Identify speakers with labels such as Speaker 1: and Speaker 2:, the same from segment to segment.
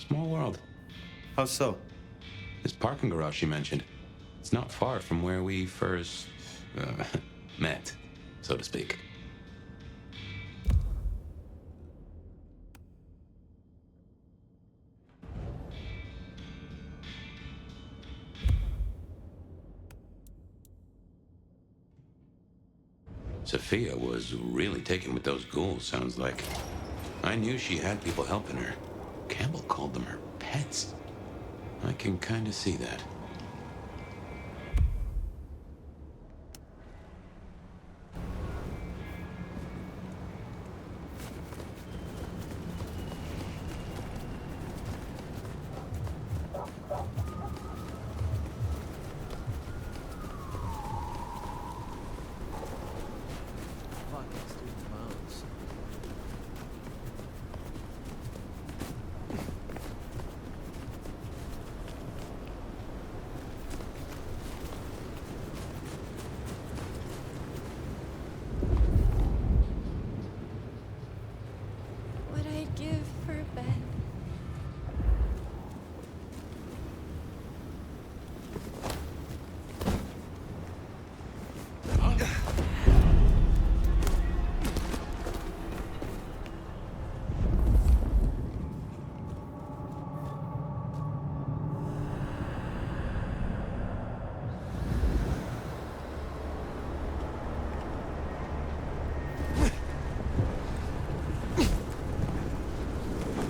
Speaker 1: Small world.
Speaker 2: How so?
Speaker 1: This parking garage you mentioned, it's not far from where we first met, so to speak. Sophia was really taken with those ghouls, sounds like. I knew she had people helping her. Campbell called them her pets. I can kind of see that.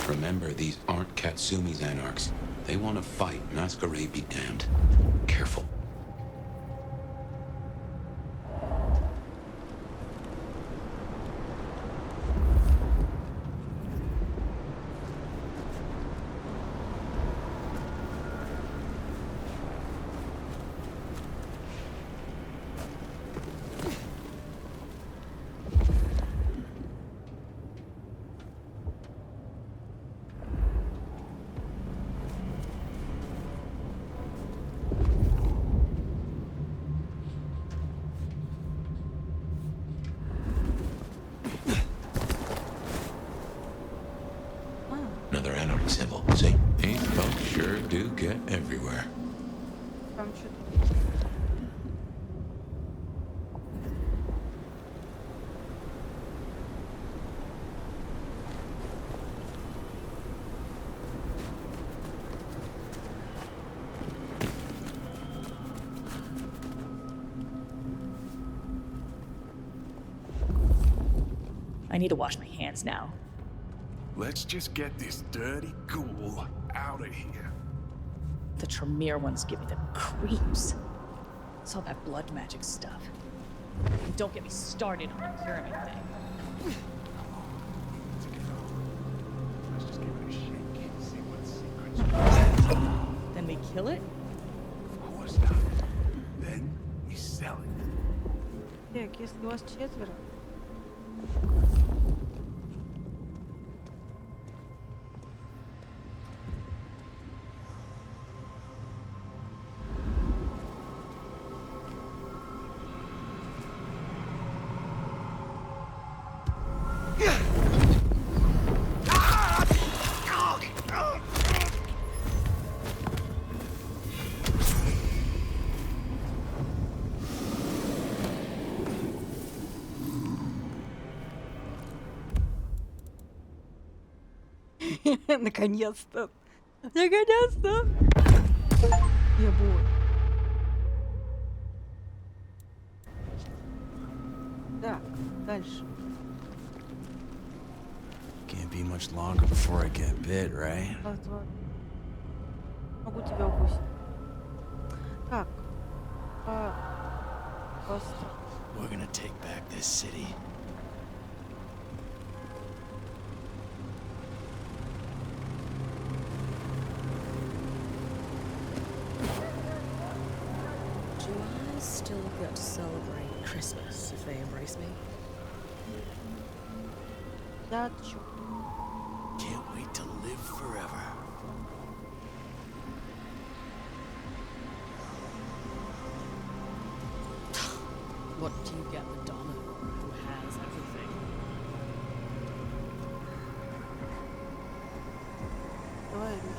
Speaker 1: Remember, these aren't Katsumi's anarchs. They want to fight. Masquerade be damned. Careful. Another anarch symbol. See? These folks sure do get everywhere.
Speaker 3: Там что-то.
Speaker 4: I need to wash my hands now.
Speaker 5: Let's just get this dirty ghoul out of here.
Speaker 4: The Tremere one's giving them creeps. It's all that blood magic stuff. And don't get me started on the pyramid thing.
Speaker 5: Let's just give it a shake. See what secrets.
Speaker 4: Then we kill it?
Speaker 5: Of course not. Then we sell it.
Speaker 3: Так, если вас четверо. Наконец-то! Наконец-то! Я бой. Так, дальше.
Speaker 2: Can't be much longer before I get bit, right?
Speaker 3: Ладно. Могу тебя укусить. Так. Просто.
Speaker 2: We're gonna take back this city.
Speaker 6: Do I still get to celebrate Christmas if they embrace me?
Speaker 3: Да, чё?
Speaker 2: Can't wait to live forever.
Speaker 6: What do you get the dominant who has everything?
Speaker 3: Давай.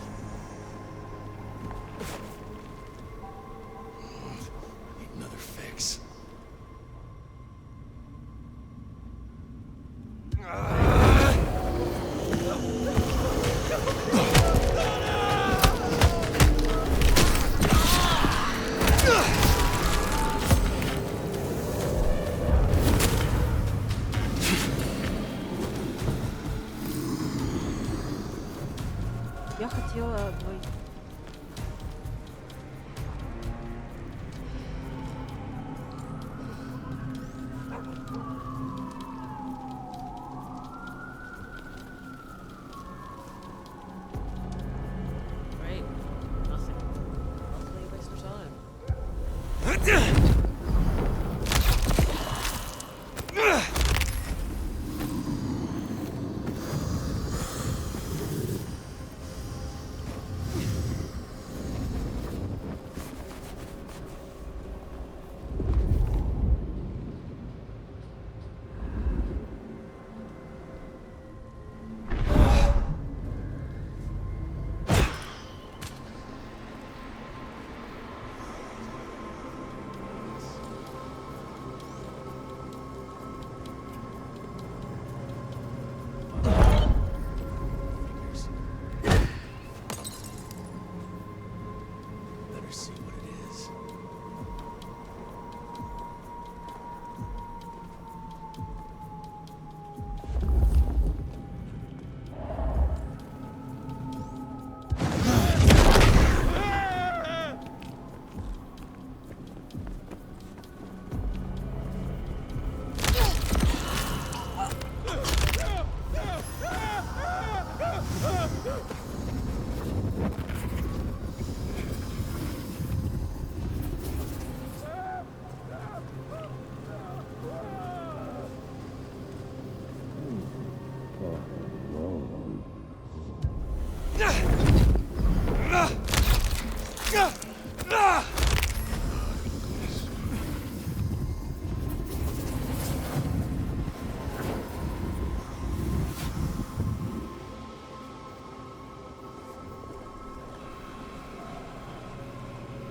Speaker 3: Я хотела двоих.
Speaker 6: Great. Nothing. Lovely waste of time.
Speaker 2: Better see what it is.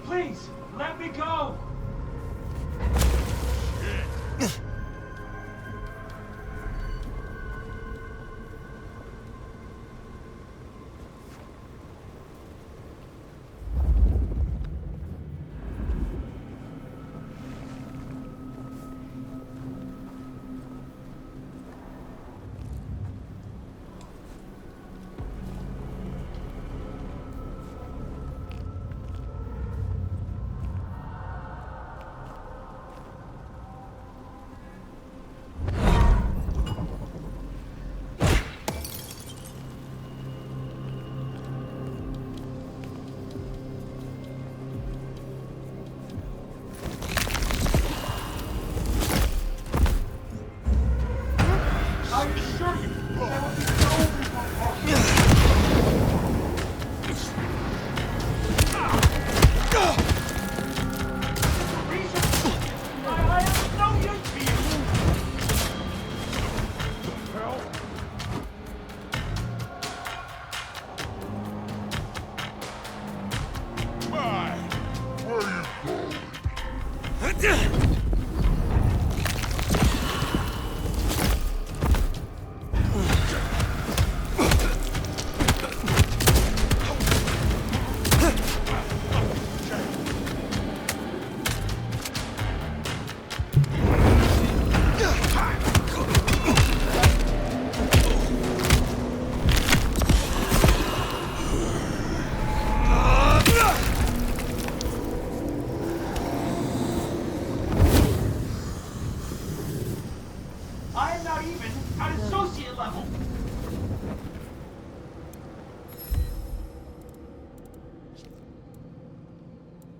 Speaker 7: Please, let me go! I assure you, there will be no I am no use to you! I am not even at associate level!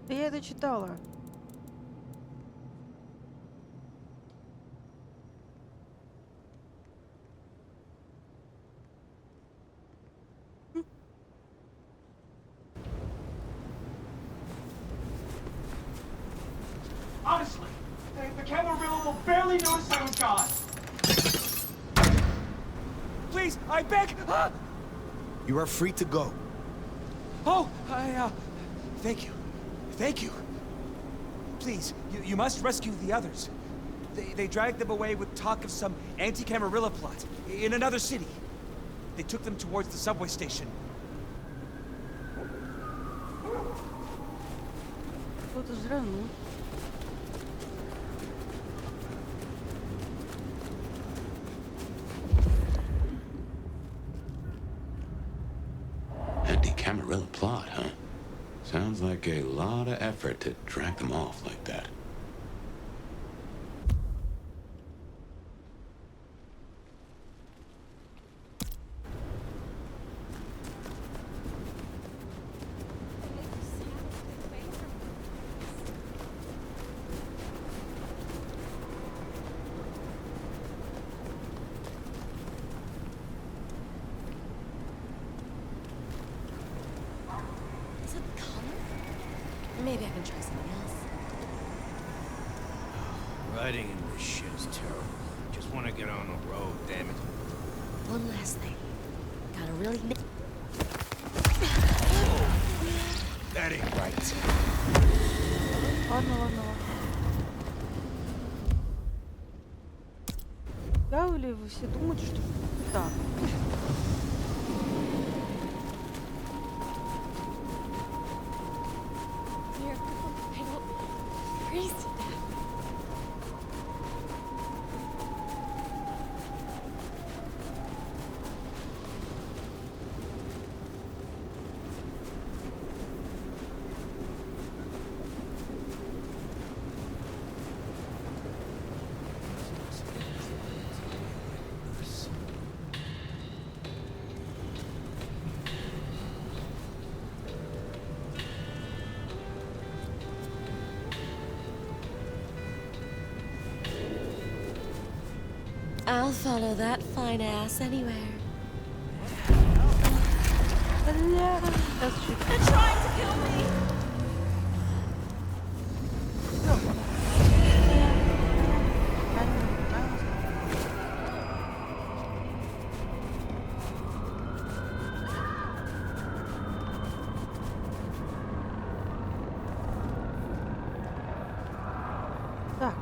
Speaker 3: Да я это читала.
Speaker 7: Honestly, the Camarilla will barely notice I was gone! Please, I beg! Ah!
Speaker 8: You are free to go.
Speaker 7: Oh, thank you. Thank you. Please, you must rescue the others. They dragged them away with talk of some anti-Camarilla plot in another city. They took them towards the subway station.
Speaker 3: Кто-то жранул.
Speaker 1: anti-Camarilla plot, huh? Sounds like a lot of effort to drag them off like that.
Speaker 6: Is it color? Maybe I can try something else.
Speaker 2: Riding in this shit is terrible. Just want to get on the road, damn it.
Speaker 6: One last thing. Gotta really.
Speaker 2: That ain't right.
Speaker 3: Ладно, ладно, ладно. Да, или вы все думаете, что так?
Speaker 6: Here, I don't freeze to death. I'll follow that fine ass anywhere.
Speaker 3: Бля, сейчас чуть.
Speaker 6: They're trying to kill me!
Speaker 3: Так.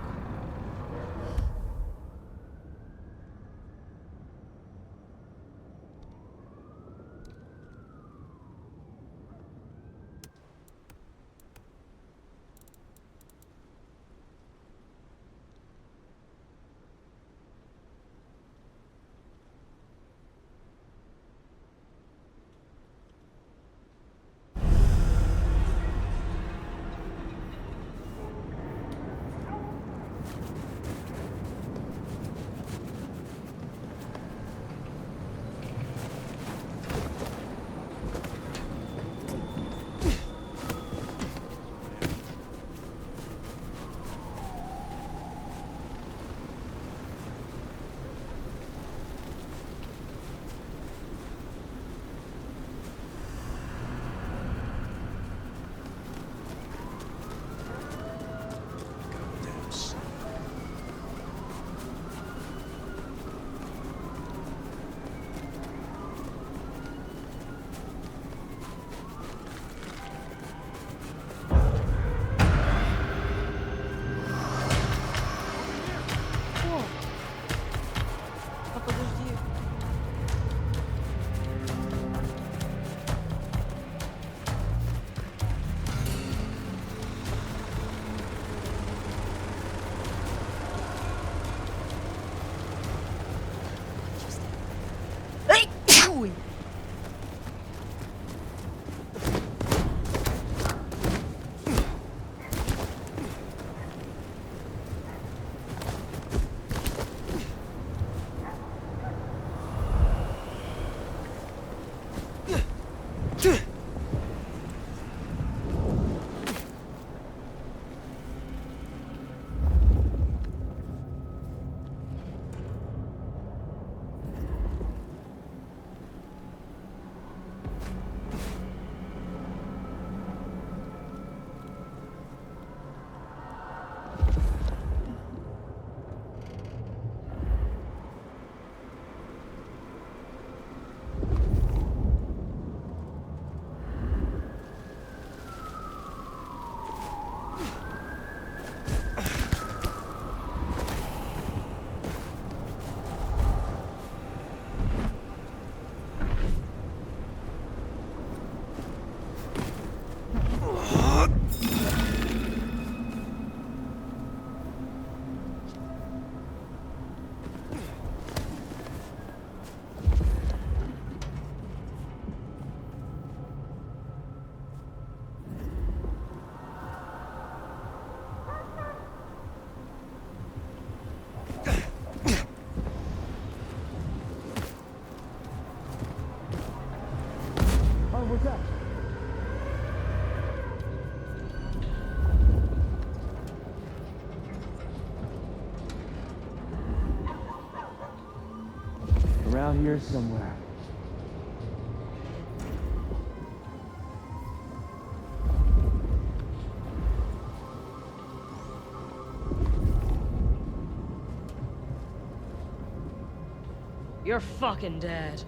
Speaker 7: Around here somewhere.
Speaker 6: You're fucking dead.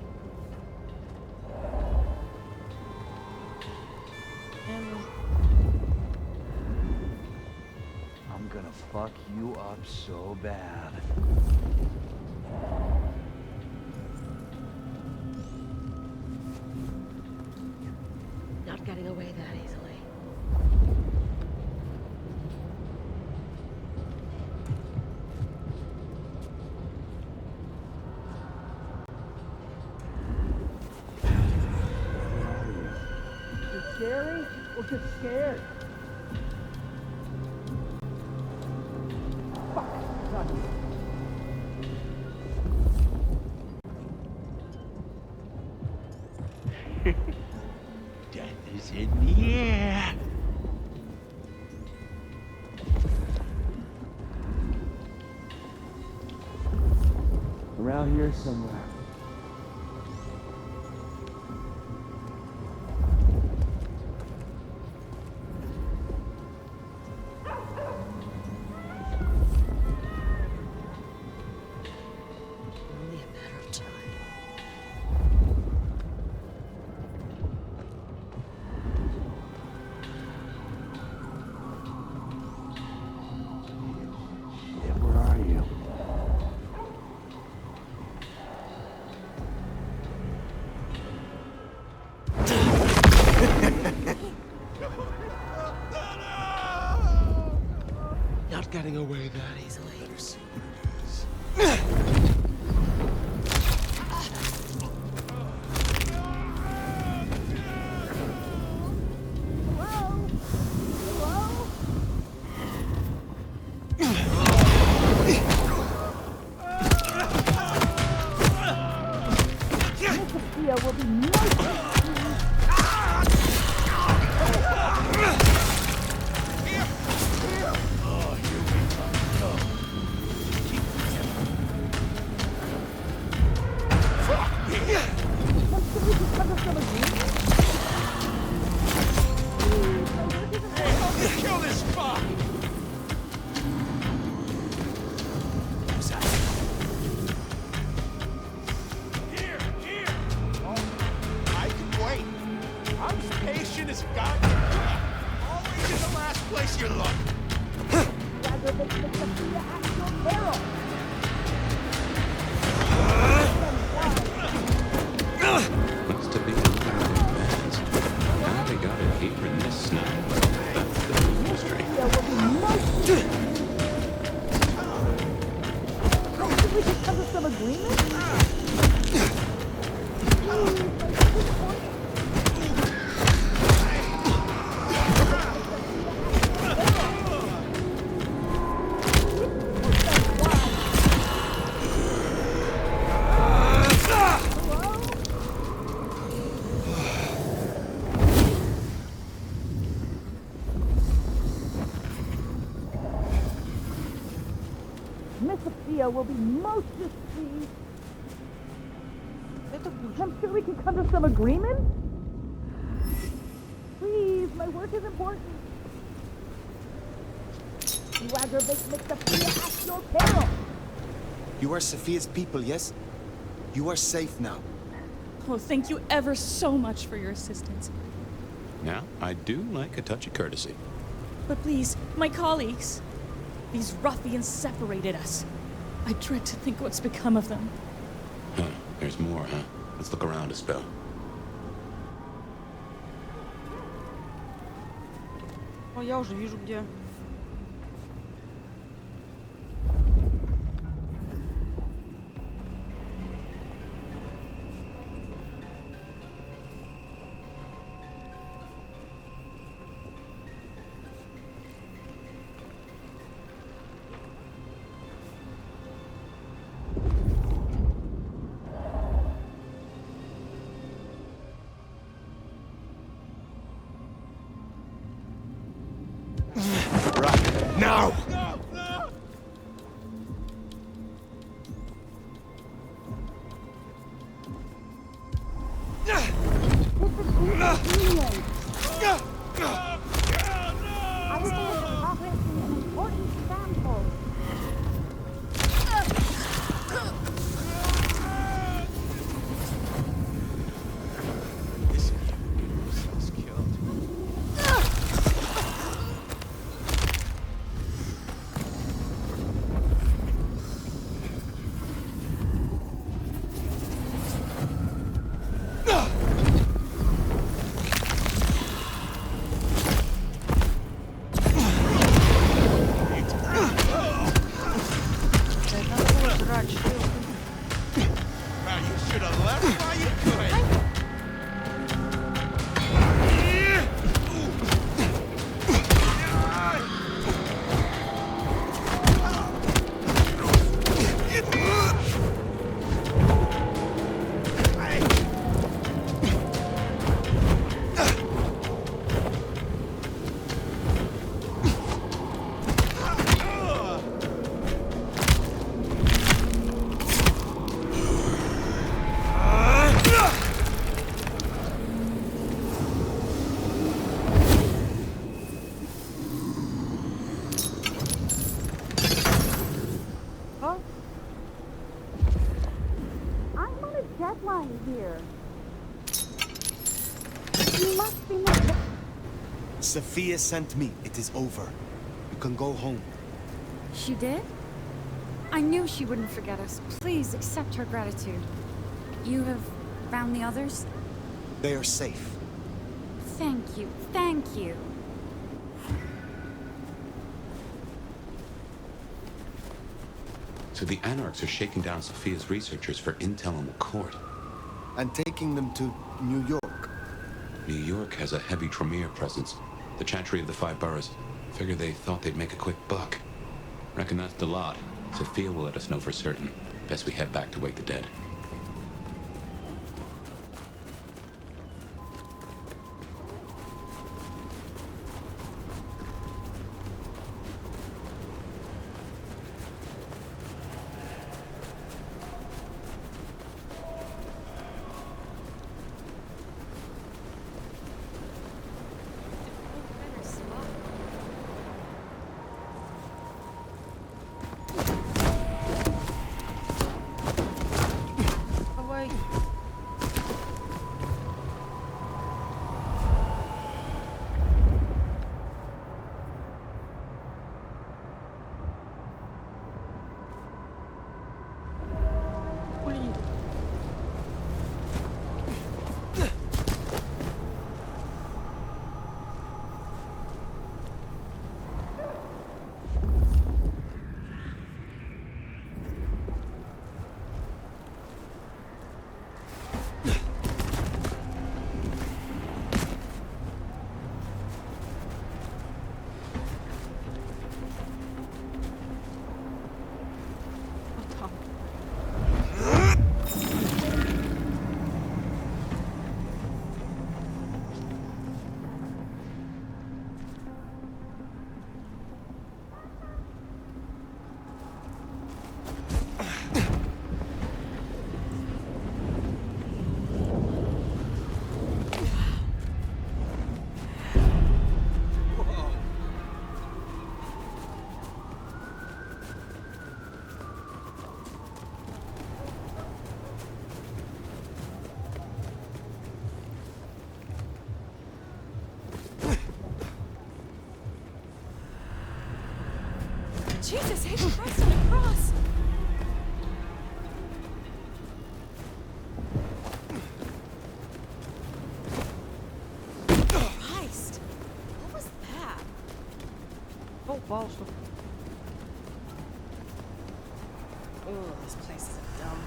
Speaker 7: I'm gonna fuck you up so bad.
Speaker 6: Not getting away that easily.
Speaker 7: Scary or just scared?
Speaker 2: Death is in the air.
Speaker 7: Around here somewhere.
Speaker 6: Only a matter of time.
Speaker 7: Yeah, where are you?
Speaker 2: Not getting away that
Speaker 6: Easily.
Speaker 2: Kill this fuck! Here! I can wait. I'm as patient as God. Always in the last place you look.
Speaker 1: Looks to be a little bit advanced. How they got it here in this snow? That's the real mystery.
Speaker 9: Miss Sophia will be most displeased.
Speaker 3: Это будет.
Speaker 9: I'm sure we can come to some agreement. Please, my work is important. You aggravate Miss Sophia at your peril.
Speaker 8: You are Sophia's people, yes? You are safe now.
Speaker 4: Oh, thank you ever so much for your assistance.
Speaker 1: Now, I do like a touch of courtesy.
Speaker 4: But please, my colleagues. These ruffians separated us. I dread to think what's become of them.
Speaker 1: Huh, there's more, huh? Let's look around a spell.
Speaker 3: О, я уже вижу, где.
Speaker 8: now!
Speaker 2: No, no!
Speaker 9: I was progressing an important sample.
Speaker 2: This is killed.
Speaker 3: Да это такой срач, что
Speaker 2: Wow, you should have left while you could.
Speaker 9: Huh? I'm on a deadline here. You must be not.
Speaker 8: Sophia sent me. It is over. You can go home.
Speaker 10: She did? I knew she wouldn't forget us. Please accept her gratitude. You have found the others?
Speaker 8: They are safe.
Speaker 10: Thank you. Thank you.
Speaker 1: So the Anarchs are shaking down Sophia's researchers for intel on the court.
Speaker 8: And taking them to New York.
Speaker 1: New York has a heavy Tremere presence. The Chantry of the Five Boroughs. Figure they thought they'd make a quick buck. Reckon that's the lot. Sophia will let us know for certain. Best we head back to wake the dead.
Speaker 3: давай. Блин. Вот там.
Speaker 10: Jesus, hit Christ on the cross! Christ! What was that?
Speaker 3: Кто упал, что ли?
Speaker 4: Oh, this place is a dump.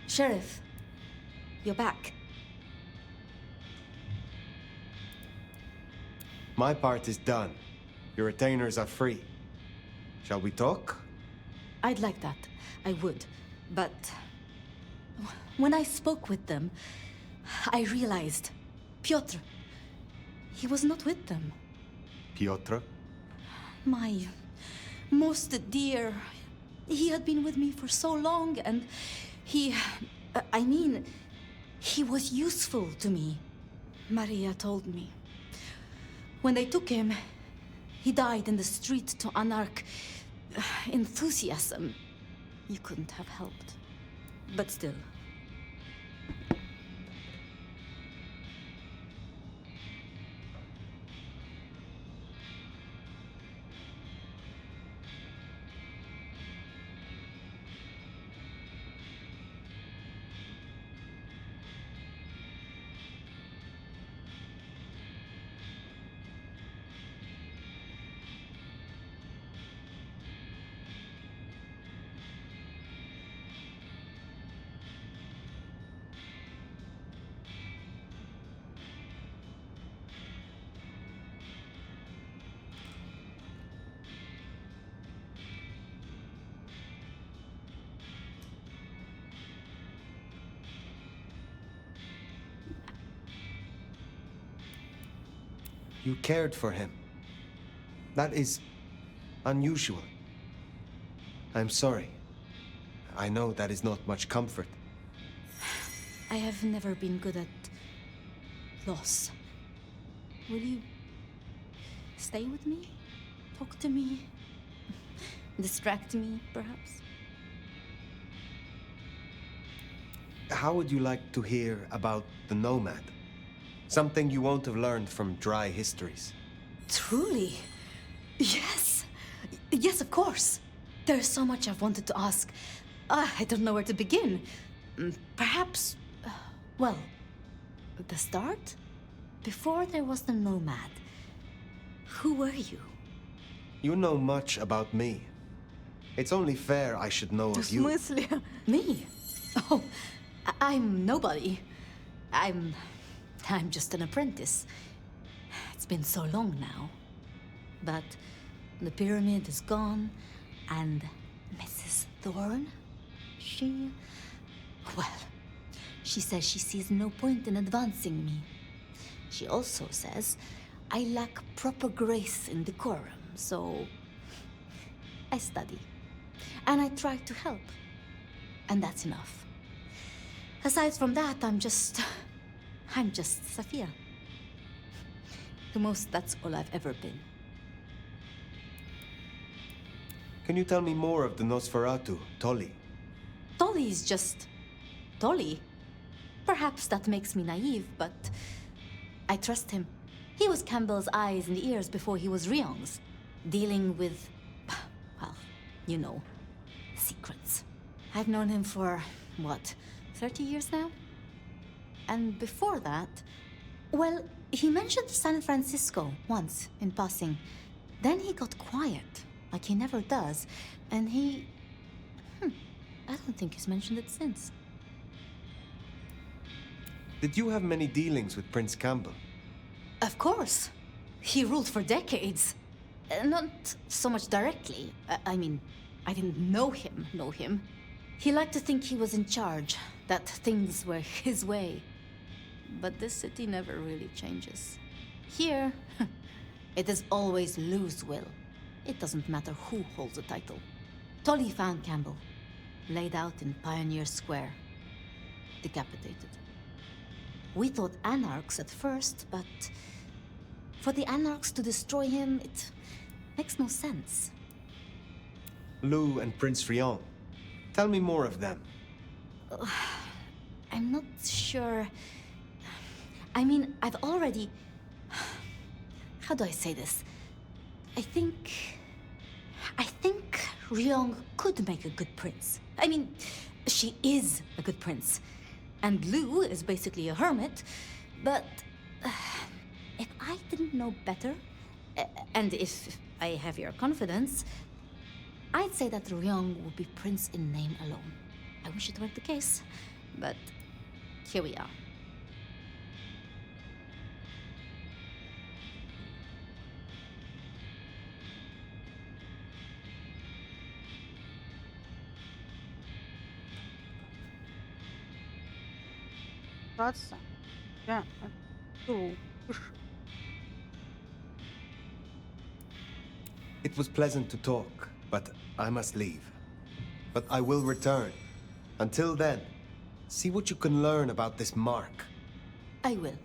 Speaker 6: Sheriff, you're back.
Speaker 8: My part is done. Your retainers are free. Shall we talk?
Speaker 11: I'd like that. I would. But when I spoke with them, I realized Piotr, he was not with them.
Speaker 8: Piotr?
Speaker 11: My most dear. He had been with me for so long, and he was useful to me. Maria told me. When they took him, he died in the street to anarch enthusiasm. You couldn't have helped. But still.
Speaker 8: You cared for him. That is unusual. I'm sorry. I know that is not much comfort.
Speaker 11: I have never been good at loss. Will you stay with me? Talk to me? Distract me, perhaps?
Speaker 8: How would you like to hear about the Nomad? Something you won't have learned from dry histories.
Speaker 11: Truly? Yes. Yes, of course. There's so much I've wanted to ask. I don't know where to begin. Perhaps, well, the start? Before there was the Nomad, who were you?
Speaker 8: You know much about me. It's only fair I should know of you.
Speaker 11: Me? Oh, I'm nobody. I'm just an apprentice. It's been so long now. But the pyramid is gone, and Mrs. Thorne, well, she says she sees no point in advancing me. She also says I lack proper grace and decorum, so I study. And I try to help. And that's enough. Aside from that, I'm just Sophia. The most, that's all I've ever been.
Speaker 8: Can you tell me more of the Nosferatu, Tolly?
Speaker 11: Tolly's just Tolly. Perhaps that makes me naive, but I trust him. He was Campbell's eyes and ears before he was Ryong's, dealing with, well, you know, secrets. I've known him for, what, 30 years now? And before that, well, he mentioned San Francisco once in passing. Then he got quiet, like he never does, and I don't think he's mentioned it since.
Speaker 8: Did you have many dealings with Prince Campbell?
Speaker 11: Of course. He ruled for decades. Not so much directly. I mean, I didn't know him. He liked to think he was in charge, that things were his way. But this city never really changes. Here, it is always Lou's will. It doesn't matter who holds the title. Tolly found Campbell, laid out in Pioneer Square, decapitated. We thought anarchs at first, but for the anarchs to destroy him, it makes no sense.
Speaker 8: Lou and Prince Rion. Tell me more of them.
Speaker 11: I'm not sure. I mean, I've already... How do I say this? I think Ryong could make a good prince. I mean, she is a good prince. And Lou is basically a hermit. But if I didn't know better, and if I have your confidence, I'd say that Ryong would be prince in name alone. I wish it weren't the case, but here we are.
Speaker 3: спускаться. Я иду.
Speaker 8: It was pleasant to talk, but I must leave. But I will return. Until then, see what you can learn about this mark.
Speaker 11: I will.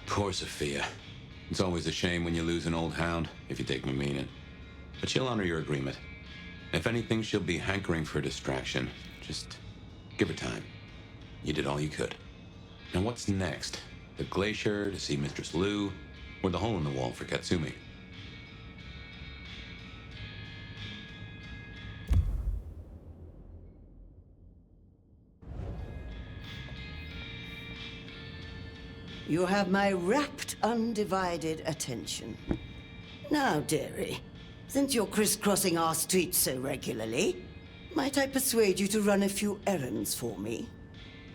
Speaker 1: Poor Sophia. It's always a shame when you lose an old hound, if you take my meaning. But she'll honor your agreement. If anything, she'll be hankering for distraction. Just give her time. You did all you could. Now what's next? The glacier to see Mistress Lou, or the hole in the wall for Katsumi?
Speaker 12: You have my rapt, undivided attention. Now, dearie, since you're crisscrossing our streets so regularly, might I persuade you to run a few errands for me?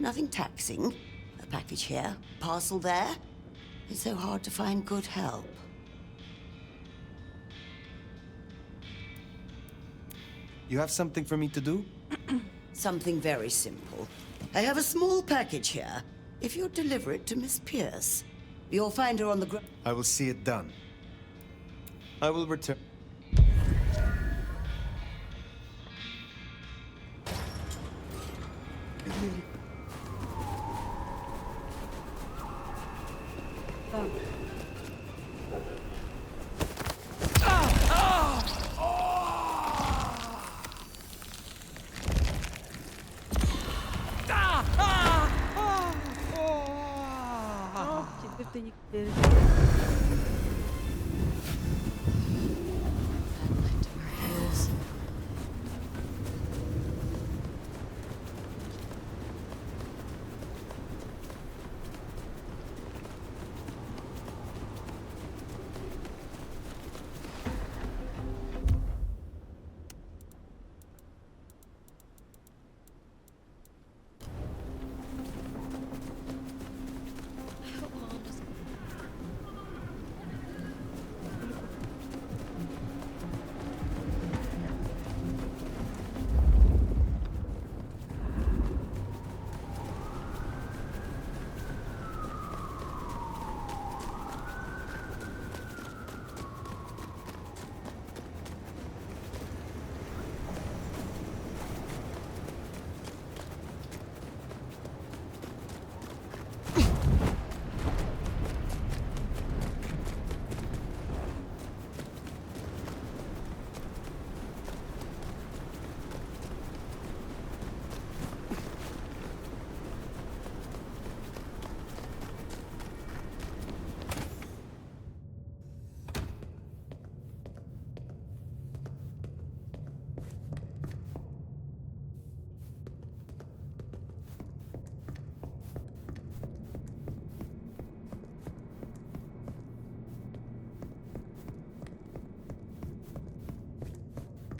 Speaker 12: Nothing taxing. A package here, parcel there. It's so hard to find good help.
Speaker 8: You have something for me to do?
Speaker 12: Something very simple. I have a small package here. If you'd deliver it to Miss Pierce, you'll find her on the ground.
Speaker 8: I will see it done. I will return.
Speaker 3: Теперь ты не теперь.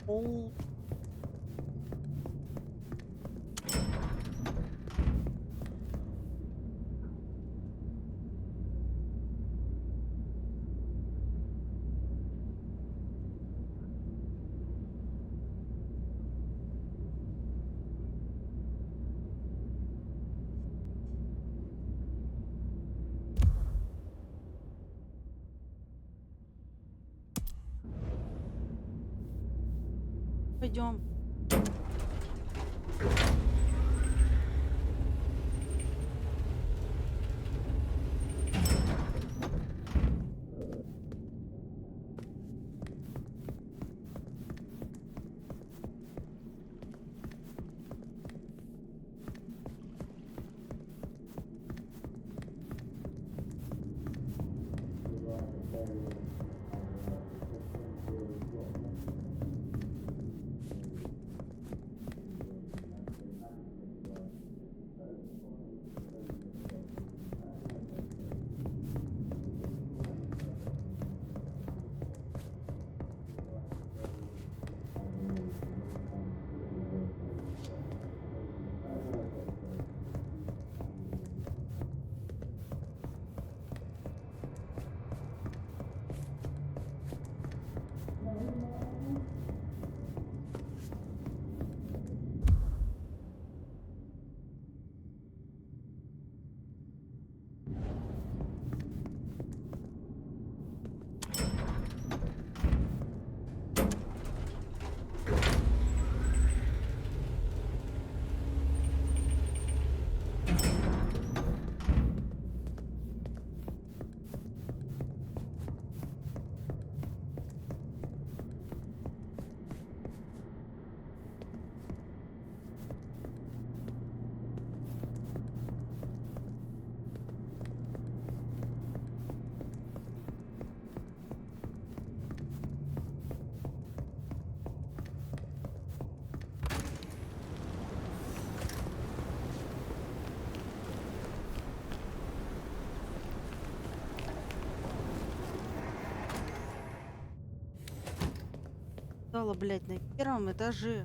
Speaker 3: О. Пойдем. Стала, блядь, на первом этаже.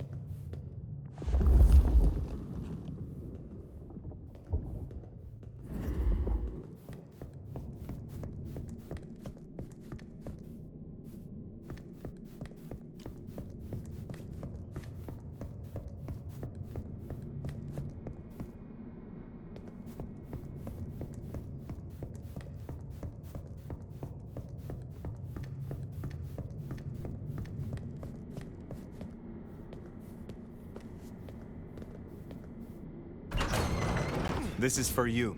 Speaker 8: This is for you.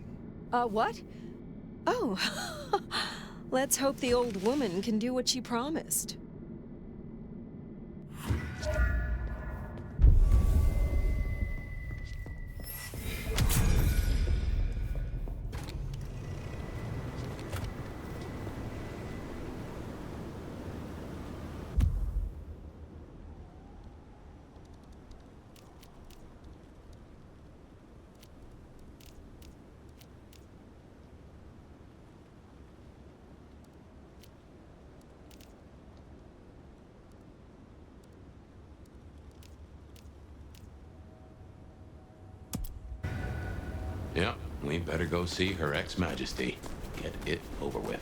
Speaker 6: What? Oh. Let's hope the old woman can do what she promised.
Speaker 1: Yeah, we better go see Her Ex-Majesty. Get it over with.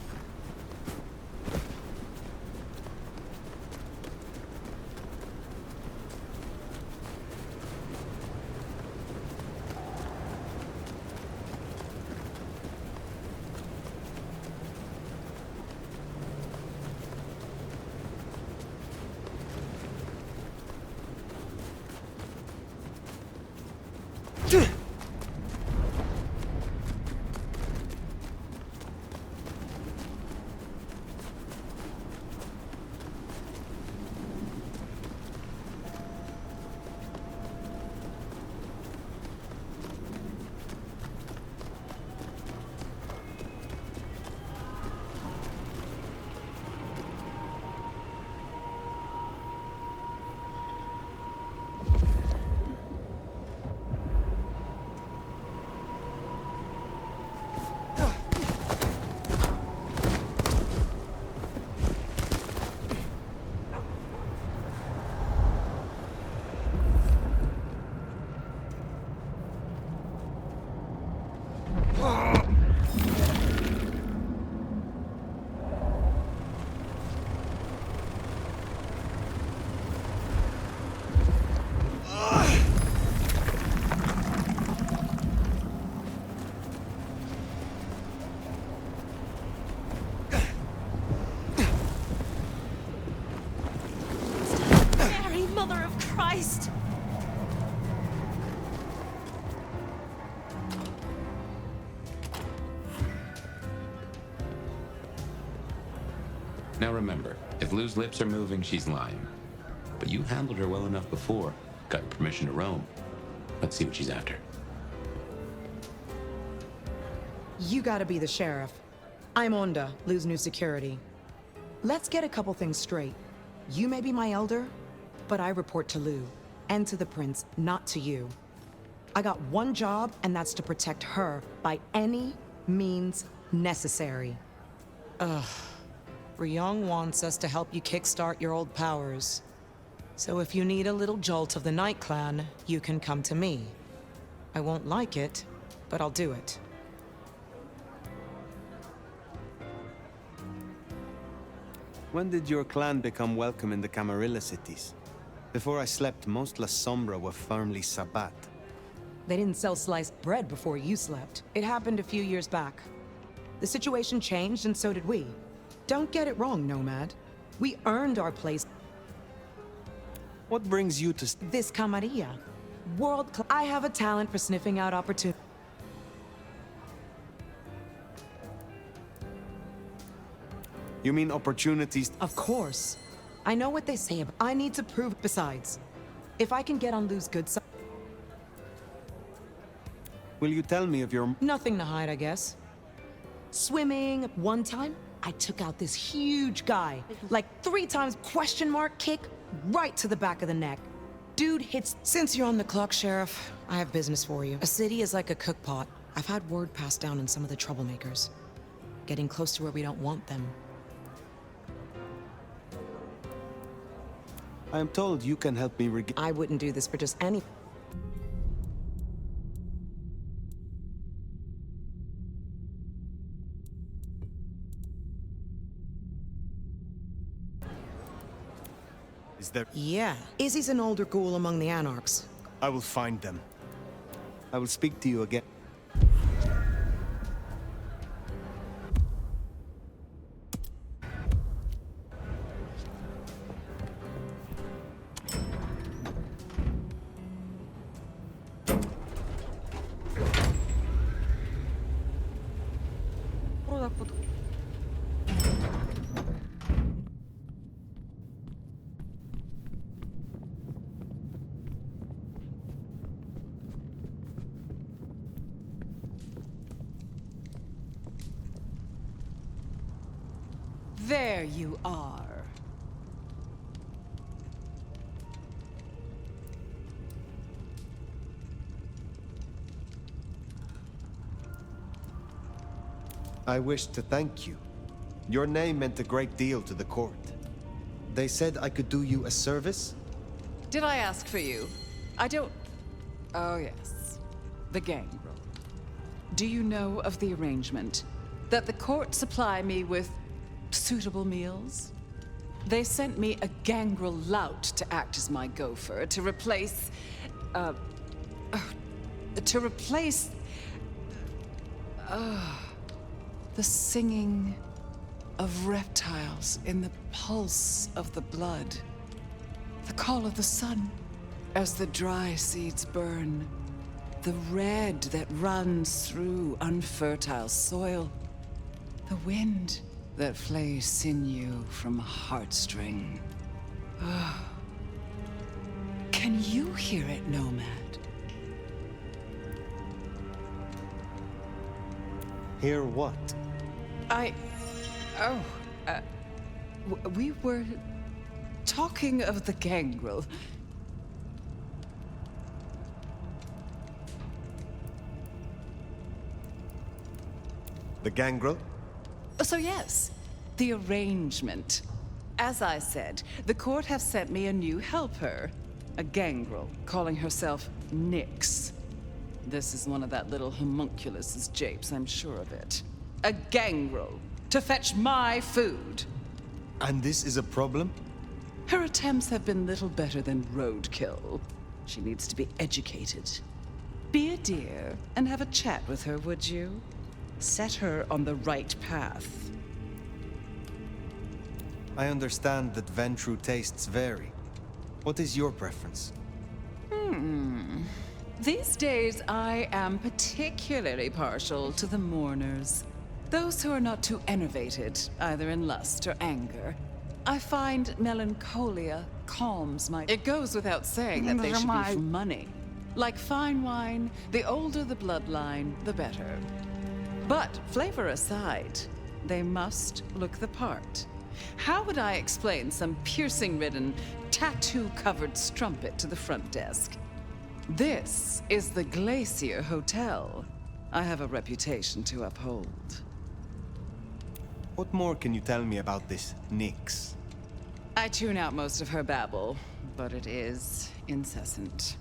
Speaker 6: Mary, Mother of Christ!
Speaker 1: Now remember, if Lou's lips are moving, she's lying. But you handled her well enough before. Got permission to roam. Let's see what she's after.
Speaker 13: You gotta be the sheriff. I'm Onda, Lou's new security. Let's get a couple things straight. You may be my elder, but I report to Lou. And to the prince, not to you. I got one job, and that's to protect her by any means necessary. Ugh. Ryong wants us to help you kickstart your old powers. So if you need a little jolt of the Night Clan, you can come to me. I won't like it, but I'll do it.
Speaker 8: When did your clan become welcome in the Camarilla cities? Before I slept, most La Sombra were firmly Sabbat.
Speaker 13: They didn't sell sliced bread before you slept. It happened a few years back. The situation changed, and so did we. Don't get it wrong, Nomad. We earned our place.
Speaker 8: What brings you to
Speaker 13: this Camarilla? World-class. I have a talent for sniffing out opportunity.
Speaker 8: You mean opportunities?
Speaker 13: Of course. I know what they say, but I need to prove. Besides, if I can get on Lou's good side...
Speaker 8: Will you tell me of your...
Speaker 13: Nothing to hide, I guess. Swimming. One time, I took out this huge guy. Like 3 times question mark kick right to the back of the neck. Dude hits... Since you're on the clock, Sheriff, I have business for you. A city is like a cook pot. I've had word passed down on some of the troublemakers. Getting close to where we don't want them.
Speaker 8: I am told you can help me
Speaker 13: I wouldn't do this for just any...
Speaker 8: Is there...
Speaker 13: Yeah. Izzy's an older ghoul among the Anarchs.
Speaker 8: I will find them. I will speak to you again.
Speaker 14: There you are.
Speaker 8: I wish to thank you. Your name meant a great deal to the court. They said I could do you a service?
Speaker 14: Did I ask for you? I don't... Oh, yes. The gangrel. Do you know of the arrangement? That the court supply me with suitable meals? They sent me a gangrel lout to act as my gopher, to replace... the singing of reptiles in the pulse of the blood. The call of the sun as the dry seeds burn. The red that runs through unfertile soil. The wind that flays sinew from a heartstring. Can you hear it, Nomad?
Speaker 8: Hear what?
Speaker 14: We were talking of the gangrel.
Speaker 8: The gangrel?
Speaker 14: So yes, the arrangement. As I said, the court have sent me a new helper. A gangrel, calling herself Nyx. This is one of that little homunculus's japes, I'm sure of it. A gangrel, to fetch my food.
Speaker 8: And this is a problem?
Speaker 14: Her attempts have been little better than roadkill. She needs to be educated. Be a dear and have a chat with her, would you? Set her on the right path.
Speaker 8: I understand that Ventru tastes vary. What is your preference?
Speaker 14: These days, I am particularly partial to the mourners. Those who are not too enervated, either in lust or anger. I find melancholia calms my... It goes without saying that they should be for money. Like fine wine, the older the bloodline, the better. But, flavor aside, they must look the part. How would I explain some piercing-ridden, tattoo-covered strumpet to the front desk? This is the Glacier Hotel. I have a reputation to uphold.
Speaker 8: What more can you tell me about this Nyx?
Speaker 14: I tune out most of her babble, but it is incessant.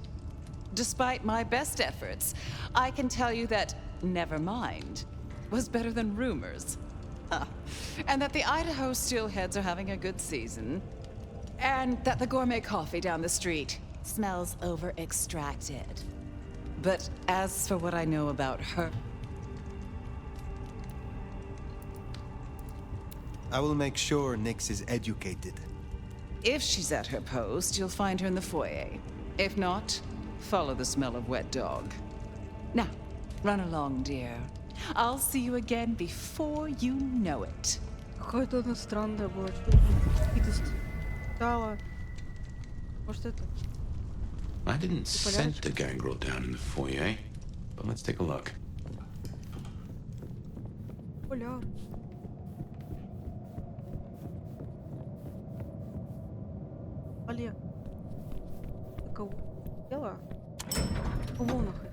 Speaker 14: Despite my best efforts, I can tell you that never mind was better than rumors. And that the Idaho steelheads are having a good season. And that the gourmet coffee down the street smells over-extracted. But as for what I know about her...
Speaker 8: I will make sure Nyx is educated.
Speaker 14: If she's at her post, you'll find her in the foyer. If not, follow the smell of wet dog. Now, run along, dear. I'll see you again before you know it.
Speaker 3: Какое-то это странное было. Какие-то стало. Может это?
Speaker 1: I didn't send the gangrel down in the foyer, but let's take a look.
Speaker 3: Поляр. Олег. Ты кого? Дела? Кого нахуй?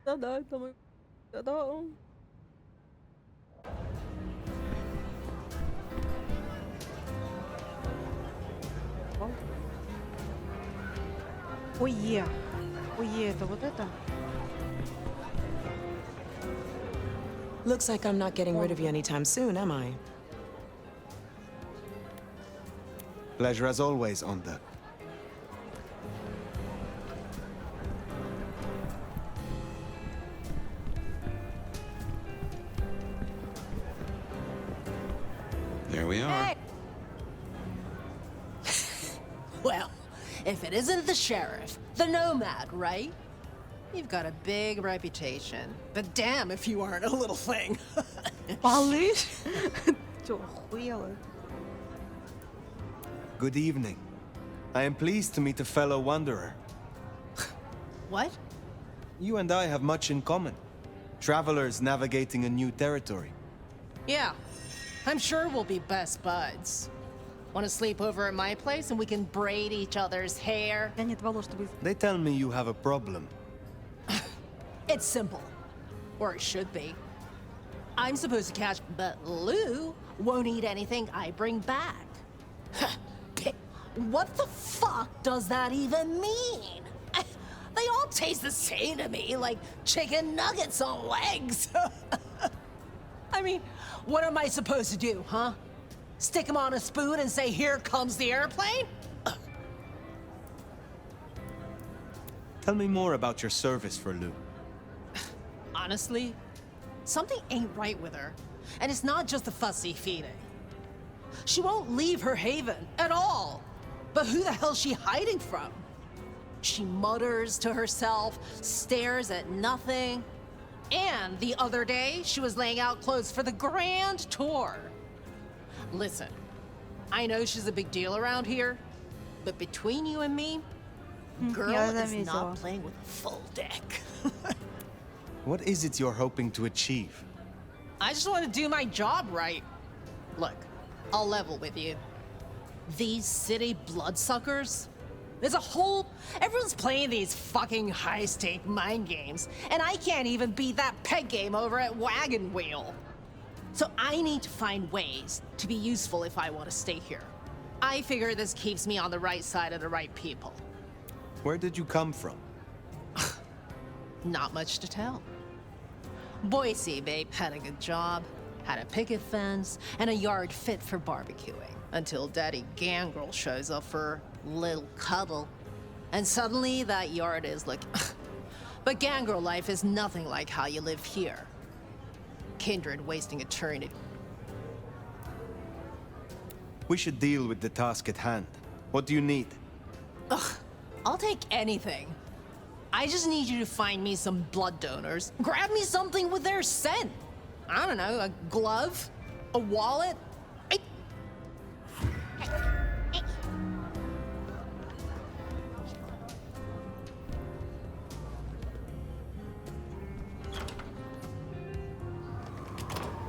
Speaker 3: Да-да, это мой... Да-да. Вау. Ое. Ое, это вот это?
Speaker 13: Looks like I'm not getting rid of you anytime soon, am I?
Speaker 8: Pleasure as always, Onda.
Speaker 1: There we are.
Speaker 15: Well, if it isn't the sheriff, the nomad, right? You've got a big reputation. But damn if you aren't a little thing.
Speaker 3: Малыш? Чё, охуела?
Speaker 8: Good evening. I am pleased to meet a fellow wanderer.
Speaker 15: What?
Speaker 8: You and I have much in common. Travelers navigating a new territory.
Speaker 15: Yeah, I'm sure we'll be best buds. Want to sleep over at my place and we can braid each other's hair?
Speaker 8: They tell me you have a problem.
Speaker 15: It's simple. Or it should be. I'm supposed to catch, but Lou won't eat anything I bring back. What the fuck does that even mean? They all taste the same to me, like chicken nuggets on legs. I mean, what am I supposed to do, huh? Stick them on a spoon and say, here comes the airplane?
Speaker 8: Tell me more about your service for Lou.
Speaker 15: Honestly, something ain't right with her. And it's not just the fussy feeding. She won't leave her haven at all. But who the hell's she hiding from? She mutters to herself, stares at nothing. And the other day, she was laying out clothes for the grand tour. Listen, I know she's a big deal around here, but between you and me, girl is not playing with a full deck.
Speaker 8: What is it you're hoping to achieve?
Speaker 15: I just want to do my job right. Look, I'll level with you. These city bloodsuckers, everyone's playing these fucking high-stake mind games, and I can't even beat that peg game over at Wagon Wheel. So I need to find ways to be useful if I want to stay here. I figure this keeps me on the right side of the right people.
Speaker 8: Where did you come from?
Speaker 15: Not much to tell. Boise, babe, had a good job, had a picket fence, and a yard fit for barbecuing. Until Daddy Gangrel shows up for a little cuddle. And suddenly that yard is like... But Gangrel life is nothing like how you live here. Kindred wasting eternity.
Speaker 8: We should deal with the task at hand. What do you need?
Speaker 15: Ugh, I'll take anything. I just need you to find me some blood donors. Grab me something with their scent. I don't know, a glove? A wallet?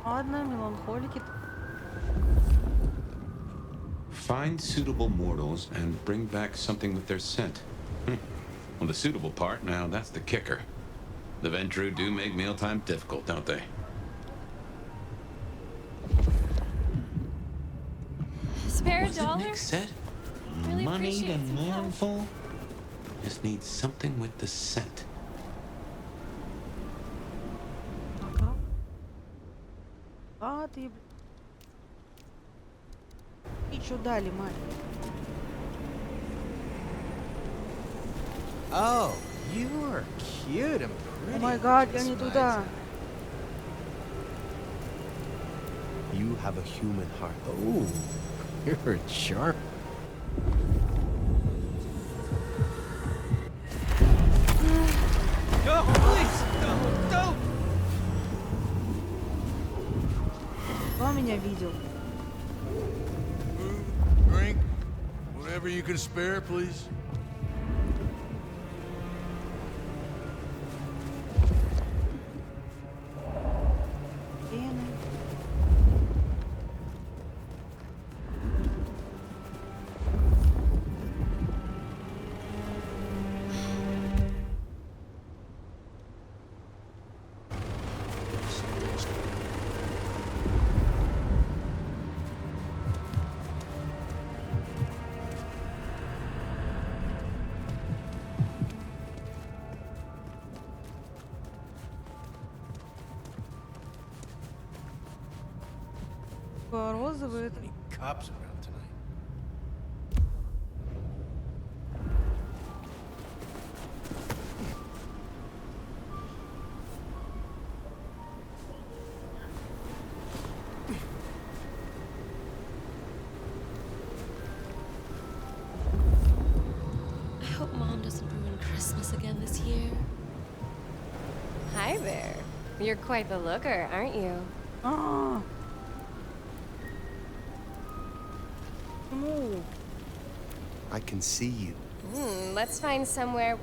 Speaker 3: Ладно, меланхолики.
Speaker 1: Find suitable mortals and bring back something with their scent. Well, the suitable part, now that's the kicker. The Ventru do make mealtime difficult, don't they?
Speaker 10: Spare
Speaker 1: What did
Speaker 10: dollar?
Speaker 1: Nick said?
Speaker 10: Really
Speaker 1: Moneyed
Speaker 10: appreciate
Speaker 1: and
Speaker 10: some help.
Speaker 1: mournful? Just need something with the scent.
Speaker 3: А ты... И чё дали, мать?
Speaker 2: Oh, you are cute and pretty.
Speaker 3: О май гад, я
Speaker 2: Miss
Speaker 3: не туда.
Speaker 2: You have a human heart. Oh, you're a charm.
Speaker 7: No, please! Don't!
Speaker 3: Кто меня видел?
Speaker 16: Drink. Whatever you can spare, please.
Speaker 3: типа розовый.
Speaker 16: Any cops around tonight?
Speaker 17: I hope Mom doesn't ruin Christmas again this year.
Speaker 18: Hi there. You're quite the looker, aren't you?
Speaker 3: А. Ну.
Speaker 8: I can see you.
Speaker 18: Let's find somewhere.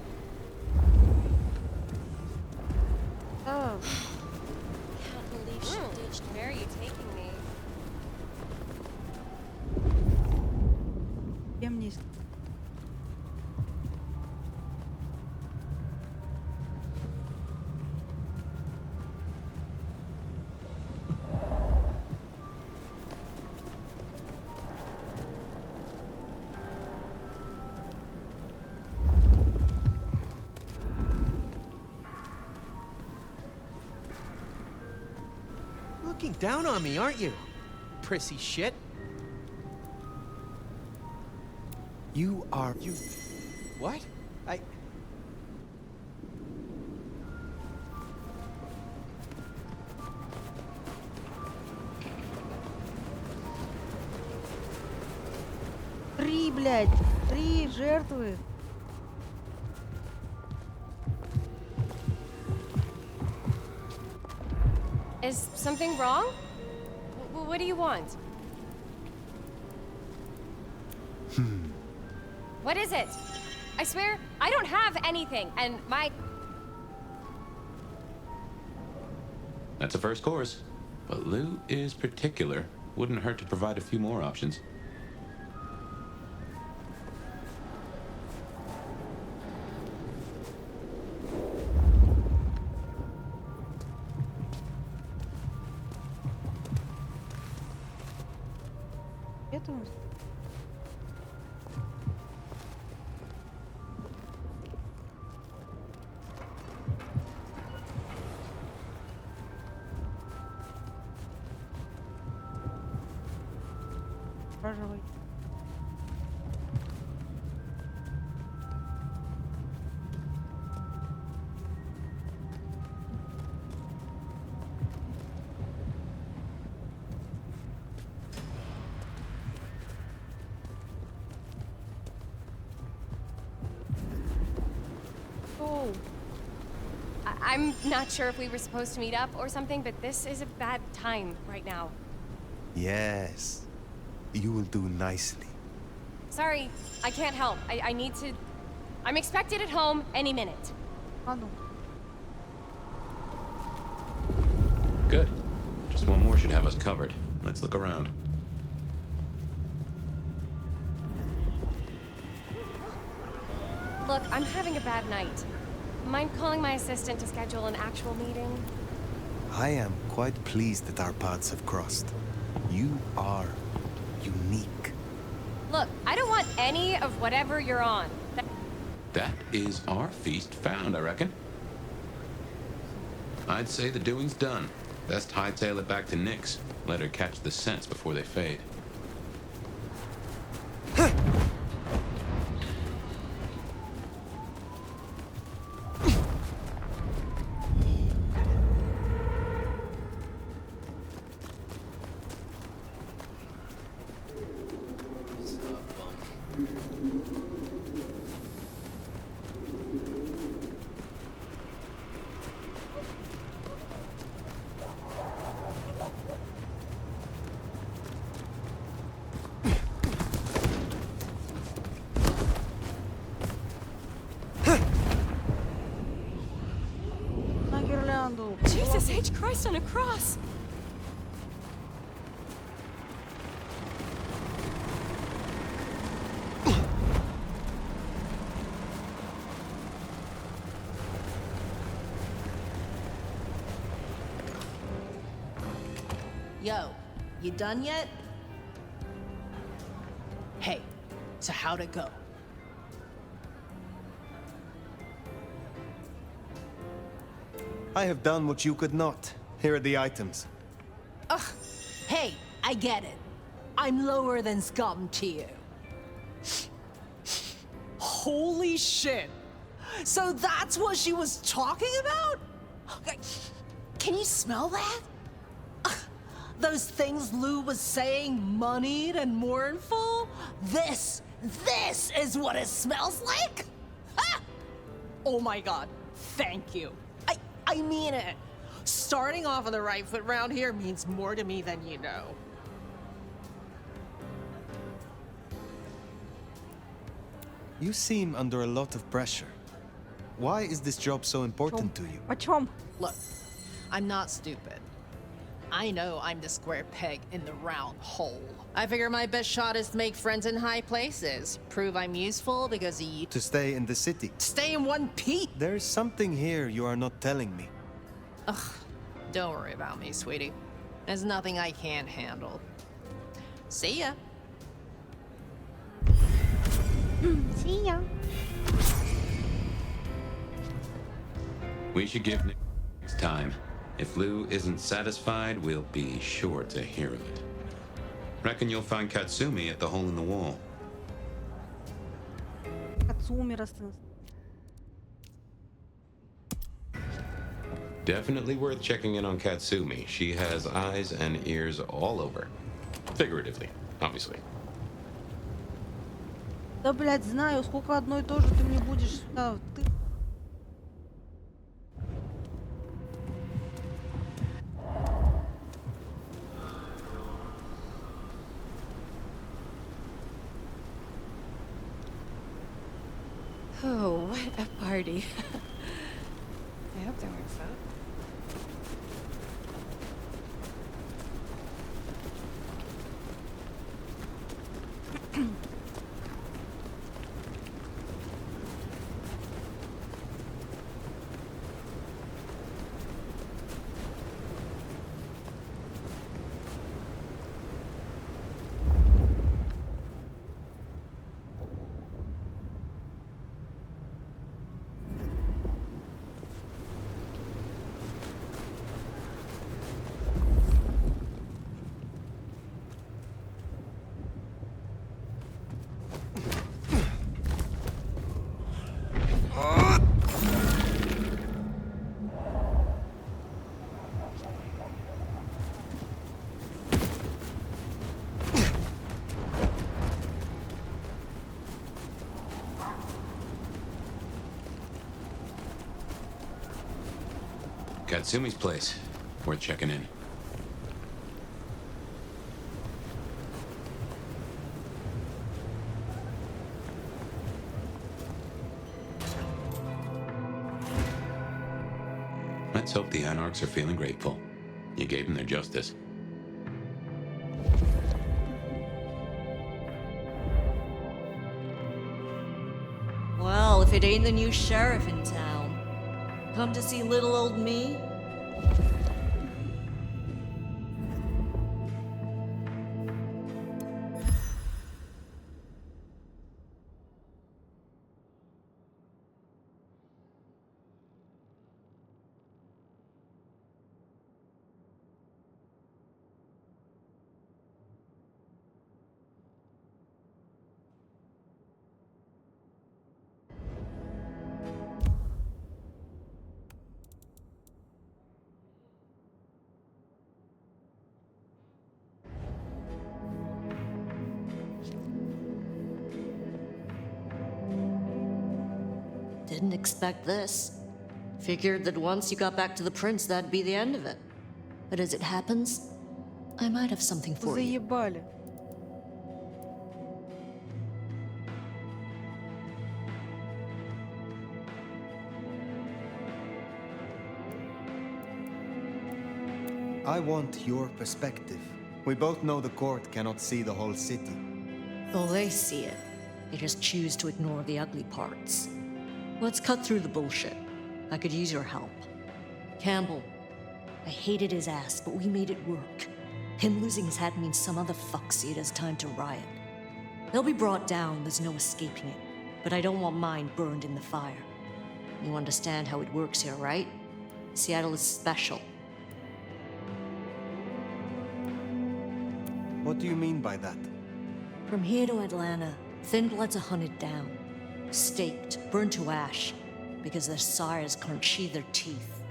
Speaker 18: Oh.
Speaker 17: Can't believe she ditched
Speaker 18: Where are you taking me?
Speaker 3: Кем не...
Speaker 2: Looking down on me, aren't you? Prissy shit.
Speaker 8: You are...
Speaker 2: You... What? I...
Speaker 3: Три, блядь! Три жертвы!
Speaker 18: Is something wrong? What do you want? What is it? I swear, I don't have anything, and my...
Speaker 1: That's a first course. But Lou is particular. Wouldn't hurt to provide a few more options.
Speaker 3: Это... Пожалуй.
Speaker 18: Oh. I'm not sure if we were supposed to meet up or something, but this is a bad time right now.
Speaker 8: Yes. You will do nicely.
Speaker 18: Sorry, I can't help. I need to... I'm expected at home any minute.
Speaker 1: Good. Just one more should have us covered. Let's look around.
Speaker 18: Look, I'm having a bad night. Mind calling my assistant to schedule an actual meeting?
Speaker 8: I am quite pleased that our paths have crossed. You are unique.
Speaker 18: Look, I don't want any of whatever you're on.
Speaker 1: That is our feast found, I reckon. I'd say the doing's done. Best hightail it back to Nyx. Let her catch the scents before they fade.
Speaker 6: Jesus H. Christ on a cross!
Speaker 15: Yo, you done yet? Hey, so how'd it go?
Speaker 8: I have done what you could not. Here are the items.
Speaker 15: Ugh, hey, I get it. I'm lower than scum to you. Holy shit! So that's what she was talking about? Can you smell that? Those things Lou was saying, moneyed and mournful? This is what it smells like? Ha! Oh my god, thank you. I mean it. Starting off on the right foot round here means more to me than you know.
Speaker 8: You seem under a lot of pressure. Why is this job so important to you?
Speaker 15: Look, I'm not stupid. I know I'm the square peg in the round hole. I figure my best shot is to make friends in high places. Prove I'm useful because you...
Speaker 8: To stay in the city.
Speaker 15: Stay in one piece!
Speaker 8: There's something here you are not telling me.
Speaker 15: Ugh, don't worry about me, sweetie. There's nothing I can't handle. See ya.
Speaker 3: See ya.
Speaker 1: We should give Nick time. If Lou isn't satisfied, we'll be sure to hear of it. Reckon you'll find Katsumi at the hole in the wall.
Speaker 3: Katsumi расстроился.
Speaker 1: Definitely worth checking in on Katsumi. She has eyes and ears all over. Figuratively, obviously.
Speaker 3: Да, блядь, знаю, сколько одно и то же ты мне будешь... Да, ты...
Speaker 4: Oh, what a party. I hope that works out.
Speaker 1: Katsumi's place. Worth checking in. Let's hope the Anarchs are feeling grateful. You gave them their justice.
Speaker 19: Well, if it ain't the new sheriff in town. Come to see little old me? Didn't expect this. Figured that once you got back to the prince, that'd be the end of it. But as it happens, I might have something for you.
Speaker 3: Заебали.
Speaker 8: I want your perspective. We both know the court cannot see the whole city.
Speaker 19: Oh, they see it. They just choose to ignore the ugly parts. Let's cut through the bullshit. I could use your help. Campbell, I hated his ass, but we made it work. Him losing his hat means some other fuck see it as time to riot. They'll be brought down, there's no escaping it. But I don't want mine burned in the fire. You understand how it works here, right? Seattle is special.
Speaker 8: What do you mean by that?
Speaker 19: From here to Atlanta, thin bloods are hunted down, staked, burned to ash, because their sires can't sheathe their teeth.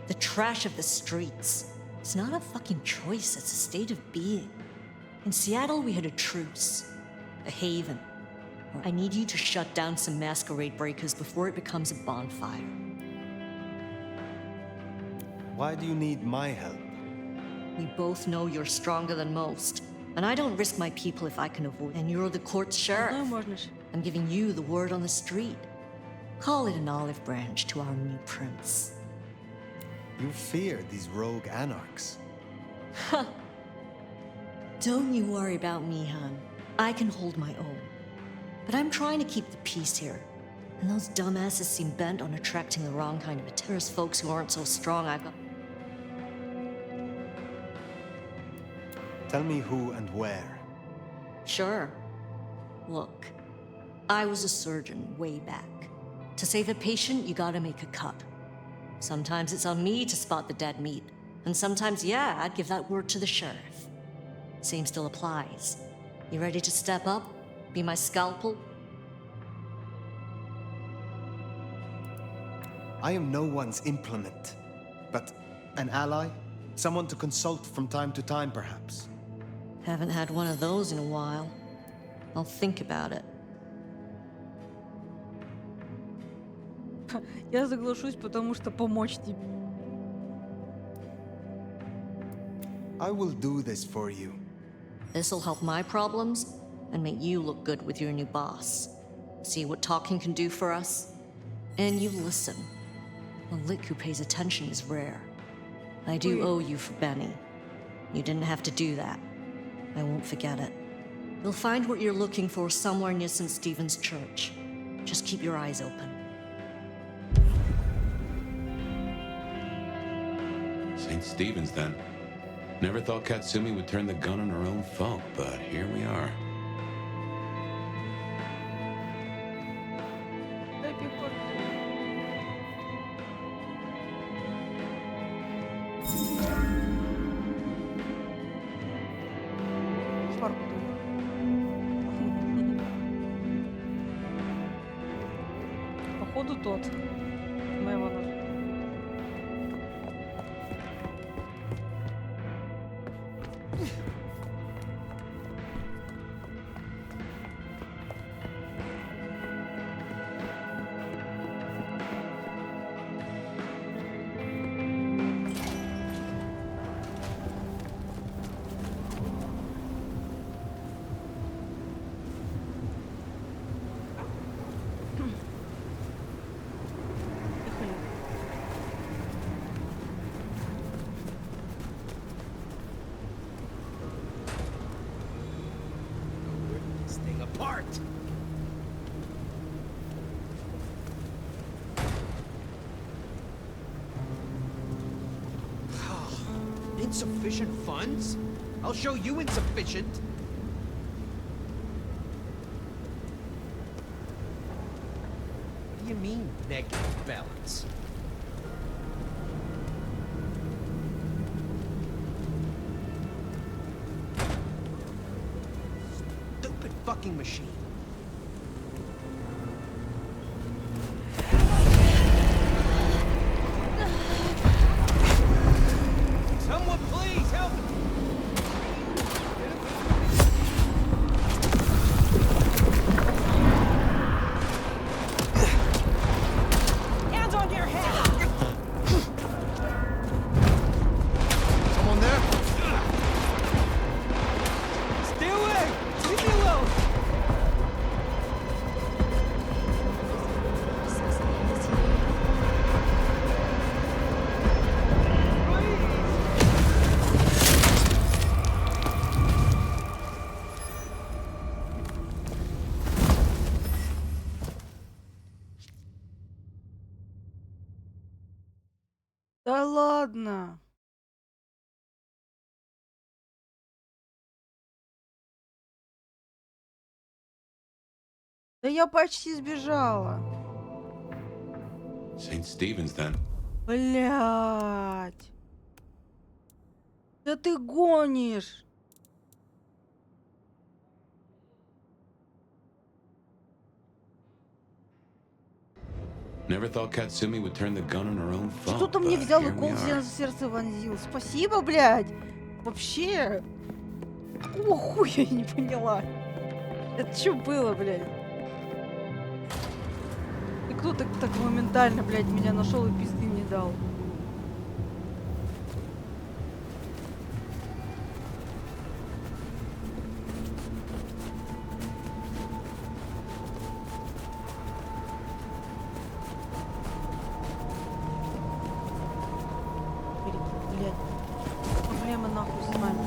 Speaker 19: The trash of the streets. It's not a fucking choice, it's a state of being. In Seattle, we had a truce, a haven. I need you to shut down some masquerade breakers before it becomes a bonfire.
Speaker 8: Why do you need my help?
Speaker 19: We both know you're stronger than most, and I don't risk my people if I can avoid. And you're the court's sheriff. I'm giving you the word on the street. Call it an olive branch to our new prince.
Speaker 8: You fear these rogue anarchs.
Speaker 19: Ha! Don't you worry about me, hon. I can hold my own. But I'm trying to keep the peace here. And those dumbasses seem bent on attracting the wrong kind of attention. There's folks who aren't so strong, I've got...
Speaker 8: Tell me who and where.
Speaker 19: Sure. Look, I was a surgeon way back. To save a patient, you gotta make a cut. Sometimes it's on me to spot the dead meat. And sometimes, yeah, I'd give that word to the sheriff. Same still applies. You ready to step up? Be my scalpel?
Speaker 8: I am no one's implement, but an ally? Someone to consult from time to time, perhaps.
Speaker 19: Haven't had one of those in a while. I'll think about it.
Speaker 3: Я соглашусь, потому что помочь тебе.
Speaker 8: I will do this for you.
Speaker 19: This'll help my problems and make you look good with your new boss. See what talking can do for us? And you listen. A lick who pays attention is rare. I do owe you for Benny. You didn't have to do that. I won't forget it. You'll find what you're looking for somewhere near St. Stephen's Church. Just keep your eyes open.
Speaker 1: St. Stephen's, then. Never thought Katsumi would turn the gun on her own folk, but here we are.
Speaker 3: Походу тот. Мэвана.
Speaker 2: Apart. Insufficient funds? I'll show you insufficient. What do you mean, negative balance? Stupid fucking machine. Someone please help me!
Speaker 15: Hands on your head!
Speaker 2: Someone there?
Speaker 7: Stay away! Leave me alone!
Speaker 3: Да ладно. Да я почти сбежала.
Speaker 1: St. Stephen's, then.
Speaker 3: Блять. Да ты гонишь.
Speaker 1: Never thought Katsumi would turn the gun on her own phone.
Speaker 3: Что-то мне взял и
Speaker 1: here we
Speaker 3: кол
Speaker 1: are.
Speaker 3: себе в сердце вонзил. Спасибо, блядь. Вообще. Какого хуя я не поняла? Это что было, блядь? И кто так моментально, блядь, меня нашел и пизды мне дал? Блядь. Проблема нахуй с нами.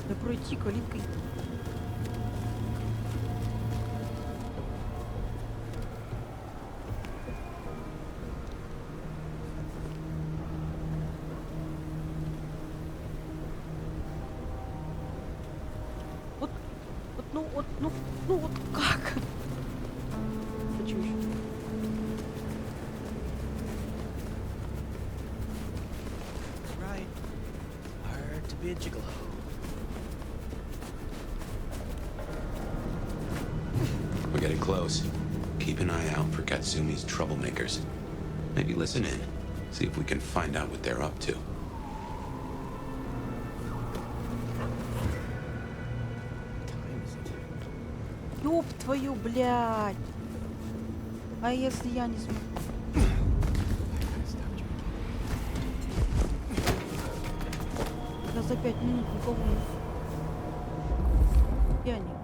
Speaker 3: Да пройти калиткой. Ну вот как? Хочу еще.
Speaker 2: Right. Hard to be a gigolo.
Speaker 1: We're getting close. Keep an eye out for Katsumi's troublemakers. Maybe listen in. See if we can find out what they're up to.
Speaker 3: Ёб твою, блядь. А если я не смогу? Да за 5 минут никого не... Я не.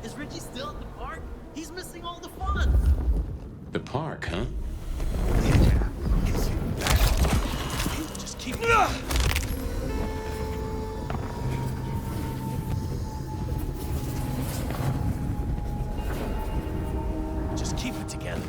Speaker 2: Is Richie still at the park? He's missing all the fun.
Speaker 1: The park, huh?
Speaker 2: Just keep. Just keep it together.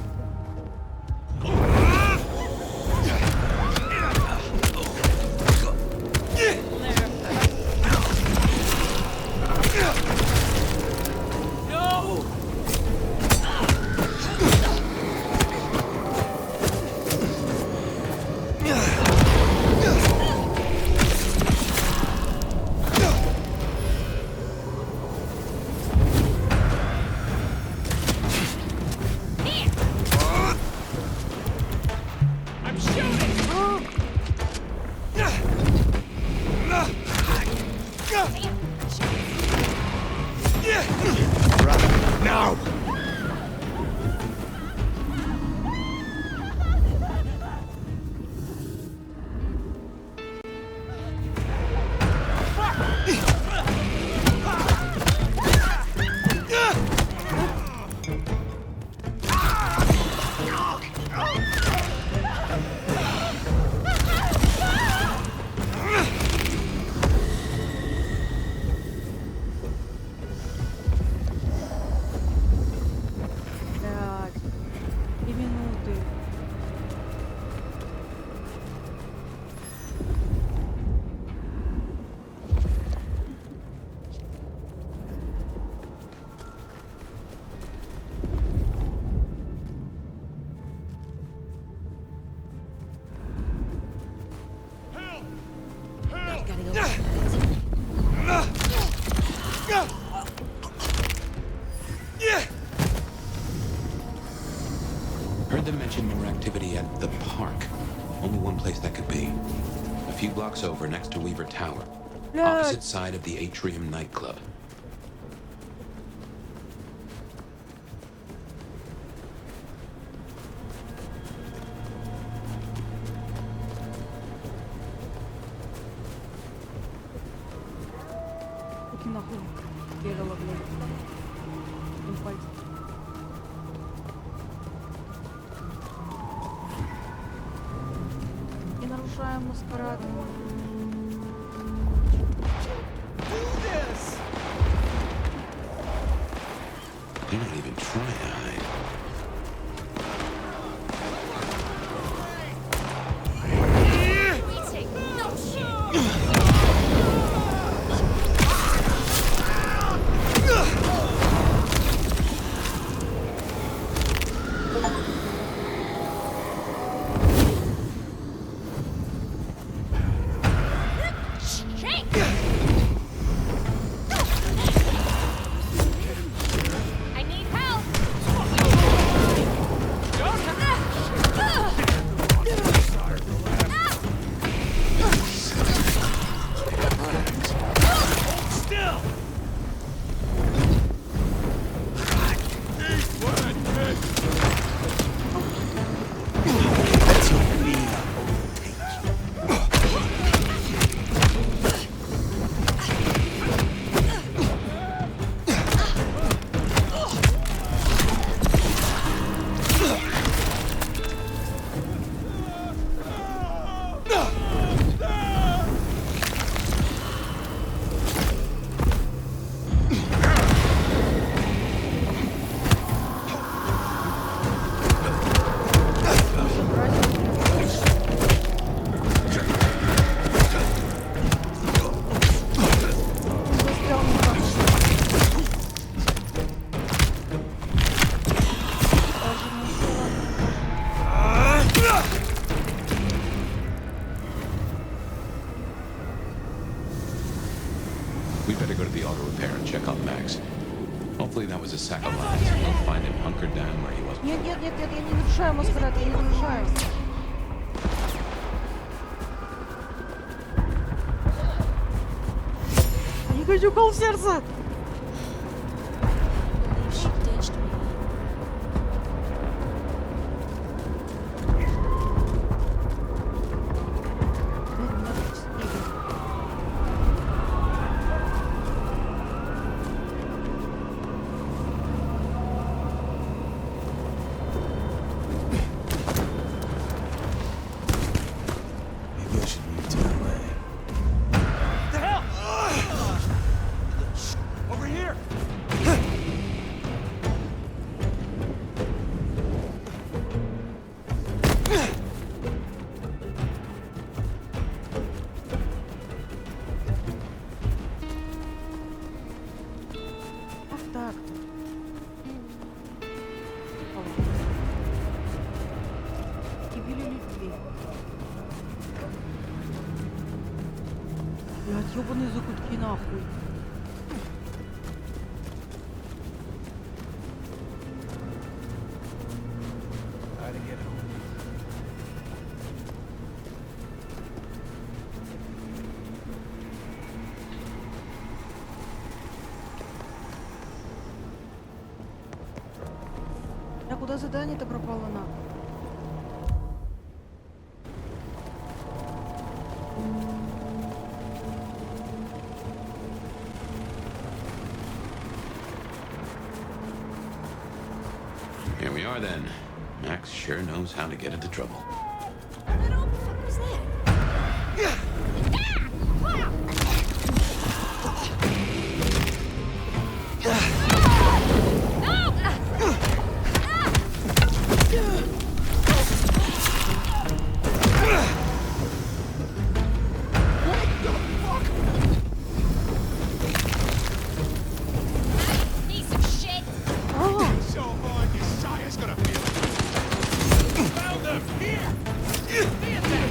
Speaker 5: Now!
Speaker 3: Блядь. 2 минуты.
Speaker 1: Heard them mention more activity at the park. Only one place that could be. A few blocks over next to Weaver Tower. Opposite side of the Atrium nightclub.
Speaker 3: Руки нахуй. Бегала, блядь. Им пальцы. Не нарушаем маскарад.
Speaker 2: Do this!
Speaker 18: I need help.
Speaker 2: Still!
Speaker 1: We better go to the auto repair and check on Max. Hopefully that was a sack of lies and we'll find him hunkered down where he was.
Speaker 3: Нет, я не нарушаю, Masquerade, я не нарушаю. Я не хочу укол в сердце!
Speaker 17: She ditched me.
Speaker 5: Maybe I should move to LA.
Speaker 2: The hell? Over here!
Speaker 3: Ах так. Гибели людей. Блядь, ёбаные закутки нахуй.
Speaker 2: How to get home.
Speaker 3: А куда задание-то пропало нахуй?
Speaker 1: Here we are then. Max sure knows how to get into trouble.
Speaker 18: Piece of shit.
Speaker 2: So hard, Messiah's gonna feel it. Found them! Here! Be at that!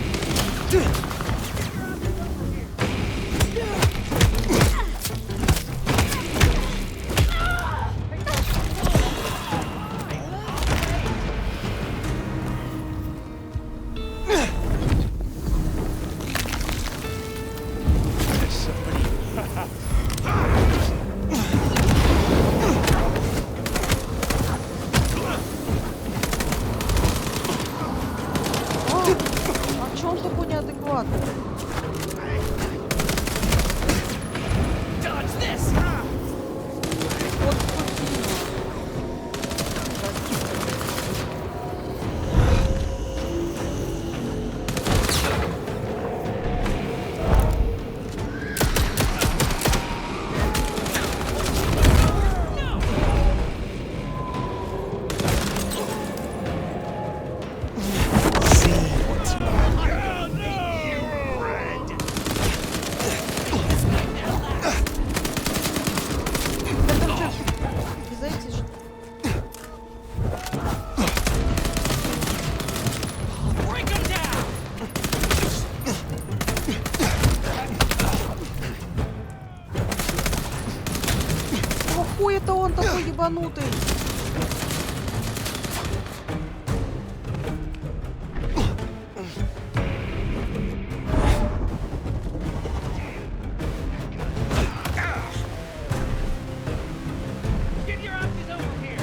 Speaker 3: А чё он такой неадекватный?
Speaker 2: Dodge this!
Speaker 3: Вот скотина.
Speaker 2: Oh, no!
Speaker 3: ебанутый.
Speaker 2: Get your asses over here!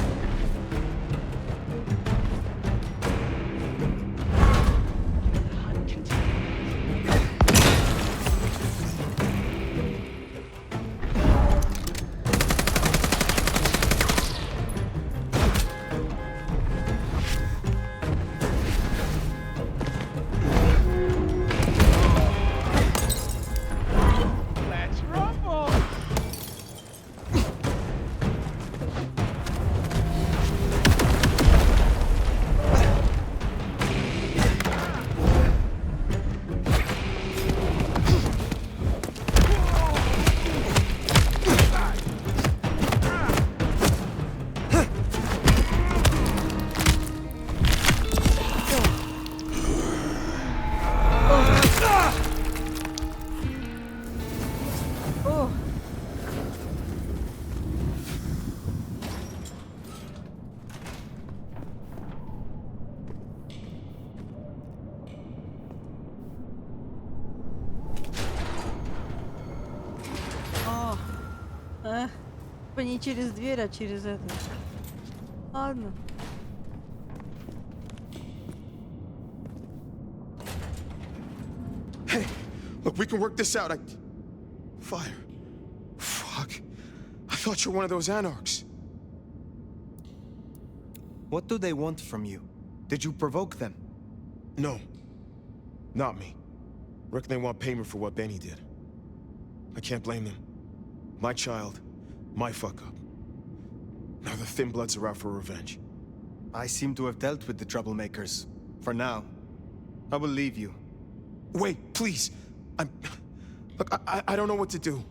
Speaker 2: Let's rumble!
Speaker 3: О. О. Типа не через дверь, а через это. Ладно.
Speaker 20: Hey, look, we can work this out. Fire. Fuck. I thought you were one of those anarchs.
Speaker 8: What do they want from you? Did you provoke them?
Speaker 20: No. Not me. Reckon they want payment for what Benny did. I can't blame them. My child, my fuck-up. Now the Thin Bloods are out for revenge.
Speaker 8: I seem to have dealt with the troublemakers. For now. I will leave you.
Speaker 20: Wait, please. Look, I don't know what to do.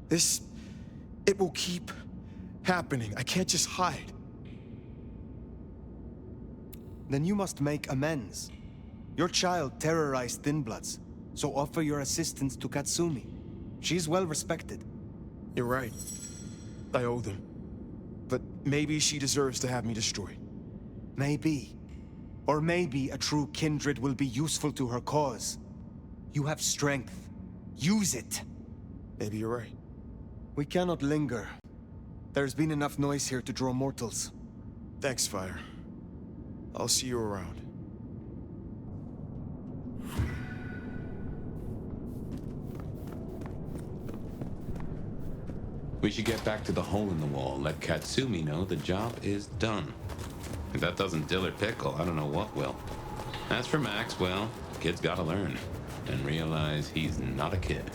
Speaker 20: It will keep happening. I can't just hide.
Speaker 8: Then you must make amends. Your child terrorized Thin Bloods, so offer your assistance to Katsumi. She's well respected.
Speaker 20: You're right. I owe them. But maybe she deserves to have me destroyed.
Speaker 8: Maybe. Or maybe a true kindred will be useful to her cause. You have strength. Use it.
Speaker 20: Maybe you're right.
Speaker 8: We cannot linger. There's been enough noise here to draw mortals.
Speaker 20: Thanks, Fire. I'll see you around.
Speaker 1: We should get back to the hole in the wall, let Katsumi know the job is done. If that doesn't dill or pickle, I don't know what will. As for Max, well, kid's gotta learn and realize he's not a kid.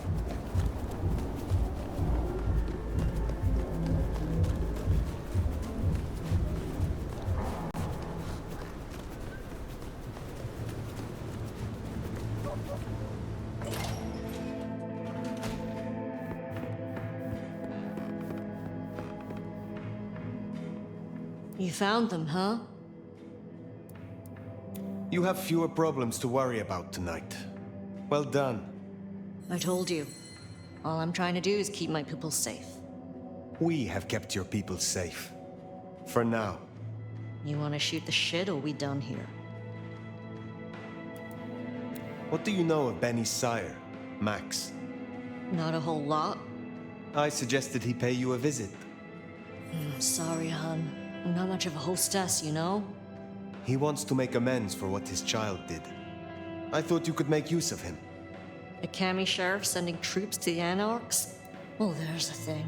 Speaker 19: You found them, huh?
Speaker 8: You have fewer problems to worry about tonight. Well done.
Speaker 19: I told you. All I'm trying to do is keep my people safe.
Speaker 8: We have kept your people safe. For now.
Speaker 19: You want to shoot the shit, or we done here?
Speaker 8: What do you know of Benny's sire, Max?
Speaker 19: Not a whole lot.
Speaker 8: I suggested he pay you a visit.
Speaker 19: Sorry, hon. I'm not much of a hostess, you know?
Speaker 8: He wants to make amends for what his child did. I thought you could make use of him.
Speaker 19: A Kami sheriff sending troops to the Anarchs? Well, there's a thing.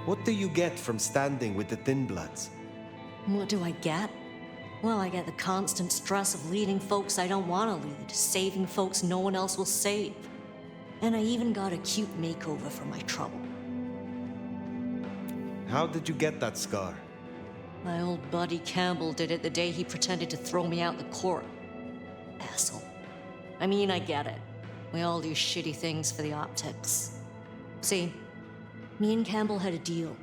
Speaker 8: What do you get from standing with the Thin Bloods?
Speaker 19: What do I get? Well, I get the constant stress of leading folks I don't want to lead, saving folks no one else will save. And I even got a cute makeover for my trouble.
Speaker 8: How did you get that scar?
Speaker 19: My old buddy Campbell did it the day he pretended to throw me out the court. Asshole. I mean, I get it. We all do shitty things for the optics. See, me and Campbell had a deal.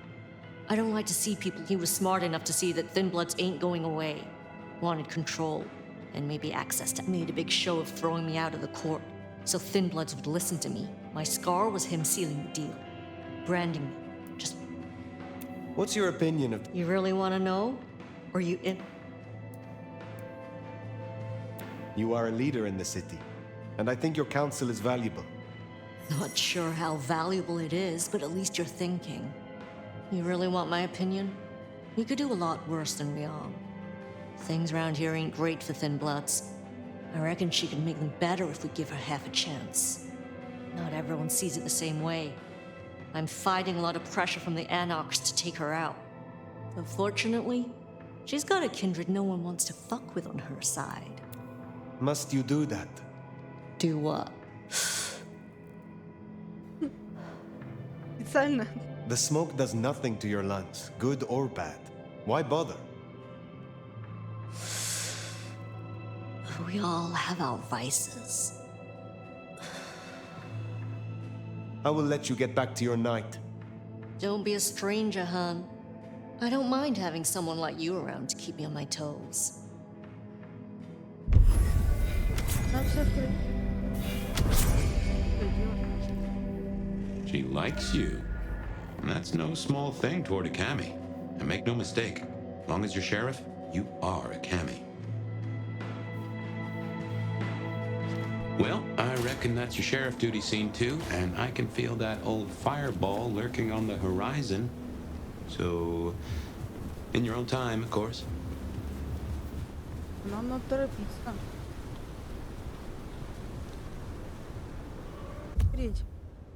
Speaker 19: I don't like to see people. He was smart enough to see that Thin Bloods ain't going away. Wanted control, and maybe access to. Made a big show of throwing me out of the court, so Thin Bloods would listen to me. My scar was him sealing the deal. Branding me. Just
Speaker 8: What's your opinion of...
Speaker 19: You really want to know? Or you in...
Speaker 8: You are a leader in the city, and I think your counsel is valuable.
Speaker 19: Not sure how valuable it is, but at least you're thinking. You really want my opinion? We could do a lot worse than we are. Things around here ain't great for thin bloods. I reckon she can make them better if we give her half a chance. Not everyone sees it the same way. I'm fighting a lot of pressure from the Anarchs to take her out. Unfortunately, she's got a kindred no one wants to fuck with on her side.
Speaker 8: Must you do that?
Speaker 19: Do what?
Speaker 3: Специально.
Speaker 8: The smoke does nothing to your lungs, good or bad. Why bother?
Speaker 19: We all have our vices.
Speaker 8: I will let you get back to your night.
Speaker 19: Don't be a stranger, hon. I don't mind having someone like you around to keep me on my toes.
Speaker 1: She likes you. And that's no small thing toward a Cammy. And make no mistake, as long as you're sheriff, you are a Cammy. Well, I reckon that's your sheriff duty scene too, and I can feel that old fireball lurking on the horizon. So, in your own time, of course.
Speaker 3: Нам надо торопиться. Гореть.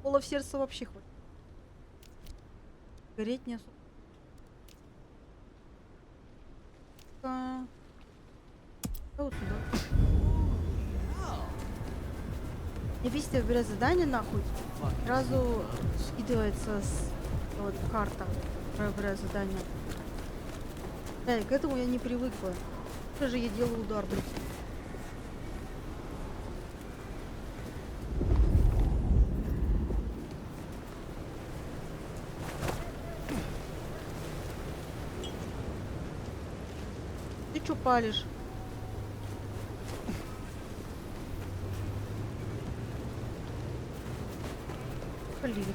Speaker 3: Пола в сердце вообще хватит. Гореть не особо. Да вот сюда. Я везде выбираю задание нахуй. Сразу скидывается вот карта. Выбираю задание. Да, к этому я не привыкла. Что же я делаю удар, блин? Ты чё палишь? Блин.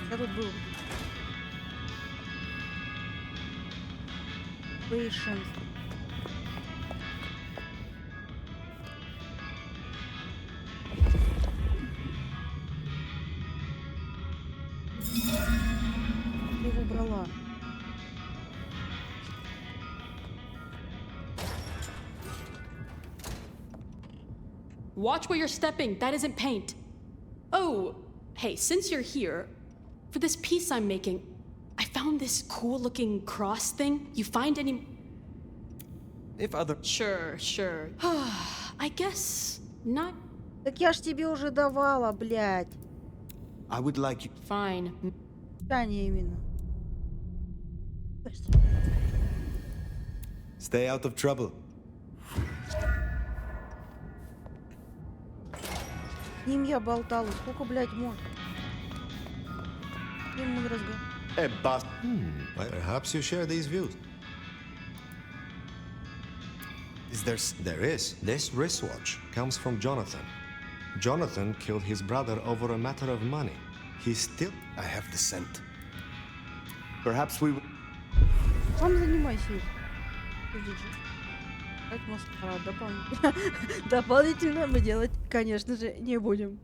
Speaker 3: Я тут был. Patience. Ты его брала.
Speaker 21: Watch where you're stepping. That isn't paint. Oh, hey, since you're here, for this piece I'm making, I found this cool-looking cross thing. You find any...
Speaker 8: If other...
Speaker 21: Sure. I guess not...
Speaker 3: Так я ж тебе уже давала, блядь.
Speaker 8: I would like you...
Speaker 21: Fine.
Speaker 3: Да, не именно.
Speaker 8: Stay out of trouble.
Speaker 3: С ним я болтала. Сколько, блядь, можно?
Speaker 22: Perhaps you share these views. There is. This wristwatch comes from Jonathan. Jonathan killed his brother over a matter of money. He still...
Speaker 8: I have the scent. Perhaps we...
Speaker 3: Сам занимайся. Как Masquerade дополнительно. Дополнительно мы делать, конечно же, не будем.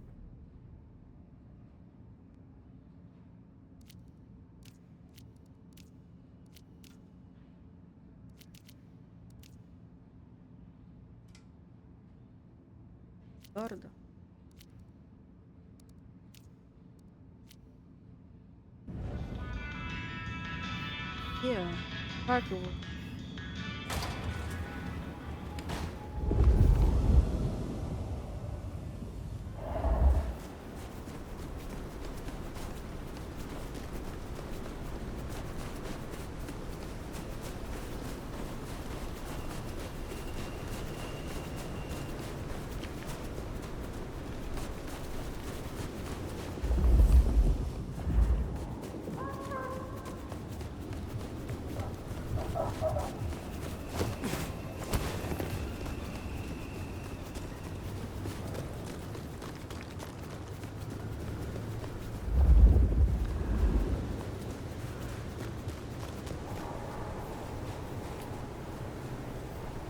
Speaker 3: Гарда. Как его?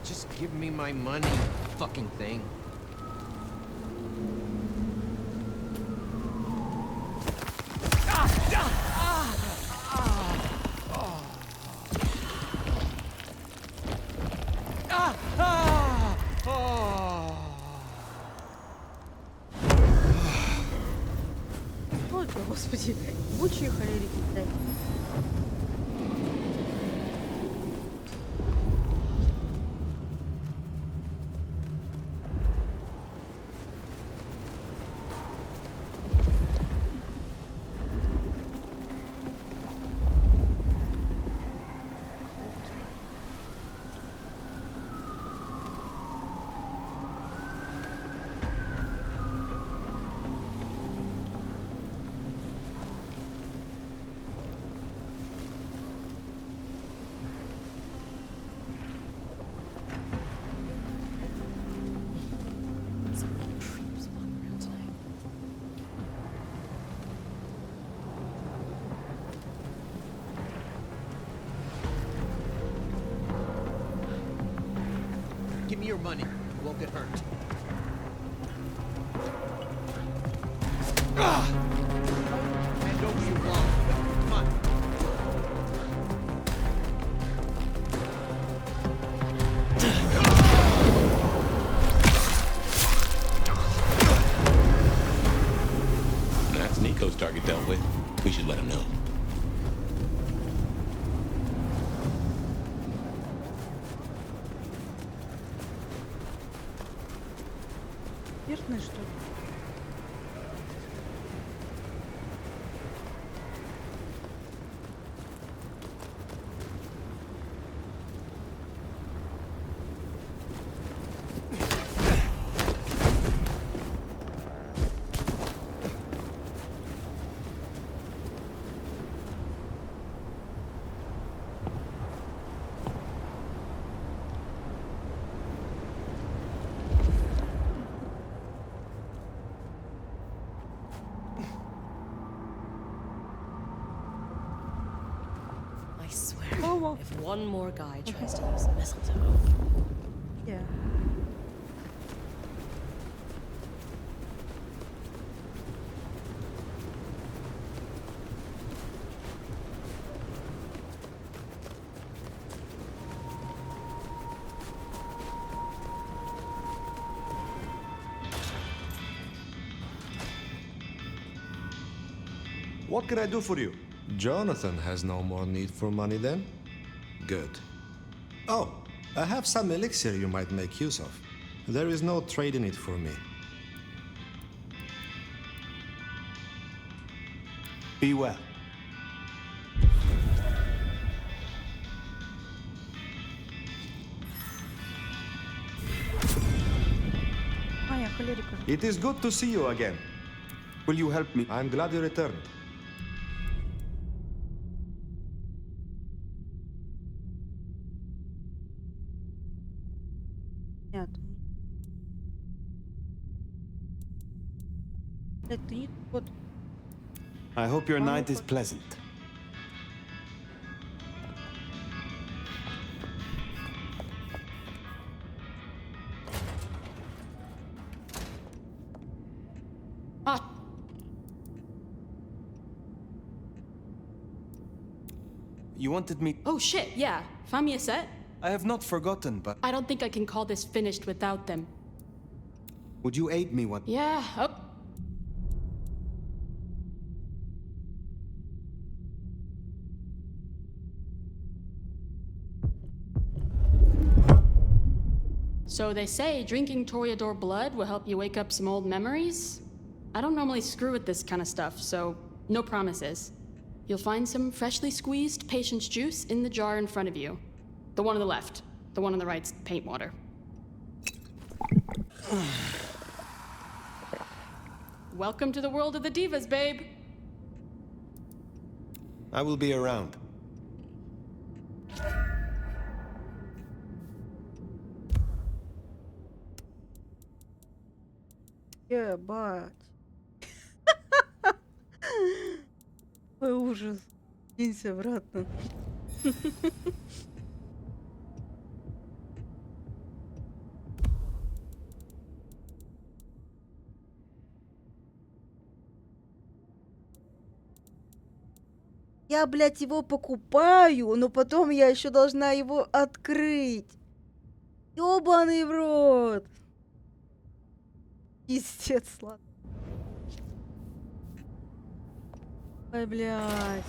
Speaker 9: Just give me my money, fucking thing.
Speaker 3: Ой, господи, ебучие холерики, блядь.
Speaker 9: Give me your money. You won't get hurt. Hand over your wallet. Come on.
Speaker 1: That's Nico's target dealt with. We should let him know.
Speaker 3: Смертный, что ли?
Speaker 19: I swear,
Speaker 3: Oh.
Speaker 19: if one more guy tries to use mistletoe.
Speaker 3: Yeah.
Speaker 22: What can I do for you? Jonathan has no more need for money then? Good. Oh, I have some elixir you might make use of. There is no trade in it for me.
Speaker 8: Be well.
Speaker 3: А, я холерика.
Speaker 22: It is good to see you again.
Speaker 8: Will you help me?
Speaker 22: I'm glad you returned.
Speaker 3: Нет. Блядь, ты не... Вот.
Speaker 8: I hope your night is pleasant.
Speaker 21: Ah,
Speaker 8: You wanted me...
Speaker 21: oh shit, yeah. Find me a set?
Speaker 8: I have not forgotten, but
Speaker 21: I don't think I can call this finished without them.
Speaker 8: would you aid me one?
Speaker 21: Yeah, oh. So they say drinking Toreador blood will help you wake up some old memories? I don't normally screw with this kind of stuff, so no promises. You'll find some freshly squeezed patience juice in the jar in front of you. The one on the left. The one on the right's paint water. Welcome to the world of the divas, babe.
Speaker 8: I will be around.
Speaker 3: Ебать. Ой, ужас. Кинься обратно. Я, блядь, его покупаю, но потом я еще должна его открыть. Ёбаный в рот. Пиздец, ладно. Ой, блядь.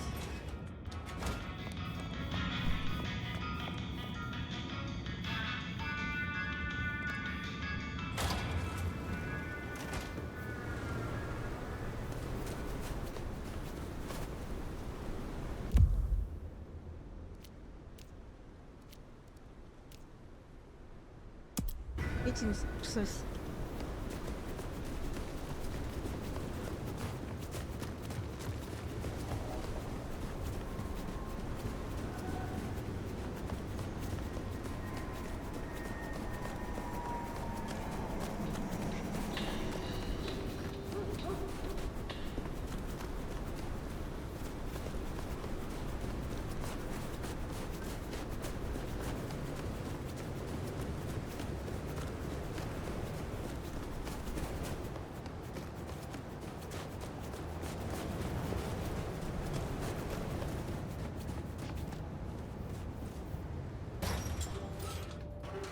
Speaker 3: Этим совсем.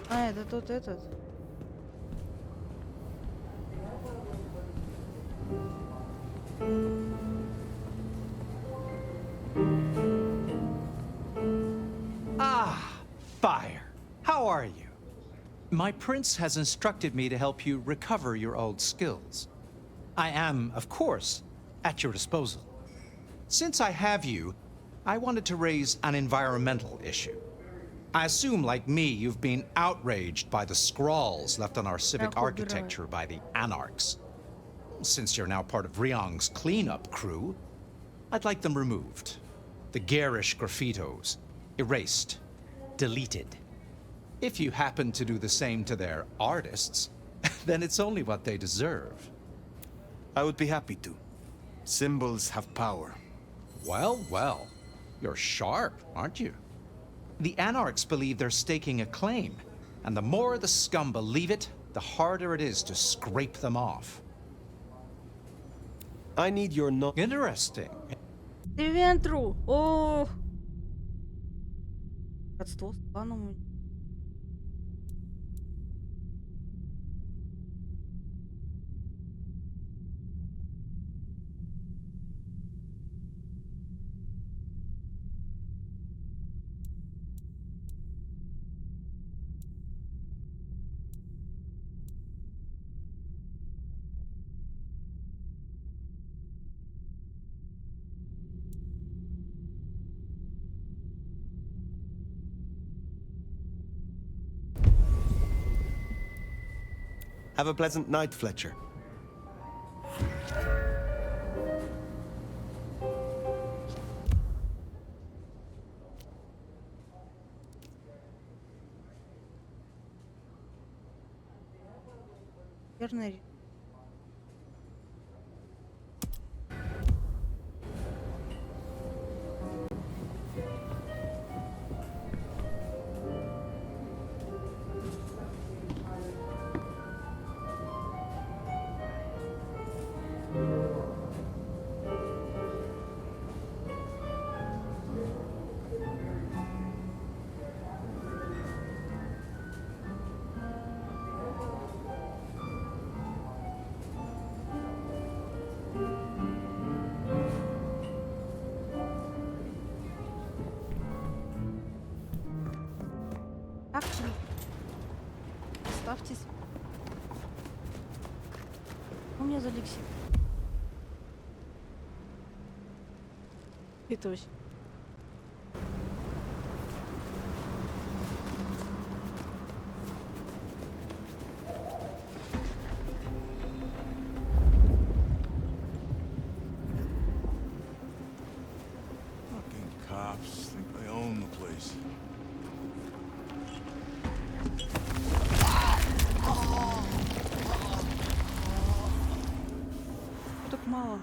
Speaker 3: А, это тут этот.
Speaker 11: Ah, Fire. How are you? My prince has instructed me to help you recover your old skills. I am, of course, at your disposal. Since I have you, I wanted to raise an environmental issue. I assume, like me, you've been outraged by the scrawls left on our civic architecture by the Anarchs. Since you're now part of Ryong's cleanup crew, I'd like them removed. The garish graffitos, erased, deleted. If you happen to do the same to their artists, then it's only what they deserve.
Speaker 8: I would be happy to. Symbols have power.
Speaker 11: Well, well. You're sharp, aren't you? The Anarchs believe they're staking a claim, and the more the scum believe it, the harder it is to scrape them off.
Speaker 8: I need your
Speaker 11: Interesting.
Speaker 3: Вентру. Ох. Родство с планом.
Speaker 8: Have a pleasant night, Fletcher.
Speaker 3: Верно. Оставьтесь. У меня за Алексей. Это вообще.
Speaker 16: Fucking cops think they own the place.
Speaker 3: Так мало.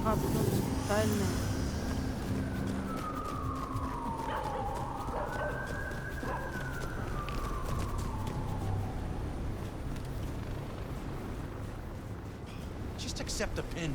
Speaker 3: А, потом специально.
Speaker 2: Just accept the pin.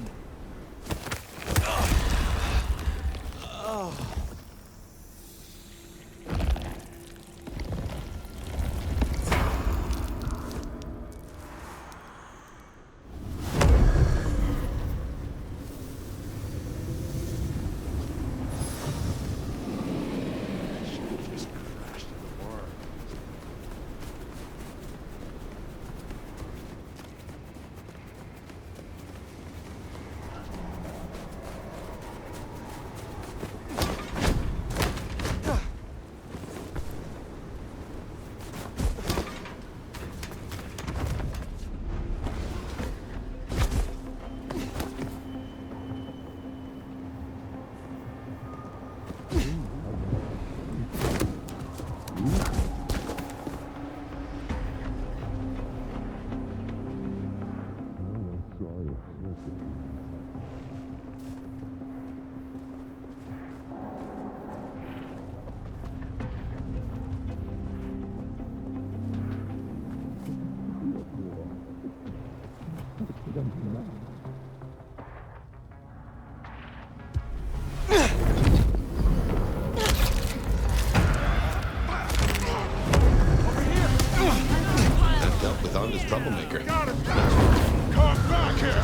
Speaker 1: That dealt with Onda's troublemaker.
Speaker 2: Come back here!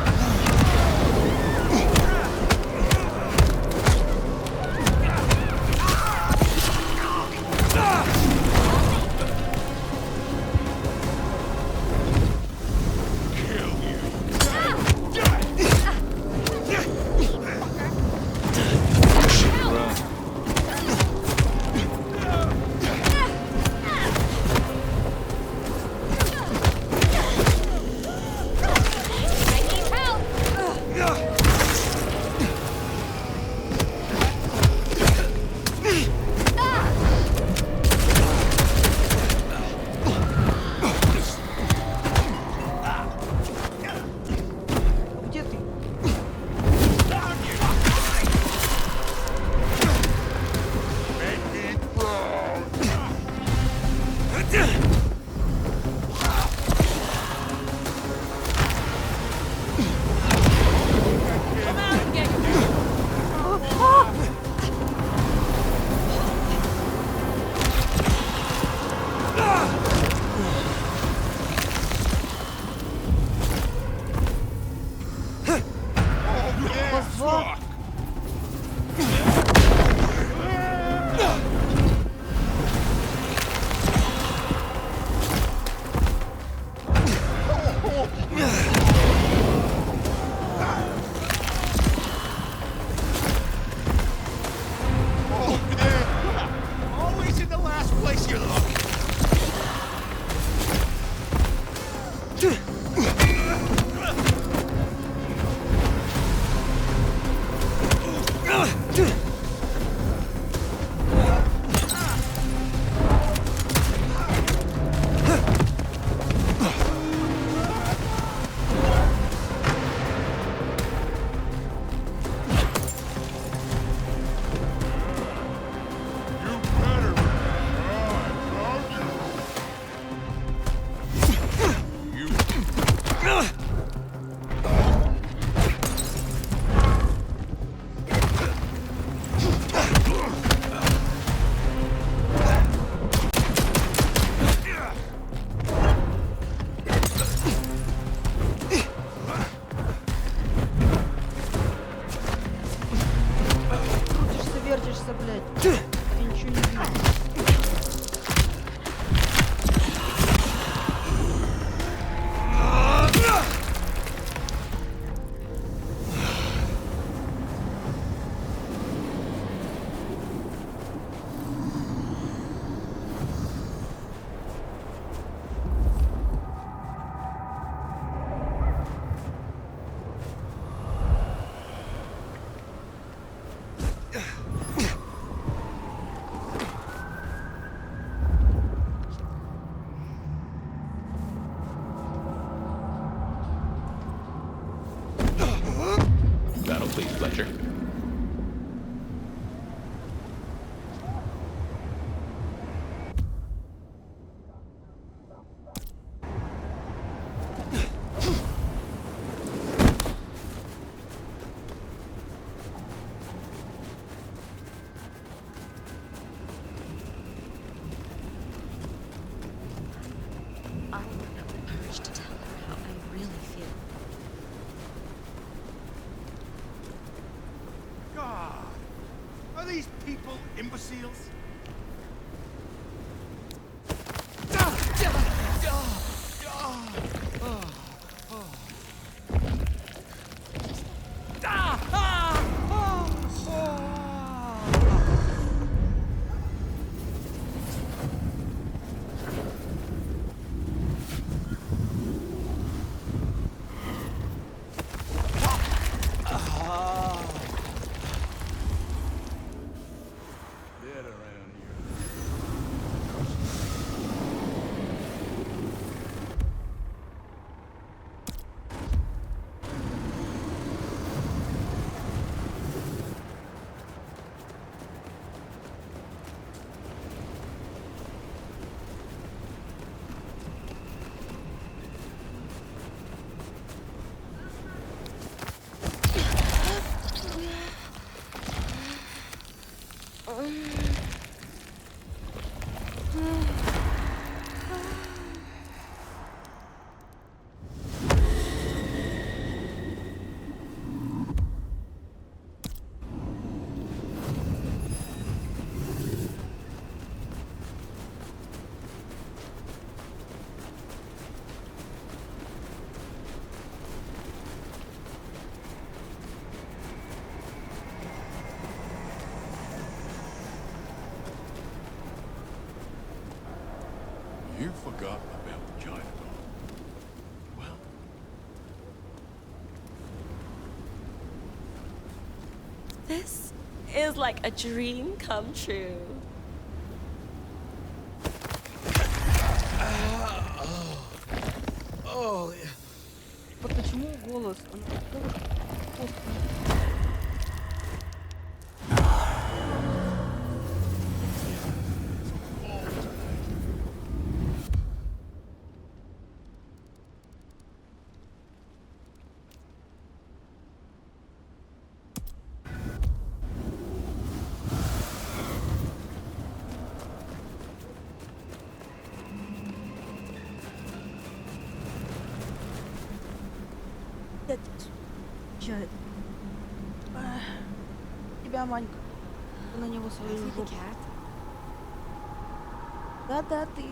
Speaker 2: Always in the last place you look.
Speaker 3: Вертишься, блядь. Я ничего не вижу.
Speaker 1: That'll please Fletcher.
Speaker 2: these people imbeciles?
Speaker 16: Dead around here. You've forgotten about the giant dog. Well,
Speaker 17: This is like a dream come true.
Speaker 3: Вот почему голос? Он такой вкусный. Тебя, Манька. Ты на него свою жопу. Да-да, ты.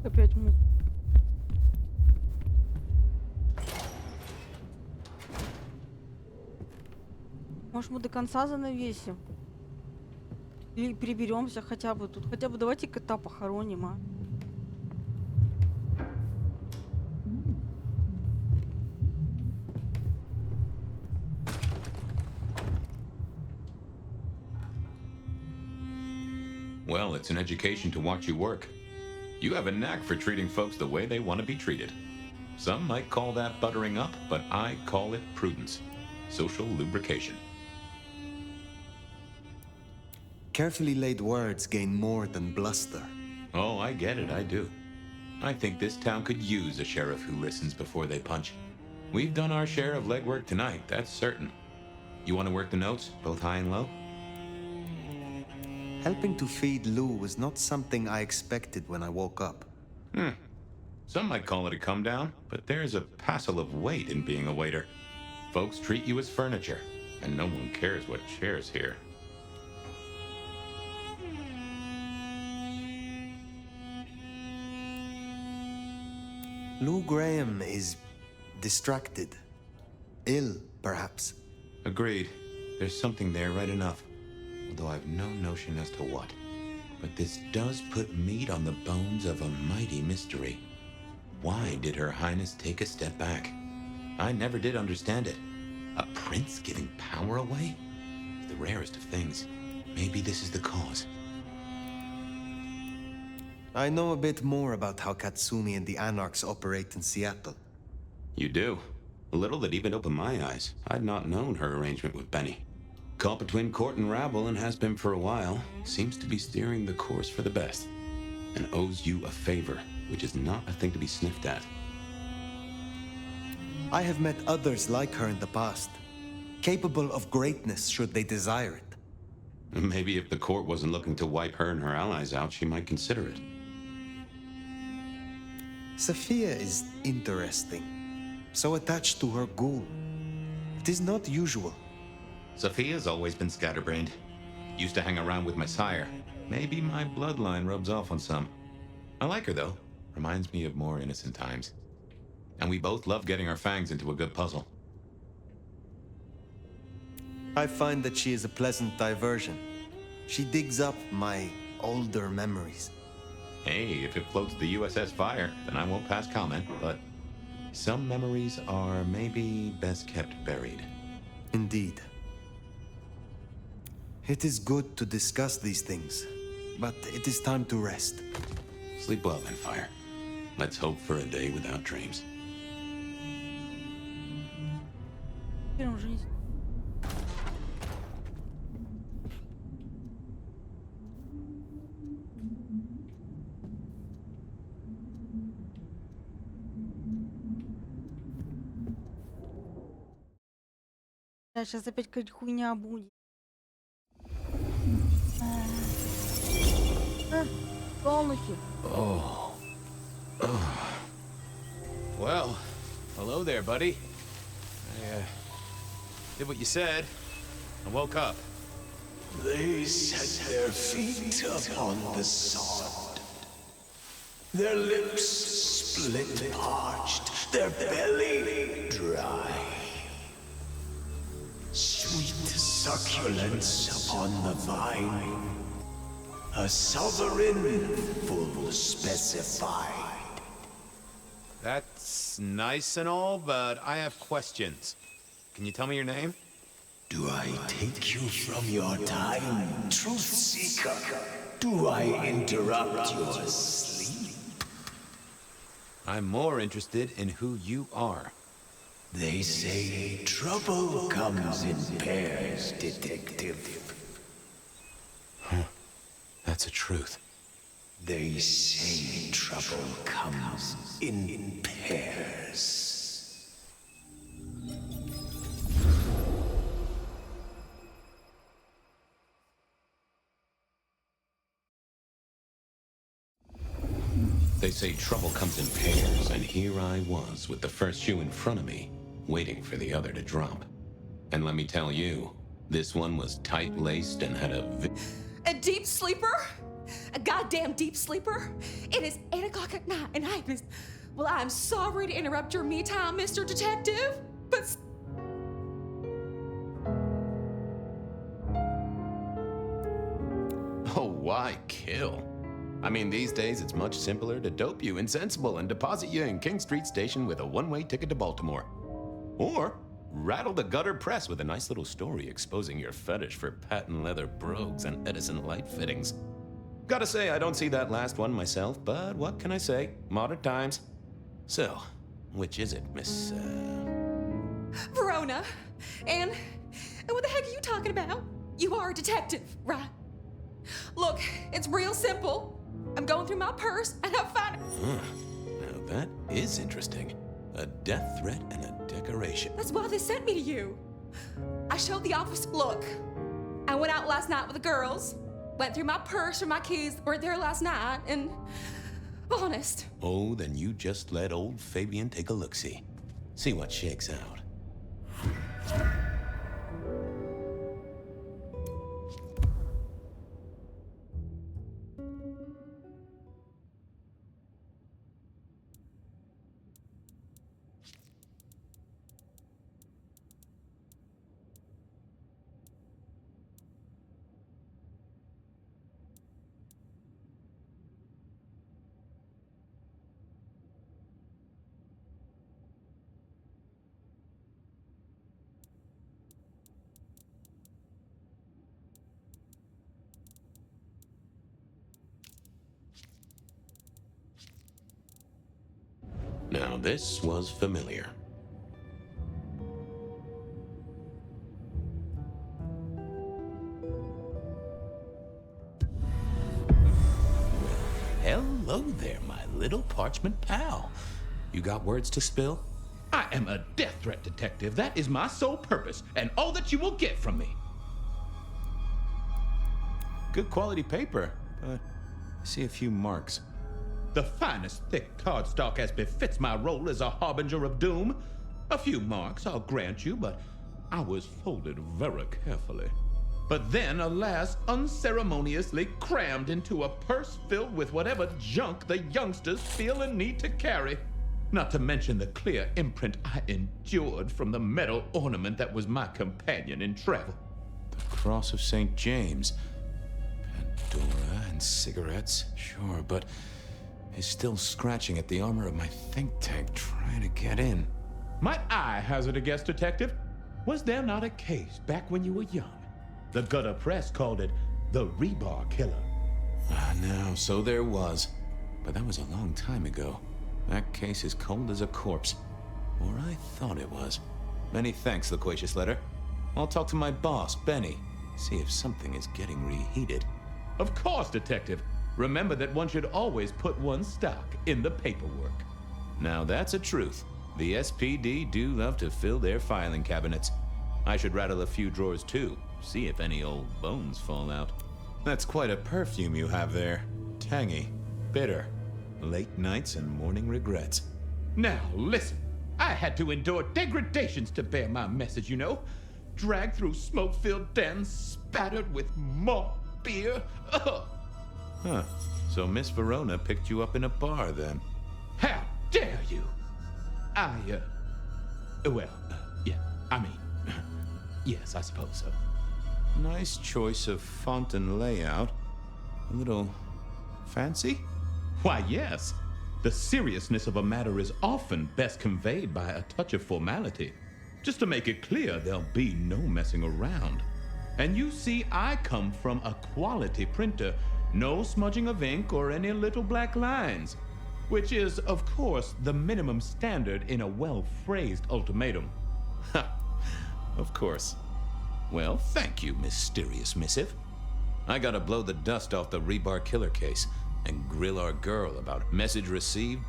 Speaker 3: Опять мы. Может, мы до конца занавесим? Или приберемся хотя бы тут. Хотя бы давайте кота похороним, а.
Speaker 1: Well, it's an education to watch you work. You have a knack for treating folks the way they want to be treated. Some might call that buttering up, but I call it prudence. Social lubrication.
Speaker 8: Carefully laid words gain more than bluster.
Speaker 1: Oh, I get it, I do. I think this town could use a sheriff who listens before they punch. We've done our share of legwork tonight, that's certain. You want to work the notes, both high and low?
Speaker 8: Helping to feed Lou was not something I expected when I woke up.
Speaker 1: Some might call it a come down, but there's a passel of weight in being a waiter. Folks treat you as furniture, and no one cares what shares here.
Speaker 8: Lou Graham is distracted. Ill, perhaps.
Speaker 1: Agreed. There's something there right enough. Although I've no notion as to what. but this does put meat on the bones of a mighty mystery. Why did Her Highness take a step back? I never did understand it. A prince giving power away? The rarest of things. Maybe this is the cause.
Speaker 8: I know a bit more about how Katsumi and the Anarchs operate in Seattle.
Speaker 1: You do? A little that even opened my eyes. I'd not known her arrangement with Benny. Caught between court and rabble and has been for a while. Seems to be steering the course for the best. And owes you a favor, which is not a thing to be sniffed at.
Speaker 8: I have met others like her in the past, capable of greatness should they desire it.
Speaker 1: Maybe if the court wasn't looking to wipe her and her allies out, she might consider it.
Speaker 8: Sophia is interesting. So attached to her ghoul. It is not usual.
Speaker 1: Sophia's always been scatterbrained. Used to hang around with my sire. Maybe my bloodline rubs off on some. I like her, though. Reminds me of more innocent times. And we both love getting our fangs into a good puzzle.
Speaker 8: I find that she is a pleasant diversion. She digs up my older memories.
Speaker 1: Hey, if it floats the USS Fire, then I won't pass comment, but some memories are maybe best kept buried.
Speaker 8: Indeed. It is good to discuss these things, but it is time to rest.
Speaker 1: Sleep well then, Fire. Let's hope for a day without dreams.
Speaker 3: Да, сейчас опять какая-то хуйня будет. Полностью.
Speaker 2: Oh. Well, hello there, buddy. I did what you said. I woke up.
Speaker 5: They set their feet upon the sod. Their lips split parched, their belly dry. Sweet succulence upon the vine. A sovereign full specified.
Speaker 2: That's nice and all, but I have questions. Can you tell me your name?
Speaker 5: Do I take you from your time, truth seeker? Do I interrupt your sleep?
Speaker 2: I'm more interested in who you are.
Speaker 5: They say trouble comes in pairs, detective.
Speaker 1: Huh. That's a truth.
Speaker 5: They say trouble comes in pairs.
Speaker 1: They say trouble comes in pairs, and here I was with the first shoe in front of me, waiting for the other to drop. And let me tell you, this one was tight-laced and had
Speaker 4: A deep sleeper? A goddamn deep sleeper? It is 8 o'clock at night and I was... Well, I'm sorry to interrupt your me time, Mr. Detective, but...
Speaker 1: Oh, why kill? I mean, these days it's much simpler to dope you insensible and deposit you in King Street Station with a one-way ticket to Baltimore. Or rattle the gutter press with a nice little story exposing your fetish for patent leather brogues and Edison light fittings. Gotta say, I don't see that last one myself, but what can I say? Modern times. So, which is it, Miss,
Speaker 4: Verona. And what the heck are you talking about? You are a detective, right? Look, it's real simple. I'm going through my purse and I find...
Speaker 1: Now that is interesting. A death threat and a decoration.
Speaker 4: That's why they sent me to you. I showed the office, look, I went out last night with the girls, went through my purse for my keys that weren't there last night, and honest.
Speaker 1: Oh, then you just let old Fabian take a look-see. See what shakes out. this was familiar. Hello there, my little parchment pal. You got words to spill?
Speaker 12: I am a death threat detective. That is my sole purpose, and all that you will get from me.
Speaker 1: Good quality paper, but I see a few marks.
Speaker 12: The finest thick cardstock as befits my role as a harbinger of doom. A few marks, I'll grant you, but I was folded very carefully. But then, alas, unceremoniously crammed into a purse filled with whatever junk the youngsters feel a need to carry. Not to mention the clear imprint I endured from the metal ornament that was my companion in travel.
Speaker 1: The Cross of St. James. Pandora and cigarettes, sure, but he's still scratching at the armor of my think tank trying to get in.
Speaker 12: Might I hazard a guess, detective? Was there not a case back when you were young? The gutter press called it the rebar killer.
Speaker 1: No, so there was. But that was a long time ago. That case is cold as a corpse. Or I thought it was. Many thanks, Loquacious Letter. I'll talk to my boss, Benny. See if something is getting reheated.
Speaker 12: Of course, detective. Remember that one should always put one's stock in the paperwork.
Speaker 1: Now that's a truth. The SPD do love to fill their filing cabinets. I should rattle a few drawers too. See if any old bones fall out. That's quite a perfume you have there. Tangy, bitter, late nights and morning regrets.
Speaker 12: Now, listen. I had to endure degradations to bear my message, you know. Dragged through smoke-filled dens, spattered with malt beer. Ugh.
Speaker 1: Huh. So Miss Verona picked you up in a bar then?
Speaker 12: How dare you? Yeah, I mean, yes, I suppose so.
Speaker 1: Nice choice of font and layout. A little fancy?
Speaker 12: Why, yes. The seriousness of a matter is often best conveyed by a touch of formality. Just to make it clear, there'll be no messing around. And you see, I come from a quality printer. No smudging of ink or any little black lines. Which is, of course, the minimum standard in a well-phrased ultimatum.
Speaker 1: Ha! Of course. Well, thank you, mysterious missive. I gotta blow the dust off the rebar killer case and grill our girl about message received.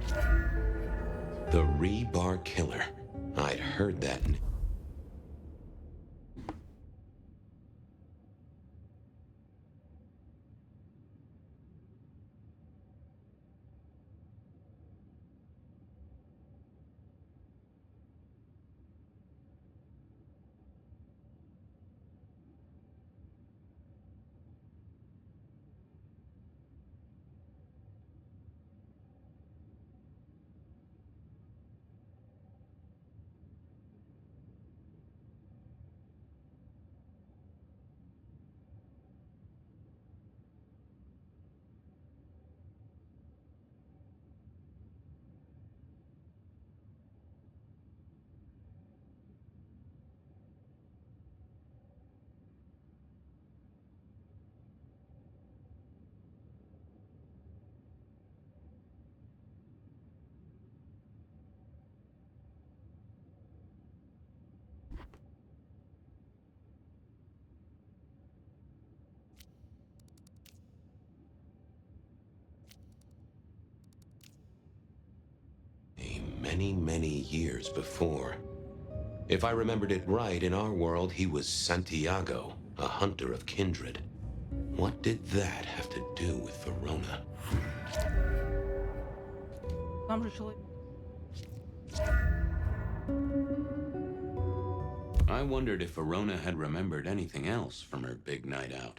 Speaker 1: The rebar killer. I'd heard that. Many years before. If I remembered it right, in our world, he was Santiago, a hunter of kindred. What did that have to do with Verona? I wondered if Verona had remembered anything else from her big night out.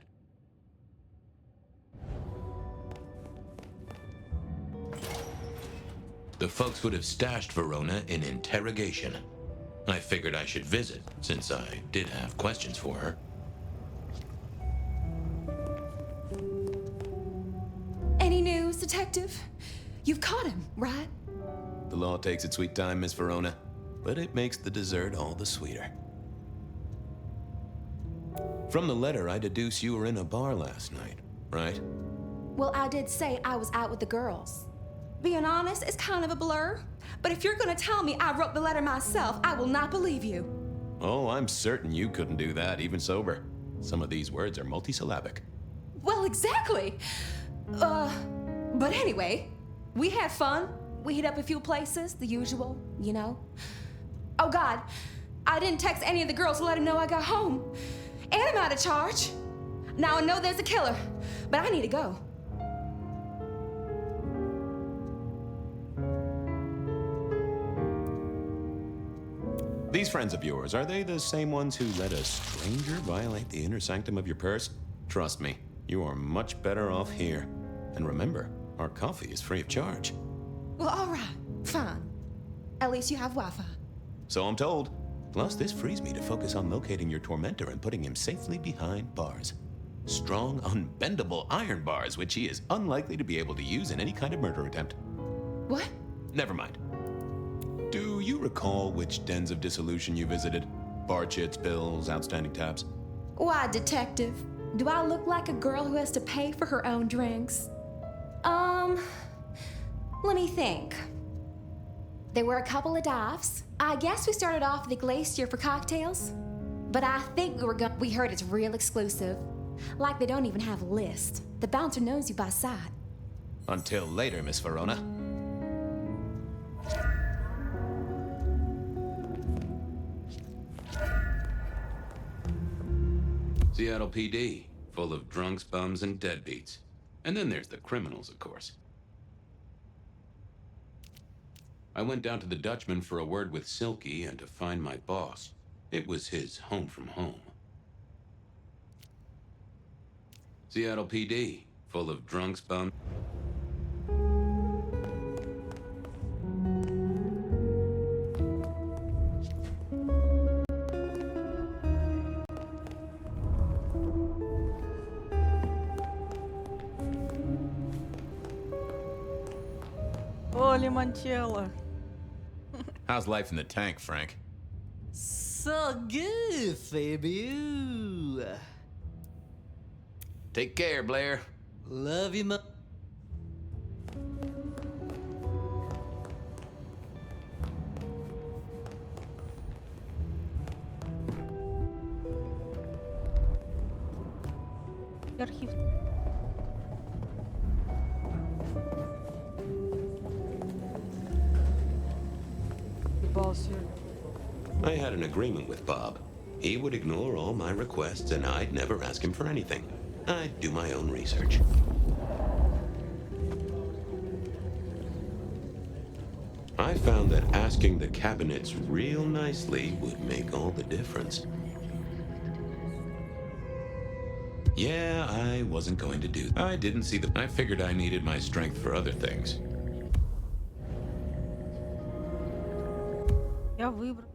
Speaker 1: The folks would have stashed Verona in interrogation. I figured I should visit, since I did have questions for her.
Speaker 4: Any news, detective? You've caught him, right?
Speaker 1: The law takes its sweet time, Miss Verona, but it makes the dessert all the sweeter. From the letter, I deduce you were in a bar last night, right?
Speaker 4: Well, I did say I was out with the girls. Being honest, it's kind of a blur. But if you're gonna tell me I wrote the letter myself, I will not believe you.
Speaker 1: Oh, I'm certain you couldn't do that, even sober. Some of these words are multisyllabic.
Speaker 4: Well, exactly. But anyway, we had fun. We hit up a few places, the usual, you know. Oh God, I didn't text any of the girls to let them know I got home. And I'm out of charge. Now I know there's a killer, but I need to go.
Speaker 1: These friends of yours, are they the same ones who let a stranger violate the inner sanctum of your purse? Trust me, you are much better off here. And remember, our coffee is free of charge.
Speaker 4: Well, all right, fine. At least you have Wi-Fi.
Speaker 1: So I'm told. Plus, this frees me to focus on locating your tormentor and putting him safely behind bars. Strong, unbendable iron bars, which he is unlikely to be able to use in any kind of murder attempt.
Speaker 4: What?
Speaker 1: Never mind. Do you recall which dens of dissolution you visited? Bar chits, bills, outstanding tabs?
Speaker 4: Why, detective? Do I look like a girl who has to pay for her own drinks? Let me think. There were a couple of dives. I guess we started off at the Glacier for cocktails. But I think we heard it's real exclusive. Like they don't even have a list. The bouncer knows you by sight.
Speaker 1: Until later, Miss Verona. Seattle PD, full of drunks, bums, and deadbeats. And then there's the criminals, of course. I went down to the Dutchman for a word with Silky and to find my boss. It was his home from home. Seattle PD, full of drunks, bums.
Speaker 3: О, лимончелло.
Speaker 1: How's life in the tank, Frank?
Speaker 13: So good, Fabiu.
Speaker 1: Take care, Blair.
Speaker 13: Love you,
Speaker 3: Архив.
Speaker 1: I had an agreement with Bob. He would ignore all my requests and I'd never ask him for anything. I'd do my own research. I found that asking the cabinets real nicely would make all the difference. Yeah, I wasn't going to do. I didn't see the. I figured I needed my strength for other things.
Speaker 3: Я выбрал.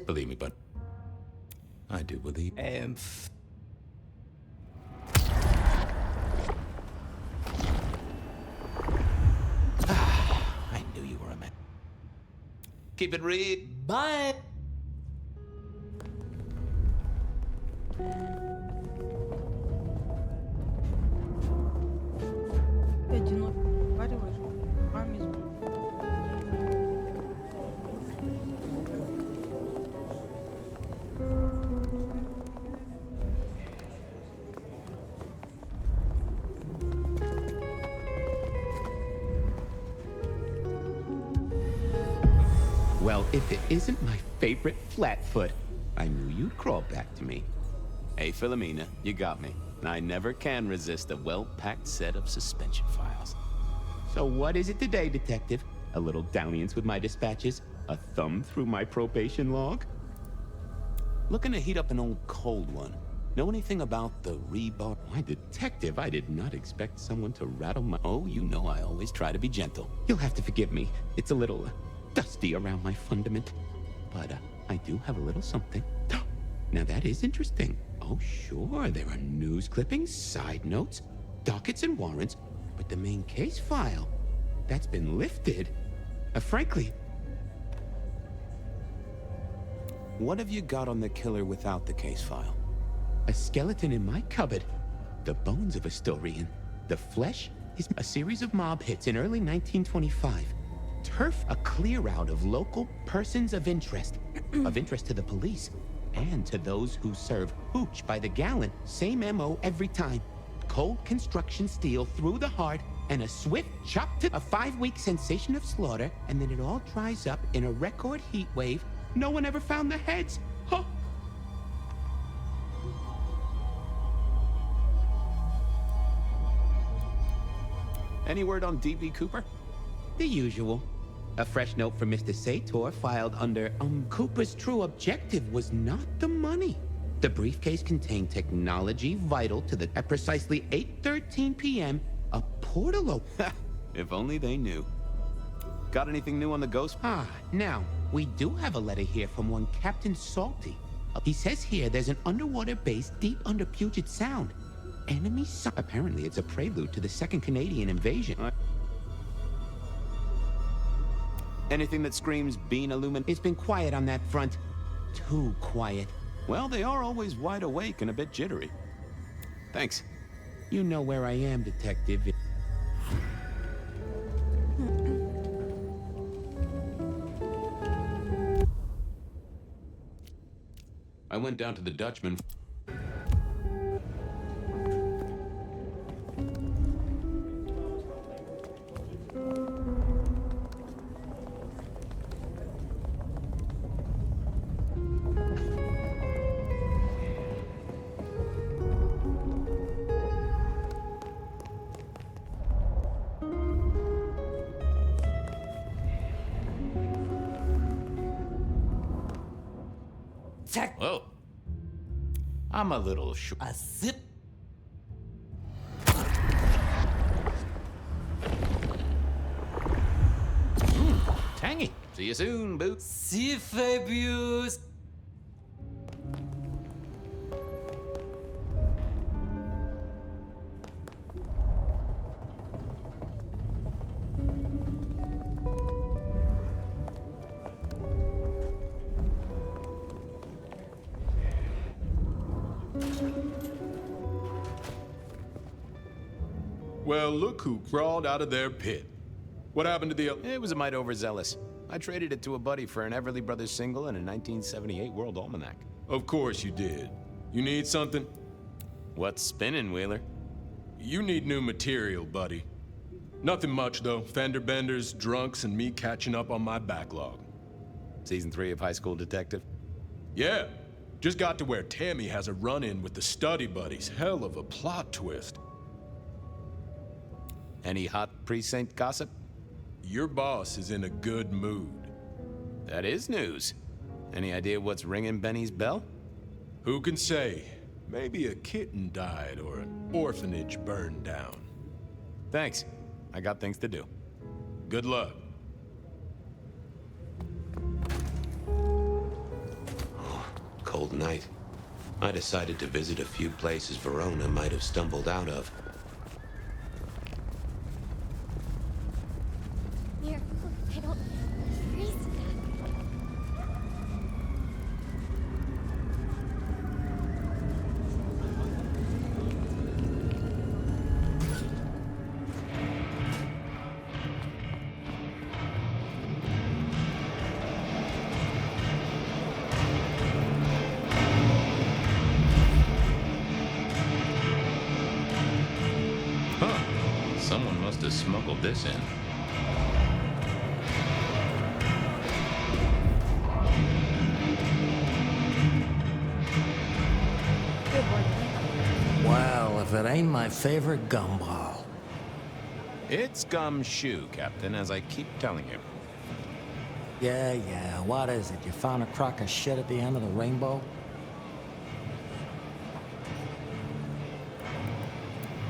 Speaker 1: Believe me, but I do believe. I knew you were a man. Keep it read.
Speaker 13: Bye.
Speaker 3: Ты одиноко разговариваешь? Маме звоню.
Speaker 1: Well, if it isn't my favorite Flatfoot, I knew you'd crawl back to me. Hey, Philomena, you got me. I never can resist a well-packed set of suspension files. So what is it today, Detective? A little dalliance with my dispatches? A thumb through my probation log? Looking to heat up an old cold one. Know anything about the rebar? Why, detective, I did not expect someone to rattle my... Oh, you know I always try to be gentle. You'll have to forgive me. It's a little dusty around my fundament. But I do have a little something. Now that is interesting. Oh, sure, there are news clippings, side notes, dockets and warrants, but the main case file, that's been lifted. Frankly, what have you got on the killer without the case file? A skeleton in my cupboard, the bones of a Storian, the flesh is a series of mob hits in early 1925. Turf, a clear out of local persons of interest to the police and to those who serve hooch by the gallon. Same MO every time. Cold construction steel through the heart and a swift chop to a 5-week sensation of slaughter, and then it all dries up in a record heat wave. No one ever found the heads. Huh. Any word on D.B. Cooper? The usual. A fresh note from Mr. Sator filed under, Cooper's true objective was not the money. The briefcase contained technology vital to the... At precisely 8:13 p.m., a portal If only they knew. Got anything new on the ghost? Now, we do have a letter here from one Captain Salty. He says here there's an underwater base deep under Puget Sound. Enemy... Apparently it's a prelude to the Second Canadian invasion. Anything that screams bean illumin... It's been quiet on that front. Too quiet. Well, they are always wide awake and a bit jittery. Thanks. You know where I am, detective. I went down to the Dutchman. Whoa. I'm a little
Speaker 13: A zip.
Speaker 1: Tangy. See you soon, Boo.
Speaker 13: See Fabius.
Speaker 16: Well, look who crawled out of their pit. What happened to the...
Speaker 1: It was a mite overzealous. I traded it to a buddy for an Everly Brothers single and a 1978 World Almanac.
Speaker 16: Of course you did. You need something?
Speaker 1: What's spinning, Wheeler?
Speaker 16: You need new material, buddy. Nothing much, though. Fender benders, drunks, and me catching up on my backlog.
Speaker 1: Season 3 of High School Detective?
Speaker 16: Yeah. Just got to where Tammy has a run-in with the study buddies. Hell of a plot twist.
Speaker 1: Any hot precinct gossip?
Speaker 16: Your boss is in a good mood.
Speaker 1: That is news. Any idea what's ringing Benny's bell?
Speaker 16: Who can say? Maybe a kitten died or an orphanage burned down.
Speaker 1: Thanks. I got things to do.
Speaker 16: Good luck.
Speaker 1: Cold night. I decided to visit a few places Verona might have stumbled out of.
Speaker 18: Here, I don't freeze to death.
Speaker 1: Someone must have smuggled this in.
Speaker 13: Well, if it ain't my favorite gumball.
Speaker 1: It's gumshoe, Captain, as I keep telling you.
Speaker 13: Yeah, what is it? You found a crock of shit at the end of the rainbow?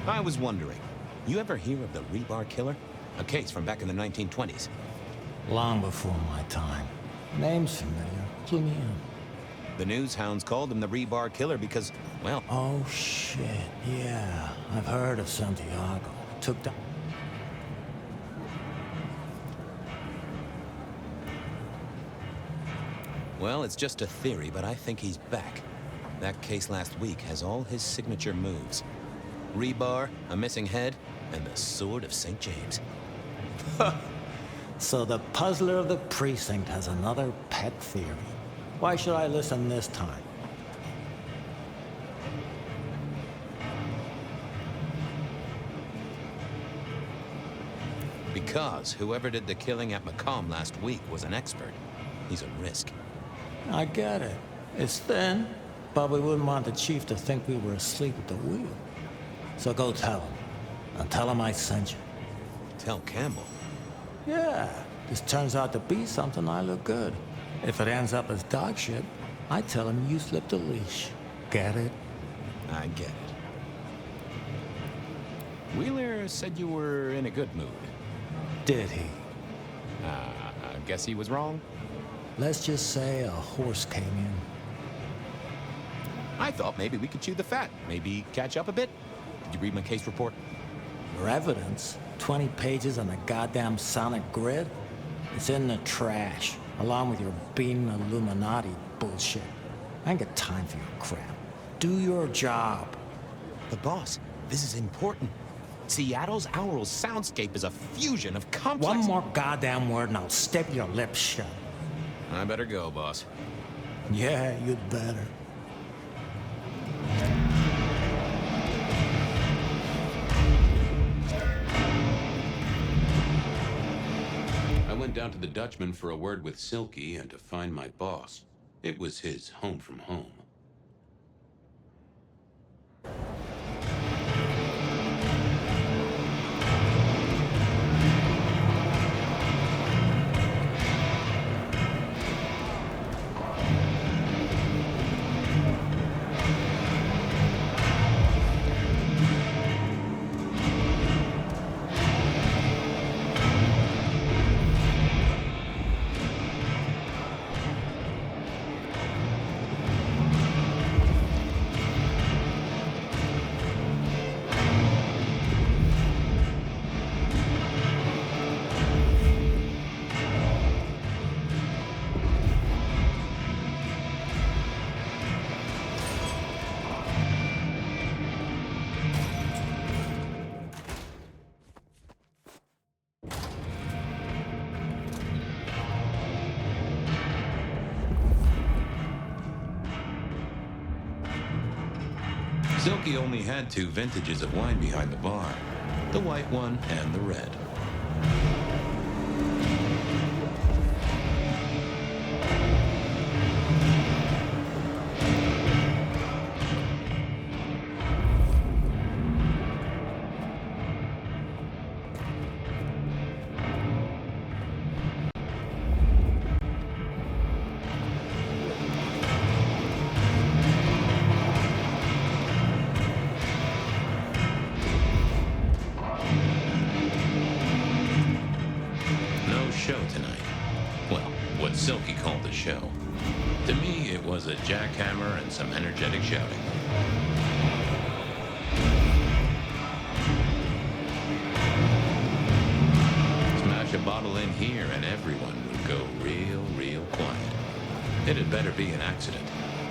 Speaker 10: I was wondering, you ever hear of the Rebar Killer? A case from back in the 1920s.
Speaker 13: Long before my time. Name's familiar. Clue me in.
Speaker 10: The news hounds called him the Rebar Killer because, well...
Speaker 13: Oh, shit. Yeah. I've heard of Santiago. Took down...
Speaker 10: Well, it's just a theory, but I think he's back. That case last week has all his signature moves. Rebar, a missing head, and the Sword of St. James.
Speaker 13: So the puzzler of the precinct has another pet theory. Why should I listen this time?
Speaker 10: Because whoever did the killing at Macomb last week was an expert. He's a risk.
Speaker 13: I get it. It's thin, but we wouldn't want the chief to think we were asleep at the wheel. So go tell him. And tell him I sent you.
Speaker 10: Tell Campbell?
Speaker 13: Yeah. This turns out to be something, I look good. If it ends up as dog shit, I tell him you slipped a leash. Get it?
Speaker 10: I get it. Wheeler said you were in a good mood.
Speaker 13: Did he?
Speaker 10: I guess he was wrong.
Speaker 13: Let's just say a horse came in.
Speaker 10: I thought maybe we could chew the fat. Maybe catch up a bit. Did you read my case report?
Speaker 13: Your evidence? 20 pages on a goddamn sonic grid? It's in the trash, along with your being Illuminati bullshit. I ain't got time for your crap. Do your job.
Speaker 10: But boss, this is important. Seattle's aural soundscape is a fusion of complex...
Speaker 13: One more goddamn word and I'll step your lips shut.
Speaker 10: I better go, boss.
Speaker 13: Yeah, you'd better.
Speaker 1: I went down to the Dutchman for a word with Silky and to find my boss. It was his home from home. Silky only had 2 vintages of wine behind the bar. The white one and the red. Silky called the show. To me, it was a jackhammer and some energetic shouting. Smash a bottle in here and everyone would go real quiet. It had better be an accident,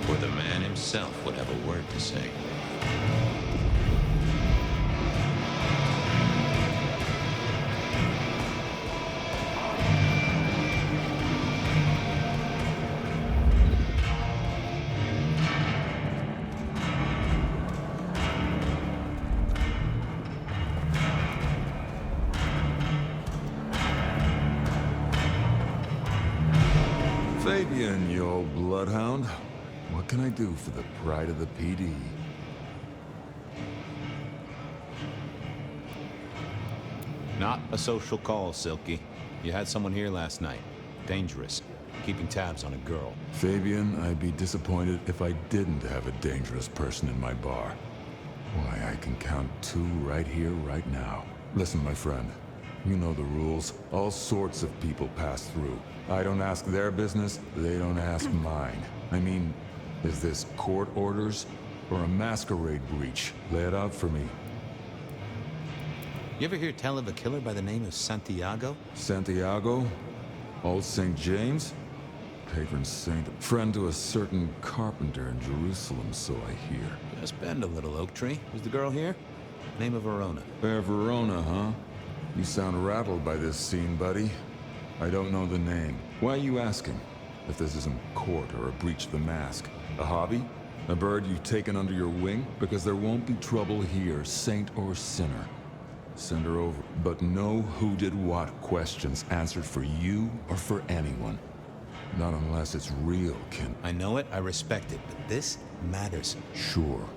Speaker 1: or the man himself would have a word to say.
Speaker 14: Fabian, you old bloodhound. What can I do for the pride of the PD?
Speaker 10: Not a social call, Silky. You had someone here last night. Dangerous. Keeping tabs on a girl.
Speaker 14: Fabian, I'd be disappointed if I didn't have a dangerous person in my bar. Why, I can count 2 right here, right now. Listen, my friend. You know the rules. All sorts of people pass through. I don't ask their business, they don't ask mine. I mean, is this court orders or a masquerade breach? Lay it out for me.
Speaker 10: You ever hear tell of a killer by the name of Santiago?
Speaker 14: Santiago? Old St. James? Patron saint. Friend to a certain carpenter in Jerusalem, so I hear.
Speaker 10: Just bend a little, Oak Tree. Was the girl here? Name of Verona.
Speaker 14: Fair Verona, huh? You sound rattled by this scene, buddy. I don't know the name. Why are you asking? If this isn't court or a breach of the mask. A hobby? A bird you've taken under your wing? Because there won't be trouble here, saint or sinner. Send her over. But no who did what questions answered for you or for anyone. Not unless it's real, Ken.
Speaker 10: I know it, I respect it, but this matters.
Speaker 14: Sure.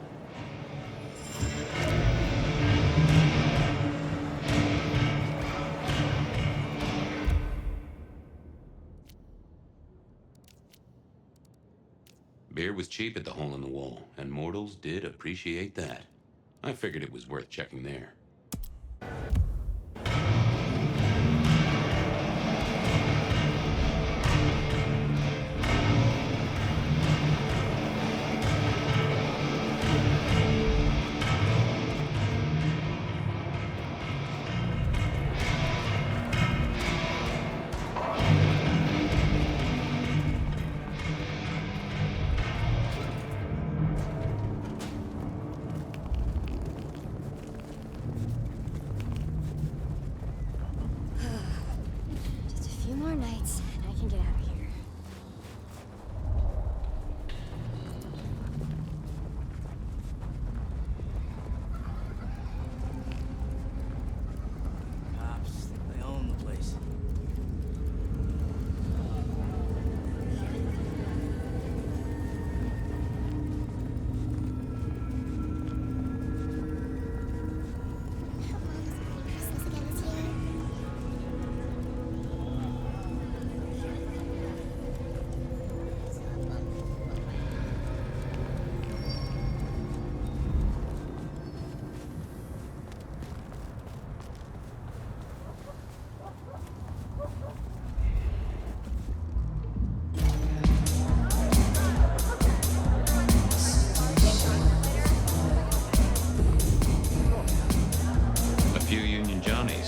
Speaker 1: Beer was cheap at the Hole in the Wall, and mortals did appreciate that. I figured it was worth checking there.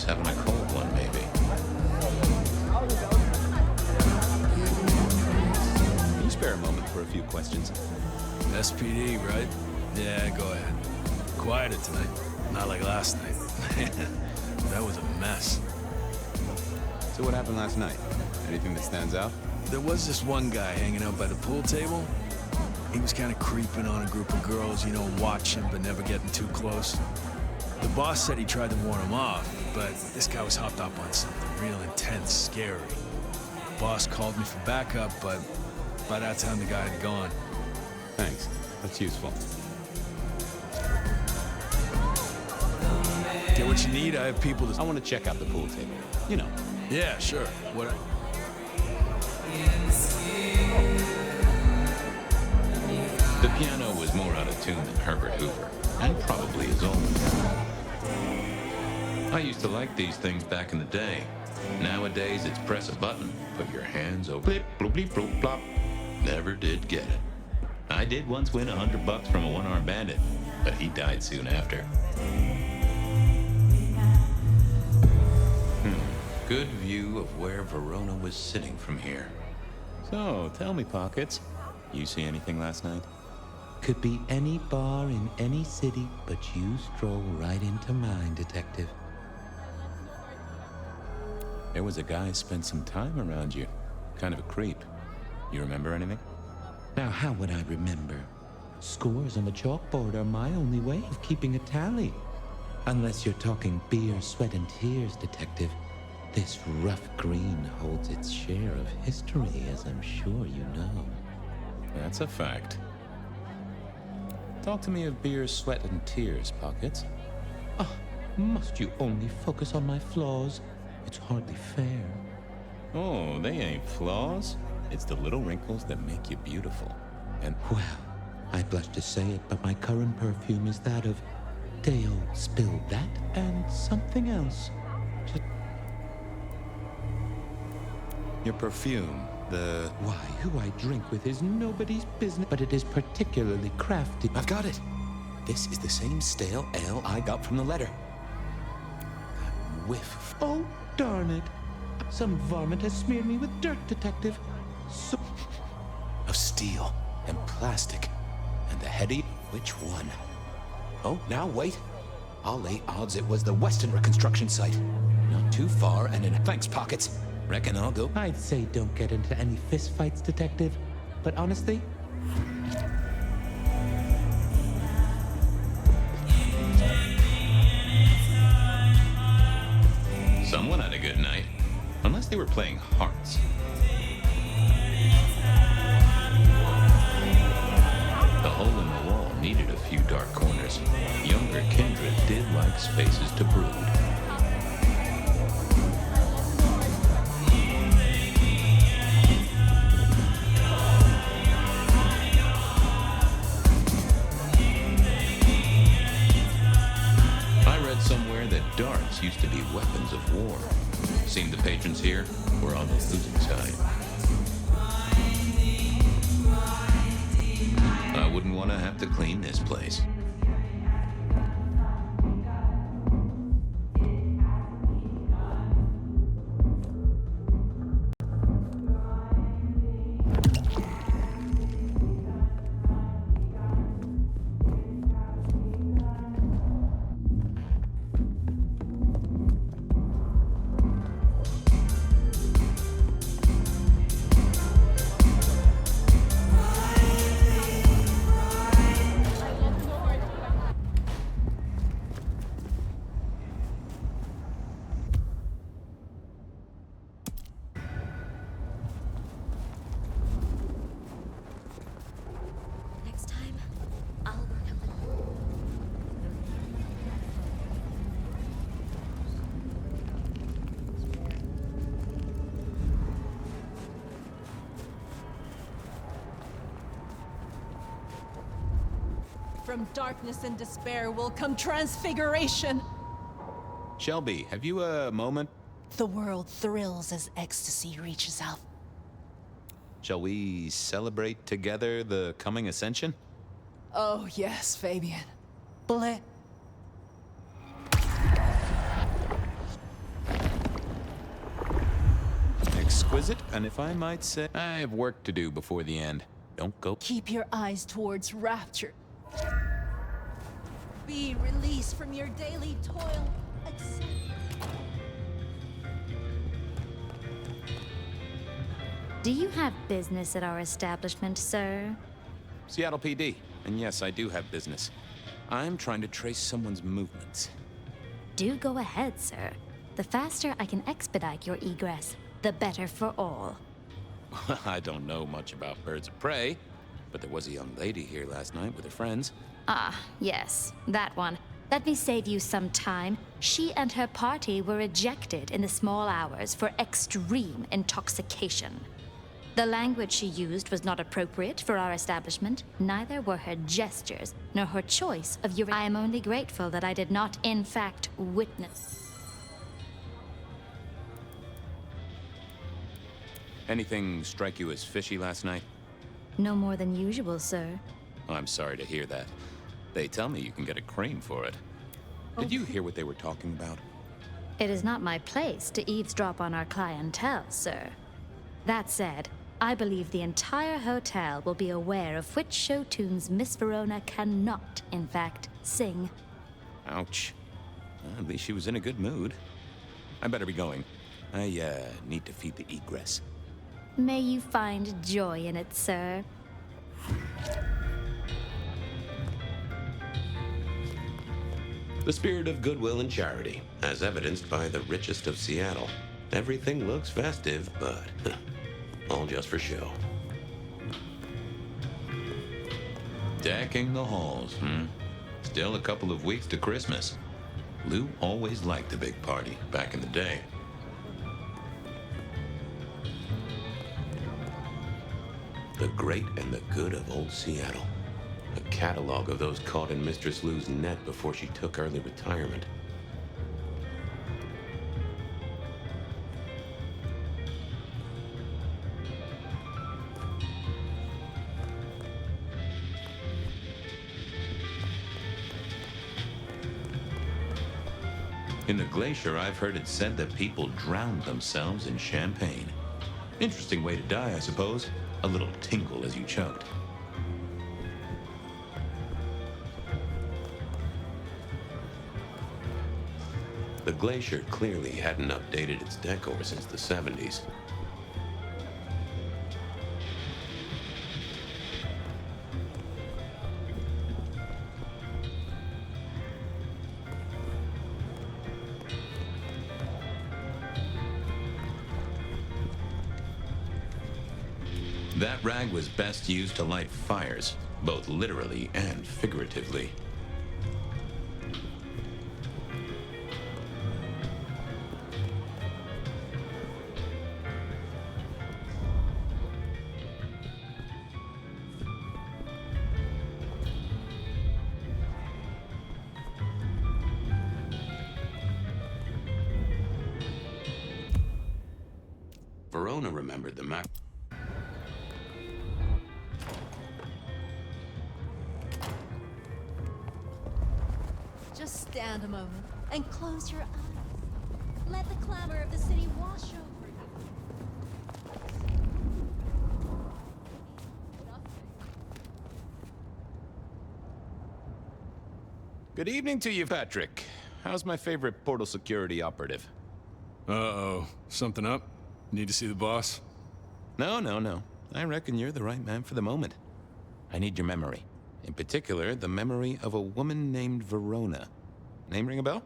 Speaker 1: Having a cold one, maybe.
Speaker 10: Can you spare a moment for a few questions?
Speaker 6: SPD, right? Yeah, go ahead. Quieter tonight. Not like last night. That was a mess.
Speaker 10: So what happened last night? Anything that stands out?
Speaker 6: There was this one guy hanging out by the pool table. He was kind of creeping on a group of girls, you know, watching but never getting too close. The boss said he tried to warn him off, but this guy was hopped up on something real intense, scary. The boss called me for backup, but by that time the guy had gone.
Speaker 10: Thanks. That's useful.
Speaker 6: Get what you need, I have people to...
Speaker 10: I want to check out the pool table. You know.
Speaker 6: Yeah, sure. What...
Speaker 1: The piano was more out of tune than Herbert Hoover, and probably his own. I used to like these things back in the day. Nowadays, it's press a button, put your hands over it, bloop, bleep, bloop, plop. Never did get it. I did once win $100 from a one-armed bandit, but he died soon after. Good view of where Verona was sitting from here.
Speaker 10: So, tell me, Pockets, you see anything last night?
Speaker 1: Could be any bar in any city, but you stroll right into mine, Detective.
Speaker 10: There was a guy spent some time around you. Kind of a creep. You remember anything?
Speaker 1: Now, how would I remember? Scores on the chalkboard are my only way of keeping a tally. Unless you're talking beer, sweat, and tears, Detective. This rough green holds its share of history, as I'm sure you know.
Speaker 10: That's a fact. Talk to me of beer, sweat, and tears, Pockets.
Speaker 1: Ah, must you only focus on my flaws? It's hardly fair.
Speaker 10: Oh, they ain't flaws. It's the little wrinkles that make you beautiful. And
Speaker 1: well, I blush to say it, but my current perfume is that of Deo spilled that and something else.
Speaker 10: Your perfume, the...
Speaker 1: Why, who I drink with is nobody's business, but it is particularly crafty.
Speaker 10: I've got it. This is the same stale ale I got from the letter. That whiff of...
Speaker 1: Oh, darn it. Some varmint has smeared me with dirt, Detective. So...
Speaker 10: of steel and plastic. And the heady... Which one? Oh, now wait. I'll lay odds it was the Weston reconstruction site. Not too far and in Thanks, pockets. Reckon I'll go...
Speaker 1: I'd say don't get into any fistfights, Detective. But honestly...
Speaker 10: Someone had a good night. Unless they were playing hearts.
Speaker 1: The hole in the wall needed a few dark corners. Younger kindred did like spaces to brood. I read somewhere that darts used to be weapons of war. Seemed the patrons here were on the losing side. I wouldn't want to have to clean this place.
Speaker 19: Next time, I'll work out the...
Speaker 7: From darkness and despair will come transfiguration.
Speaker 10: Shelby, have you a moment?
Speaker 7: The world thrills as ecstasy reaches out.
Speaker 10: Shall we celebrate together the coming ascension?
Speaker 7: Oh, yes, Fabian. Bleh.
Speaker 10: Exquisite, and if I might say... I have work to do before the end. Don't go...
Speaker 7: Keep your eyes towards rapture. Be released from your daily toil. Accept.
Speaker 15: Do you have business at our establishment, sir?
Speaker 10: Seattle PD. And yes, I do have business. I'm trying to trace someone's movements.
Speaker 15: Do go ahead, sir. The faster I can expedite your egress, the better for all.
Speaker 10: I don't know much about birds of prey, but there was a young lady here last night with her friends.
Speaker 15: Ah, yes, that one. Let me save you some time. She and her party were ejected in the small hours for extreme intoxication. The language she used was not appropriate for our establishment. Neither were her gestures, nor her choice of your... I am only grateful that I did not, in fact, witness...
Speaker 10: Anything strike you as fishy last night?
Speaker 15: No more than usual, sir.
Speaker 10: I'm sorry to hear that. They tell me you can get a cream for it. Did you hear what they were talking about?
Speaker 15: It is not my place to eavesdrop on our clientele, sir. That said, I believe the entire hotel will be aware of which show tunes Miss Verona cannot, in fact, sing.
Speaker 10: Ouch. Well, at least she was in a good mood. I better be going. I, need to feed the egress.
Speaker 15: May you find joy in it, sir.
Speaker 23: The spirit of goodwill and charity, as evidenced by the richest of Seattle. Everything looks festive, but all just for show.
Speaker 1: Decking the halls, Still a couple of weeks to Christmas. Lou always liked a big party back in the day.
Speaker 23: The great and the good of old Seattle. A catalog of those caught in Mistress Lou's net before she took early retirement. In the glacier, I've heard it said that people drowned themselves in champagne. Interesting way to die, I suppose. A little tingle as you choked. The glacier clearly hadn't updated its decor since the 70s. That rag was best used to light fires, both literally and figuratively. Verona remembered the map.
Speaker 7: Just stand a moment and close your eyes. Let the clamor of the city wash over you.
Speaker 10: Good evening to you, Patrick. How's my favorite portal security operative?
Speaker 16: Uh-oh. Something up? Need to see the boss?
Speaker 10: No. I reckon you're the right man for the moment. I need your memory. In particular, the memory of a woman named Verona. Name ring a bell?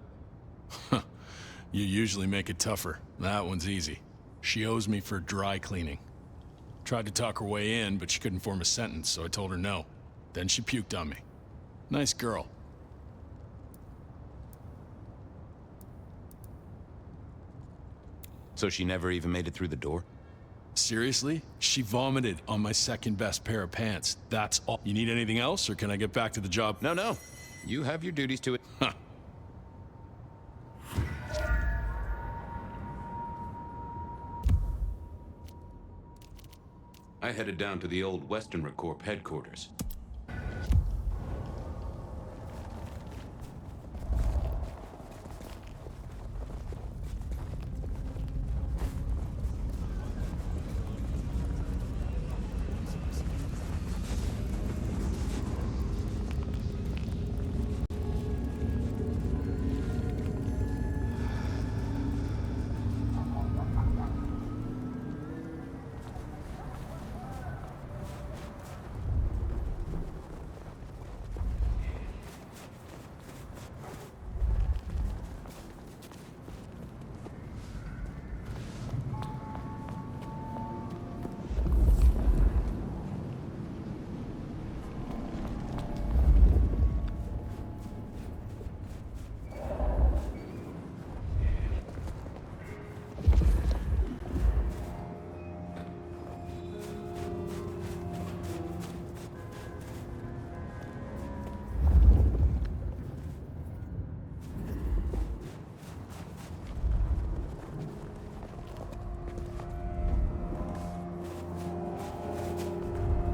Speaker 16: You usually make it tougher. That one's easy. She owes me for dry cleaning. Tried to talk her way in, but she couldn't form a sentence, so I told her no. Then she puked on me. Nice girl.
Speaker 10: So she never even made it through the door?
Speaker 16: Seriously? She vomited on my second best pair of pants. That's all. You need anything else, or can I get back to the job?
Speaker 10: No. You have your duties to it.
Speaker 16: Huh.
Speaker 1: I headed down to the old Western Corp headquarters.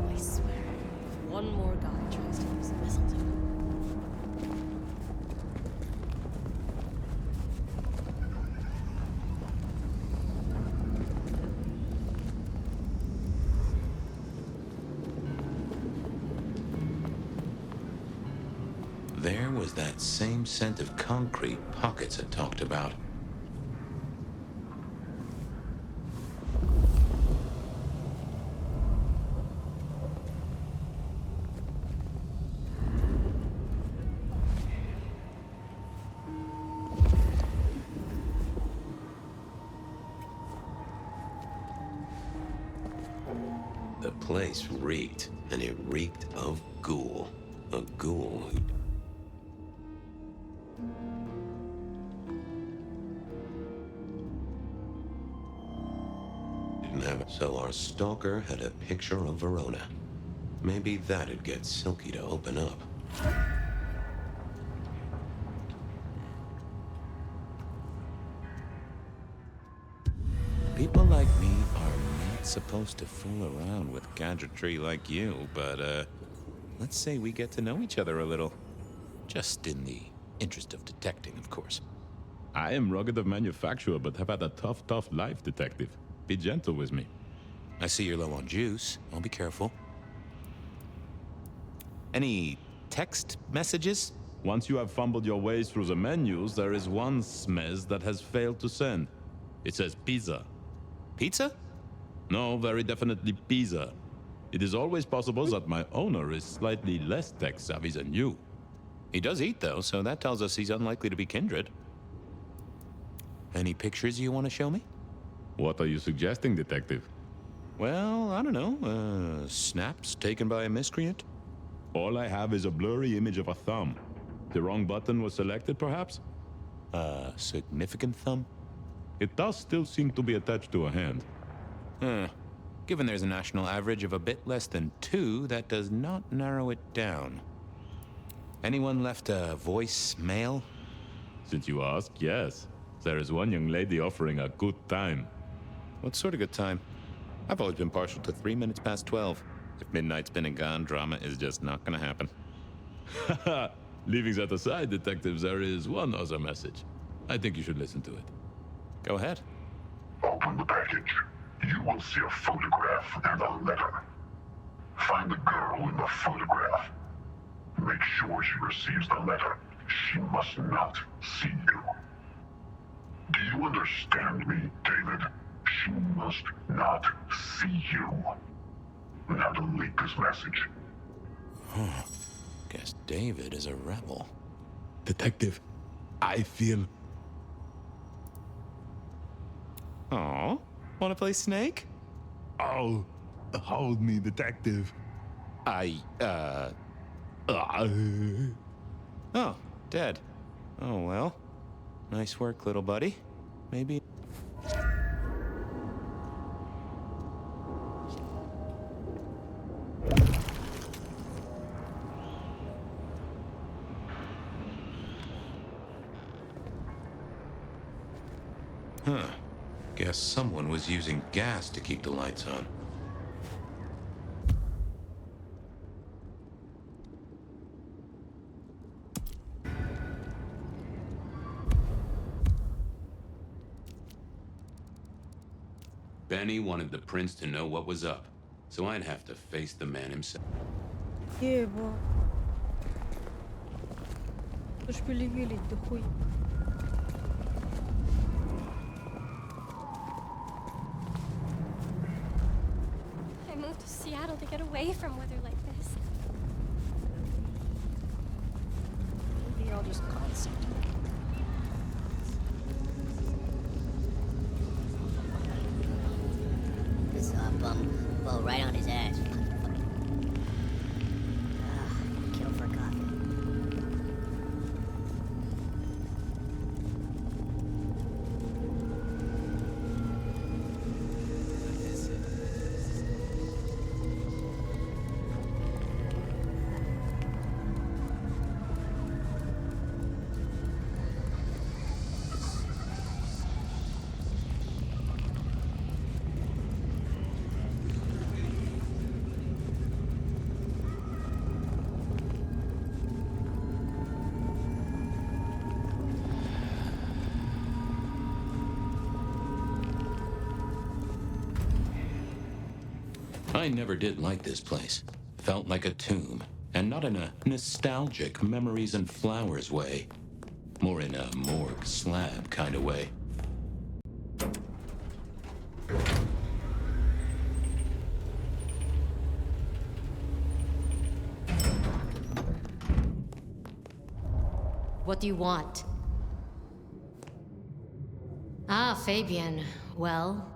Speaker 19: I swear, if one more guy tries to use Mistletoe.
Speaker 23: There was that same scent of concrete Pockets had talked about. The place reeked, and it reeked of ghoul. A ghoul who... didn't have it. So our stalker had a picture of Verona. Maybe that'd get Silky to open up.
Speaker 1: People like me are not supposed to fool around with gadgetry like you, but, let's say we get to know each other a little. Just in the interest of detecting, of course.
Speaker 14: I am rugged of manufacture, but have had a tough life, detective. Be gentle with me.
Speaker 1: I see you're low on juice. I'll be careful. Any text messages?
Speaker 14: Once you have fumbled your way through the menus, there is one smez that has failed to send. It says pizza.
Speaker 1: Pizza?
Speaker 14: No, very definitely pizza. It is always possible that my owner is slightly less tech-savvy than you.
Speaker 1: He does eat, though, so that tells us he's unlikely to be kindred. Any pictures you want to show me?
Speaker 14: What are you suggesting, detective?
Speaker 1: Well, I don't know. Snaps taken by a miscreant?
Speaker 14: All I have is a blurry image of a thumb. The wrong button was selected, perhaps?
Speaker 1: A significant thumb?
Speaker 14: It does still seem to be attached to a hand.
Speaker 1: Given there's a national average of a bit less than 2, that does not narrow it down. Anyone left a voicemail?
Speaker 14: Since you ask, yes. There is one young lady offering a good time.
Speaker 1: What sort of good time? I've always been partial to 3 minutes past 12. If midnight's been and gone, drama is just not gonna happen.
Speaker 14: Haha! Leaving that aside, detectives, there is one other message. I think you should listen to it.
Speaker 1: Go ahead.
Speaker 9: Open the package. You will see a photograph and a letter. Find the girl in the photograph. Make sure she receives the letter. She must not see you. Do you understand me, David? She must not see you. Now delete this message.
Speaker 1: Guess David is a rebel.
Speaker 14: Detective, I feel...
Speaker 1: Aw, wanna play Snake?
Speaker 14: Oh, hold me, detective.
Speaker 1: Oh, dead. Oh, well. Nice work, little buddy. Maybe... Guess someone was using gas to keep the lights on. Benny wanted the prince to know what was up, so I'd have to face the man himself.
Speaker 3: Еба. Зашпилигелить, да хуй.
Speaker 18: I moved to Seattle to get away from weather like this.
Speaker 3: Maybe I'll just call it something.
Speaker 20: This bum blow right on his ass. Kill for coffee.
Speaker 1: I never did like this place. Felt like a tomb, and not in a nostalgic memories and flowers way. More in a morgue slab kind of way.
Speaker 22: What do you want? Ah, Fabian. Well?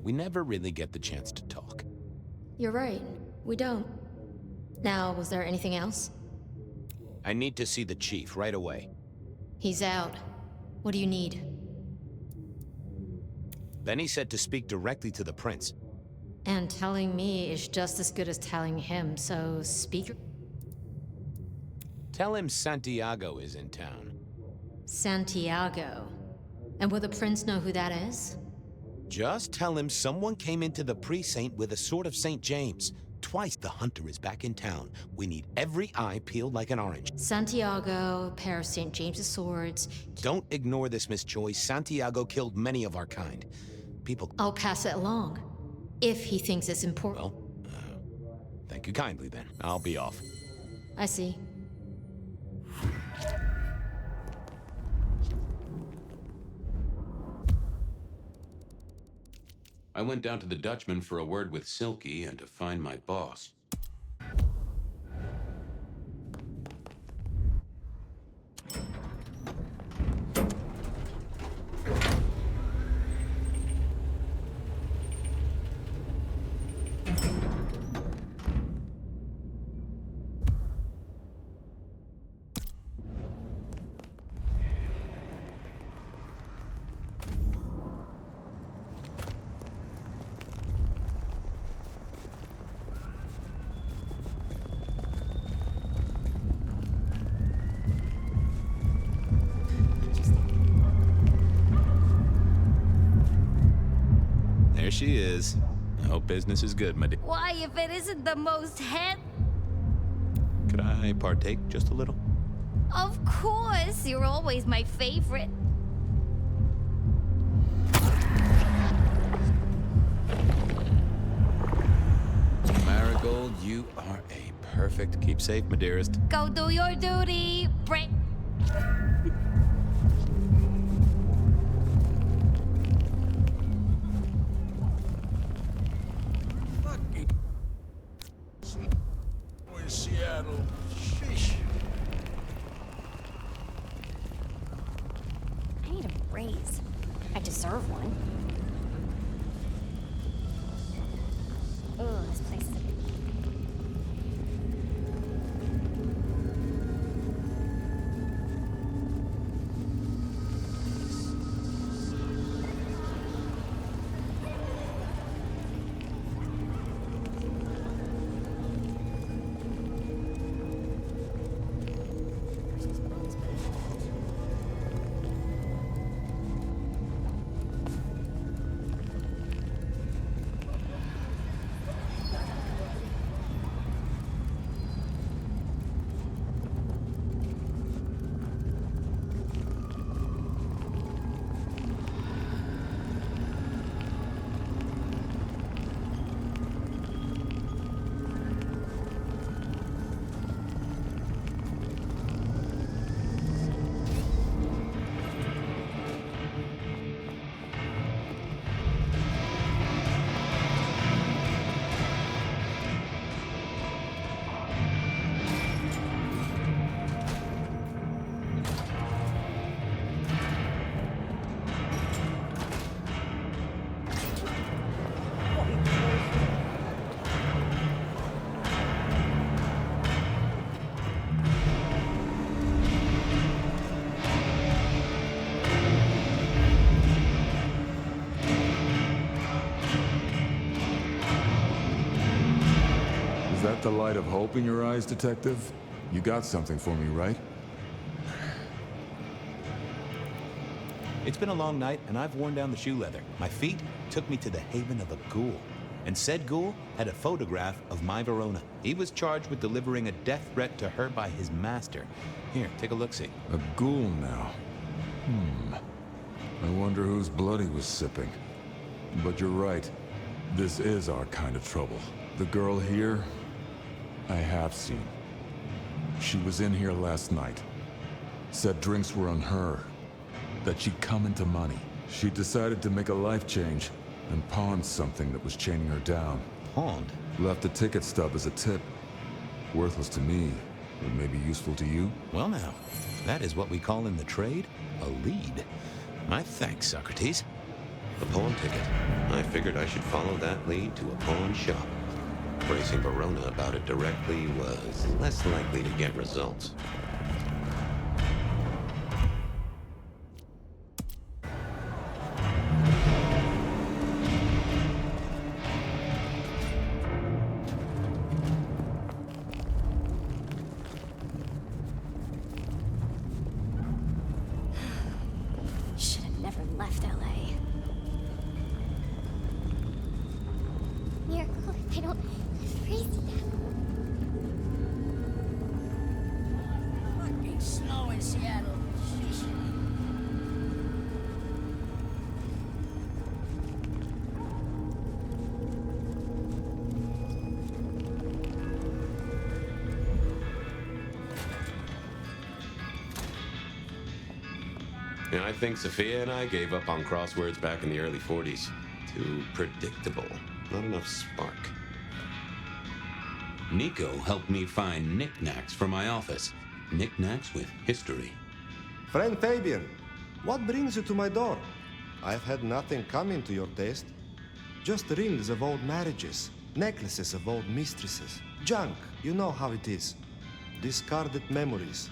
Speaker 1: We never really get the chance to talk.
Speaker 22: You're right. We don't. Now, was there anything else?
Speaker 1: I need to see the chief right away.
Speaker 22: He's out. What do you need?
Speaker 1: Benny said to speak directly to the prince.
Speaker 22: And telling me is just as good as telling him, so speak.
Speaker 10: Tell him Santiago is in town.
Speaker 22: Santiago. And will the prince know who that is?
Speaker 10: Just tell him someone came into the precinct with a sword of St. James. Twice the hunter is back in town. We need every eye peeled like an orange.
Speaker 22: Santiago, a pair of St. James's swords.
Speaker 10: Don't ignore this, Miss Joy. Santiago killed many of our kind. People...
Speaker 22: I'll pass it along. If he thinks it's important.
Speaker 10: Well, thank you kindly then. I'll be off.
Speaker 22: I see.
Speaker 1: I went down to the Dutchman for a word with Silky and to find my boss.
Speaker 10: There she is. I hope business is good, my dear.
Speaker 15: Why, if it isn't the most
Speaker 10: Could I partake just a little?
Speaker 15: Of course, you're always my favorite.
Speaker 10: Marigold, you are a perfect keepsake, my dearest.
Speaker 15: Go do your duty,
Speaker 6: Seattle. Sheesh.
Speaker 18: I need a raise. I deserve one. Ugh, this place is
Speaker 14: Is that the light of hope in your eyes, Detective? You got something for me, right?
Speaker 10: It's been a long night, and I've worn down the shoe leather. My feet took me to the haven of a ghoul. And said ghoul had a photograph of my Verona. He was charged with delivering a death threat to her by his master. Here, take a look-see.
Speaker 14: A ghoul now. I wonder whose blood he was sipping. But you're right. This is our kind of trouble. The girl here, I have seen. She was in here last night. Said drinks were on her. That she'd come into money. She decided to make a life change and pawned something that was chaining her down.
Speaker 10: Pawned?
Speaker 14: Left a ticket stub as a tip. Worthless to me, but maybe useful to you?
Speaker 10: Well now, that is what we call in the trade a lead. My thanks, Socrates.
Speaker 23: A pawn ticket. I figured I should follow that lead to a pawn shop. Bracing Verona about it directly was less likely to get results.
Speaker 11: left LA. Miracle, I don't freeze now.
Speaker 20: Fucking snow in Seattle.
Speaker 23: Yeah, I think Sophia and I gave up on crosswords back in the early 40s. Too predictable. Not enough spark.
Speaker 1: Nico helped me find knickknacks for my office. Knickknacks with history.
Speaker 17: Friend Fabian, what brings you to my door? I've had nothing coming to your taste. Just rings of old marriages, necklaces of old mistresses, junk, you know how it is. Discarded memories.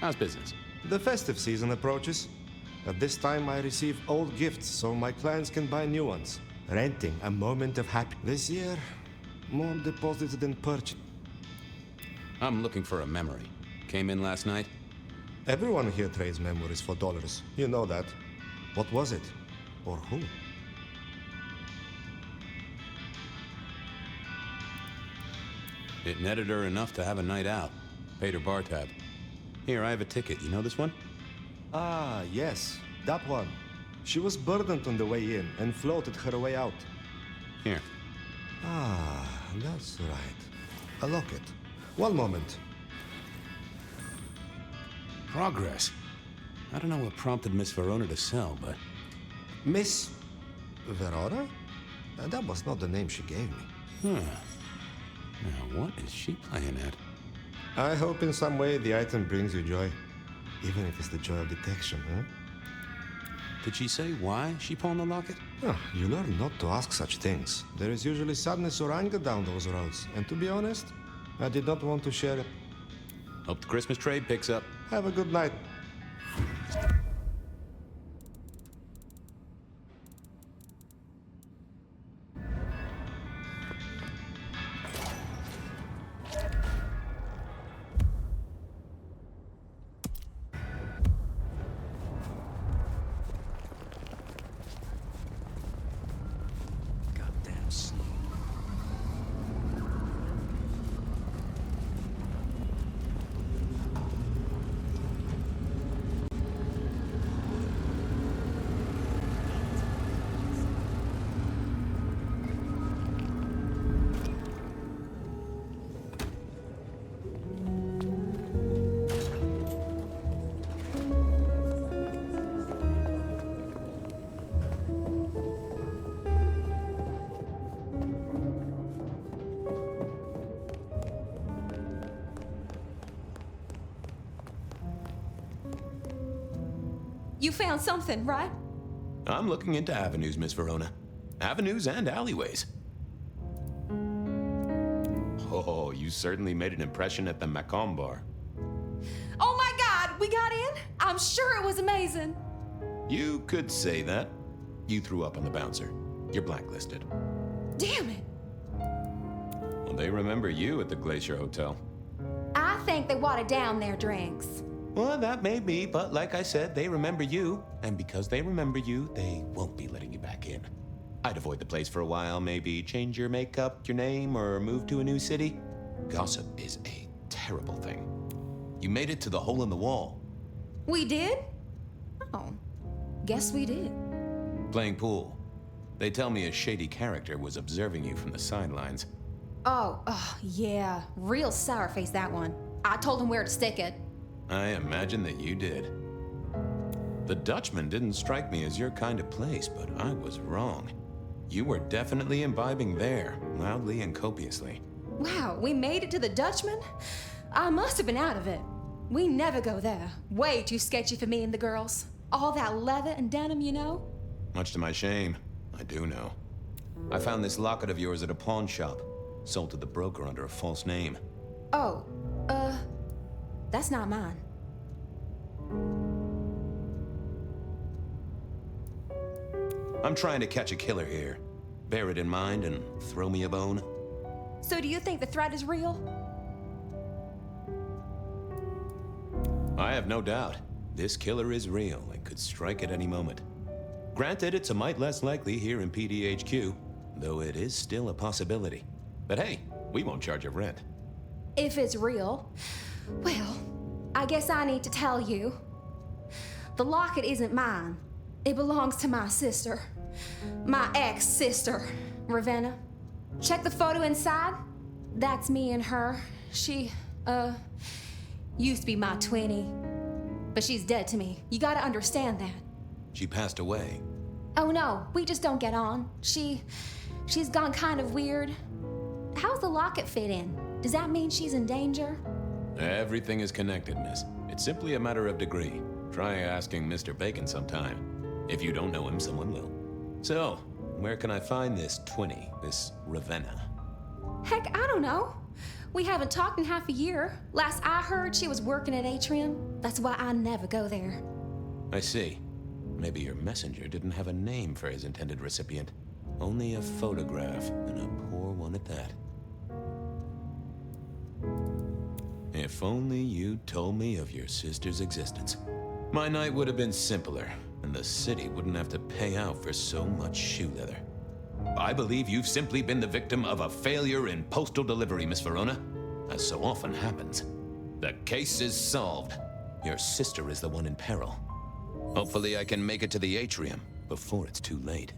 Speaker 1: How's business?
Speaker 17: The festive season approaches. At this time, I receive old gifts so my clients can buy new ones. Renting a moment of happiness. This year, more deposited than purchased.
Speaker 1: I'm looking for a memory. Came in last night?
Speaker 17: Everyone here trades memories for dollars. You know that. What was it? Or who?
Speaker 1: It netted her enough to have a night out. Paid her bar tab. Here, I have a ticket. You know this one?
Speaker 17: Ah, yes. That one. She was burdened on the way in and floated her way out.
Speaker 1: Here.
Speaker 17: Ah, that's right. A locket. One moment.
Speaker 1: Progress. I don't know what prompted Miss Verona to sell, but...
Speaker 17: Miss... Verona? That was not the name she gave me.
Speaker 1: Huh. Now, what is she playing at?
Speaker 17: I hope in some way the item brings you joy. Even if it's the joy of detection, huh?
Speaker 1: Did she say why she pawned the locket?
Speaker 17: Oh, you learn not to ask such things. There is usually sadness or anger down those roads. And to be honest, I did not want to share it.
Speaker 1: Hope the Christmas trade picks up.
Speaker 17: Have a good night.
Speaker 6: Goddamn snow.
Speaker 4: You found something, right?
Speaker 23: I'm looking into avenues, Miss Verona. Avenues and alleyways. Oh, you certainly made an impression at the Macomb bar.
Speaker 4: Oh my God, we got in? I'm sure it was amazing.
Speaker 23: You could say that. You threw up on the bouncer. You're blacklisted.
Speaker 4: Damn it.
Speaker 23: Well, they remember you at the Glacier Hotel.
Speaker 4: I think they watered down their drinks.
Speaker 23: Well, that may be, but like I said, they remember you. And because they remember you, they won't be letting you back in. I'd avoid the place for a while, maybe change your makeup, your name, or move to a new city. Gossip is a terrible thing. You made it to the hole in the wall.
Speaker 4: We did? Oh, guess we did.
Speaker 1: Playing pool. They tell me a shady character was observing you from the sidelines.
Speaker 4: Oh, yeah. Real sour face, that one. I told him where to stick it.
Speaker 1: I imagine that you did. The Dutchman didn't strike me as your kind of place, but I was wrong. You were definitely imbibing there, loudly and copiously.
Speaker 4: Wow, we made it to the Dutchman? I must have been out of it. We never go there. Way too sketchy for me and the girls. All that leather and denim, you know?
Speaker 1: Much to my shame, I do know. I found this locket of yours at a pawn shop. Sold to the broker under a false name.
Speaker 4: Oh, that's not mine.
Speaker 1: I'm trying to catch a killer here. Bear it in mind and throw me a bone.
Speaker 4: So do you think the threat is real?
Speaker 1: I have no doubt.
Speaker 23: This killer is real and could strike at any moment. Granted, it's a mite less likely here in PDHQ, though it is still a possibility. But hey, we won't charge you rent.
Speaker 4: If it's real, well, I guess I need to tell you. The locket isn't mine. It belongs to my sister. My ex-sister, Ravenna. Check the photo inside. That's me and her. She, used to be my twinnie. But she's dead to me. You gotta understand that.
Speaker 23: She passed away.
Speaker 4: Oh no, we just don't get on. She's gone kind of weird. How's the locket fit in? Does that mean she's in danger?
Speaker 23: Everything is connected, miss. It's simply a matter of degree. Try asking Mr. Bacon sometime. If you don't know him, someone will. So, where can I find this twinnie, this Ravenna?
Speaker 4: Heck, I don't know. We haven't talked in half a year. Last I heard, she was working at Atrium. That's why I never go there.
Speaker 23: I see. Maybe your messenger didn't have a name for his intended recipient. Only a photograph, and a poor one at that. If only you'd told me of your sister's existence. My night would have been simpler, and the city wouldn't have to pay out for so much shoe leather. I believe you've simply been the victim of a failure in postal delivery, Miss Verona, as so often happens. The case is solved. Your sister is the one in peril. Hopefully I can make it to the atrium before it's too late.